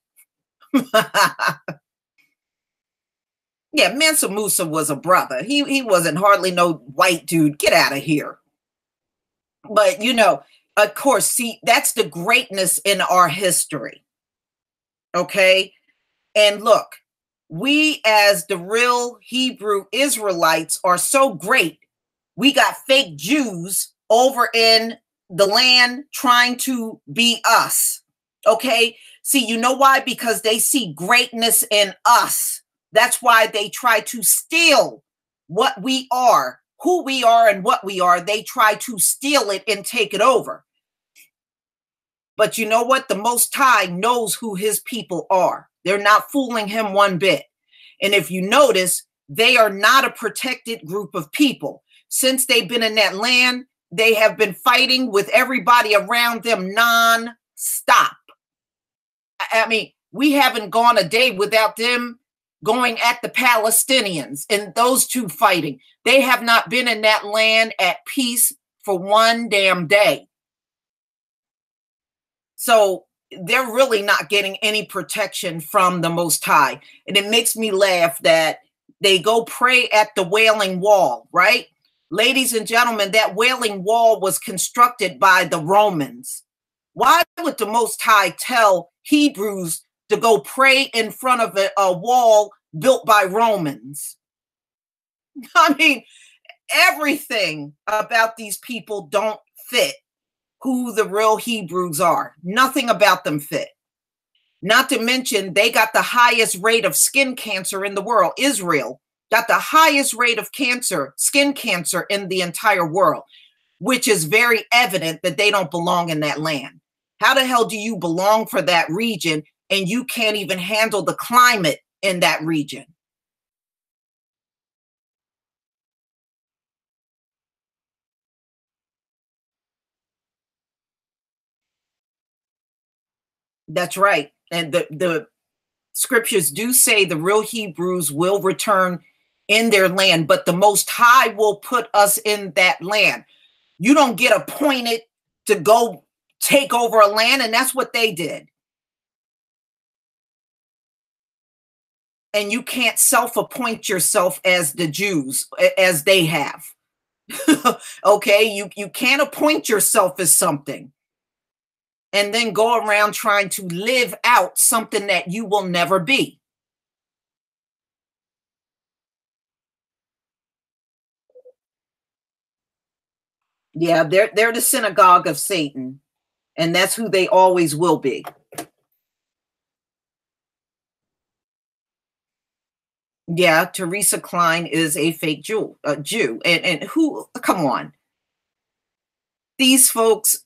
Yeah, Mansa Musa was a brother. He wasn't hardly no white dude. Get out of here. But, you know, of course, see, that's the greatness in our history. Okay? And look, we as the real Hebrew Israelites are so great. We got fake Jews over in the land trying to be us. Okay? See, you know why? Because they see greatness in us. That's why they try to steal what we are, who we are, and what we are. They try to steal it and take it over. But you know what? The Most High knows who his people are. They're not fooling him one bit. And if you notice, they are not a protected group of people. Since they've been in that land, they have been fighting with everybody around them non-stop. I mean, we haven't gone a day without them going at the Palestinians and those two fighting. They have not been in that land at peace for one damn day. So they're really not getting any protection from the Most High. And it makes me laugh that they go pray at the Wailing Wall, right? Ladies and gentlemen, that Wailing Wall was constructed by the Romans. Why would the Most High tell Hebrews to go pray in front of a wall built by Romans? I mean, everything about these people don't fit who the real Hebrews are. Nothing about them fit. Not to mention, they got the highest rate of skin cancer in the world. Israel got the highest rate of cancer, skin cancer in the entire world, which is very evident that they don't belong in that land. How the hell do you belong for that region and you can't even handle the climate in that region? That's right. And the scriptures do say the real Hebrews will return in their land, but the Most High will put us in that land. You don't get appointed to go take over a land, and that's what they did. And you can't self-appoint yourself as the Jews, as they have. Okay, you can't appoint yourself as something and then go around trying to live out something that you will never be. Yeah, they're the synagogue of Satan, and that's who they always will be. Yeah, Teresa Klein is a fake Jew. And who, come on. These folks,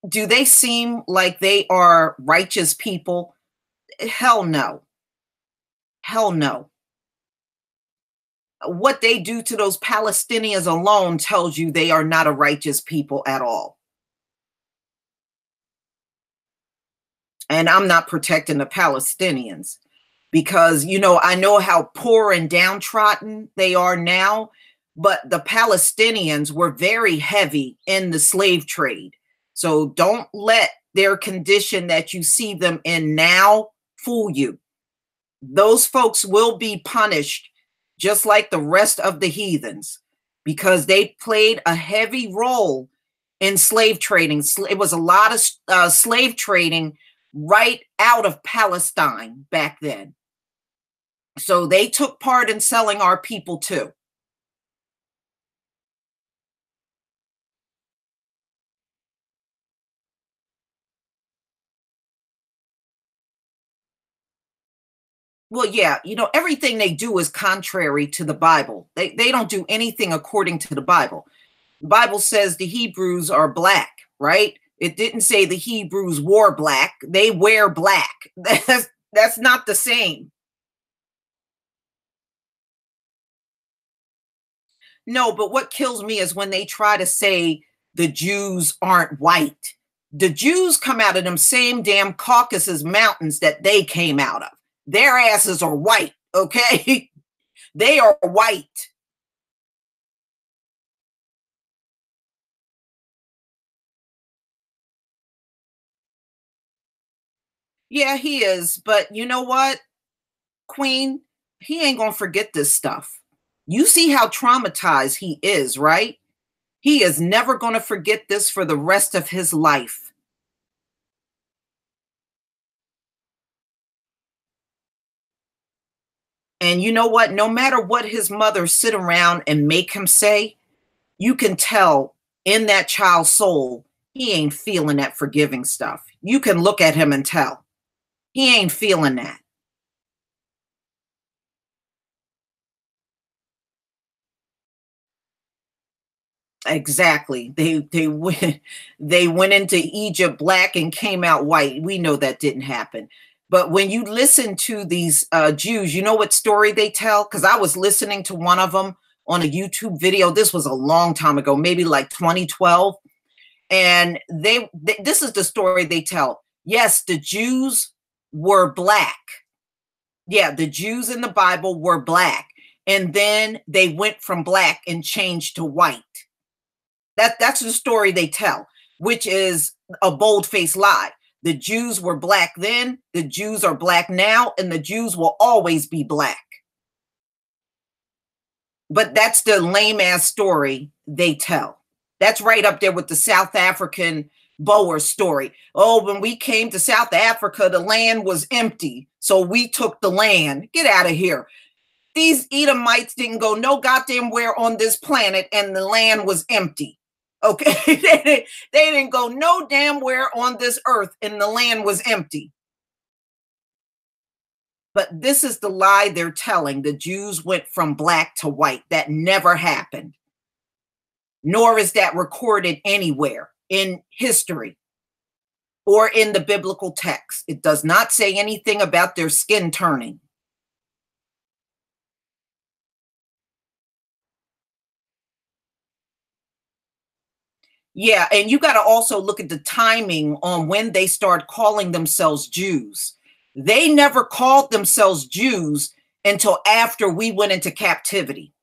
do they seem like they are righteous people? Hell no. Hell no. What they do to those Palestinians alone tells you they are not a righteous people at all. And I'm not protecting the Palestinians because, you know, I know how poor and downtrodden they are now, but the Palestinians were very heavy in the slave trade. So don't let their condition that you see them in now fool you. Those folks will be punished just like the rest of the heathens because they played a heavy role in slave trading. It was a lot of slave trading right out of Palestine back then. So they took part in selling our people too. Well, yeah, everything they do is contrary to the Bible. They don't do anything according to the Bible. The Bible says the Hebrews are black, right? It didn't say the Hebrews wore black. They wear black. That's not the same. No, but what kills me is when they try to say the Jews aren't white. The Jews come out of them same damn Caucasus mountains that they came out of. Their asses are white, okay? They are white. Yeah, he is. But you know what, Queen? He ain't going to forget this stuff. You see how traumatized he is, right? He is never going to forget this for the rest of his life. And you know what? No matter what his mother sit around and make him say, you can tell in that child's soul, he ain't feeling that forgiving stuff. You can look at him and tell. He ain't feeling that. Exactly. They went into Egypt black and came out white. We know that didn't happen. But when you listen to these Jews, you know what story they tell? Because I was listening to one of them on a YouTube video. This was a long time ago, maybe like 2012. And this is the story they tell. Yes, the Jews were black. Yeah, the Jews in the Bible were black. And then they went from black and changed to white. That's the story they tell, which is a bold-faced lie. The Jews were black then, the Jews are black now, and the Jews will always be black. But that's the lame-ass story they tell. That's right up there with the South African Boer story. Oh, when we came to South Africa, the land was empty, so we took the land. Get out of here. These Edomites didn't go no goddamn where on this planet, and the land was empty. Okay, they didn't go no damn where on this earth and the land was empty. But this is the lie they're telling. The Jews went from black to white. That never happened. Nor is that recorded anywhere in history or in the biblical text. It does not say anything about their skin turning. Yeah, and you got to also look at the timing on when they start calling themselves Jews. They never called themselves Jews until after we went into captivity.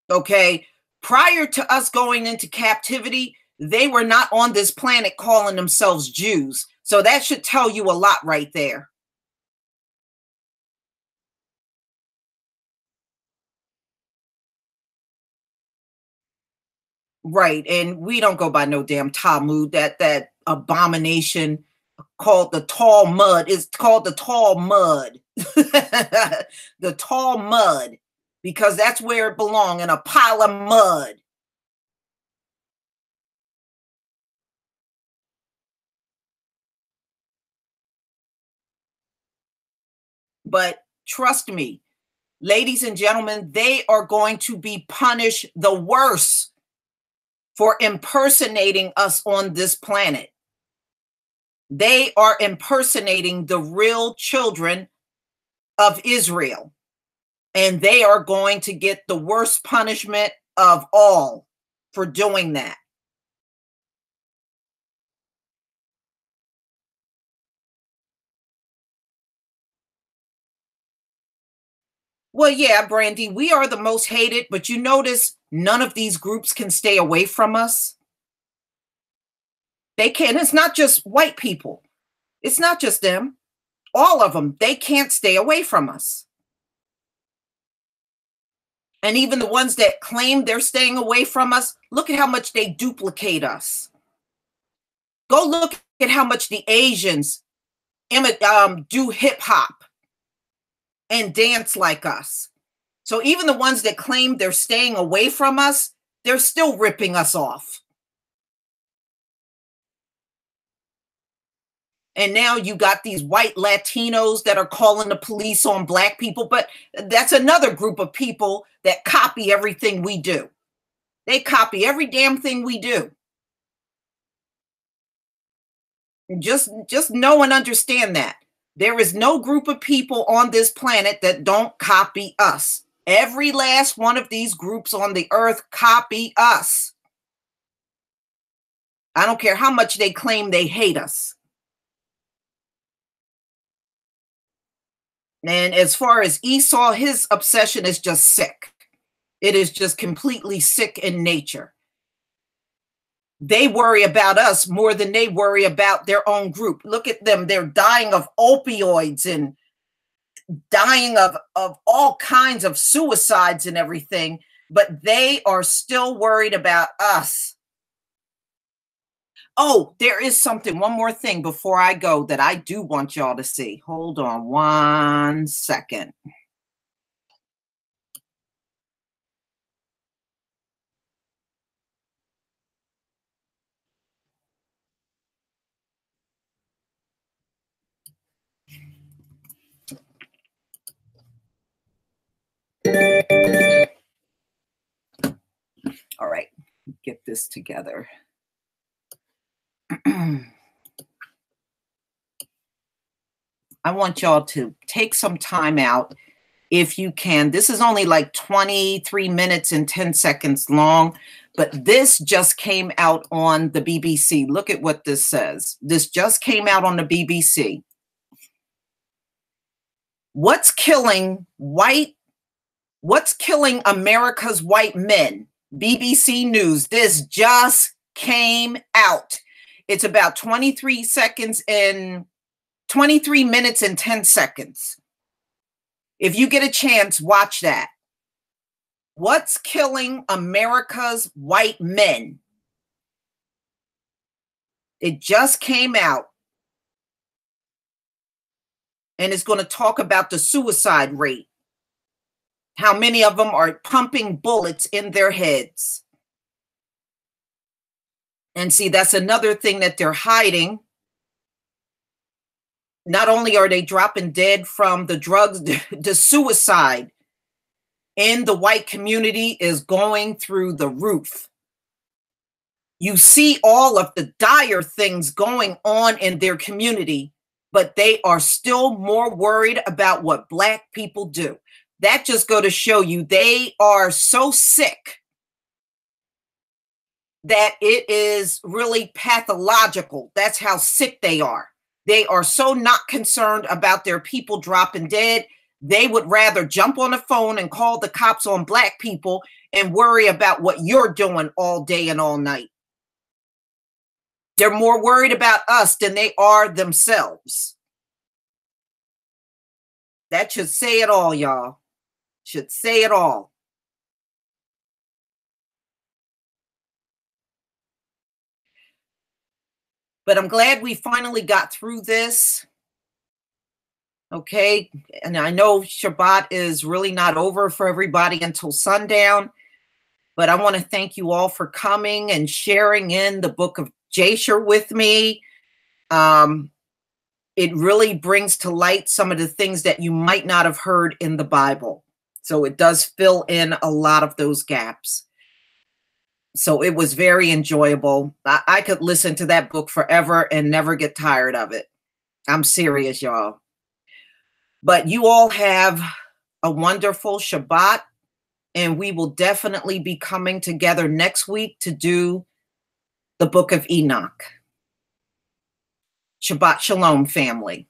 Okay, prior to us going into captivity, they were not on this planet calling themselves Jews. So that should tell you a lot right there. Right, and we don't go by no damn Talmud. That abomination called the tall mud is called the tall mud. The tall mud, because that's where it belongs, in a pile of mud. But trust me, ladies and gentlemen, they are going to be punished the worst for impersonating us on this planet. They are impersonating the real children of Israel, and they are going to get the worst punishment of all for doing that. Well, yeah, Brandy, we are the most hated, but you notice none of these groups can stay away from us. They can't. It's not just white people. It's not just them. All of them, they can't stay away from us. And even the ones that claim they're staying away from us, look at how much they duplicate us. Go look at how much the Asians do hip hop and dance like us. So even the ones that claim they're staying away from us, they're still ripping us off. And now you got these white Latinos that are calling the police on black people, but that's another group of people that copy everything we do. They copy every damn thing we do. Just know and understand that. There is no group of people on this planet that don't copy us. Every last one of these groups on the earth copy us. I don't care how much they claim they hate us. And as far as Esau, his obsession is just sick. It is just completely sick in nature. They worry about us more than they worry about their own group. Look at them. They're dying of opioids and dying of all kinds of suicides and everything, but they are still worried about us. Oh, there is something, one more thing before I go that I do want y'all to see. Hold on 1 second. All right, get this together. I want y'all to take some time out if you can. This is only like 23 minutes and 10 seconds long, but this just came out on the BBC. Look at what this says. This just came out on the BBC. What's killing America's white men? BBC News. This just came out. It's about 23 minutes and 10 seconds. If you get a chance, watch that. What's killing America's white men? It just came out. And it's going to talk about the suicide rate. How many of them are pumping bullets in their heads. And see, that's another thing that they're hiding. Not only are they dropping dead from the drugs, the suicide in the white community is going through the roof. You see all of the dire things going on in their community, but they are still more worried about what black people do. That just go to show you they are so sick that it is really pathological. That's how sick they are. They are so not concerned about their people dropping dead. They would rather jump on the phone and call the cops on black people and worry about what you're doing all day and all night. They're more worried about us than they are themselves. That should say it all, y'all. Should say it all. But I'm glad we finally got through this. Okay. And I know Shabbat is really not over for everybody until sundown. But I want to thank you all for coming and sharing in the book of Jasher with me. It really brings to light some of the things that you might not have heard in the Bible. So it does fill in a lot of those gaps. So it was very enjoyable. I could listen to that book forever and never get tired of it. I'm serious, y'all. But you all have a wonderful Shabbat, and we will definitely be coming together next week to do the book of Enoch. Shabbat Shalom, family.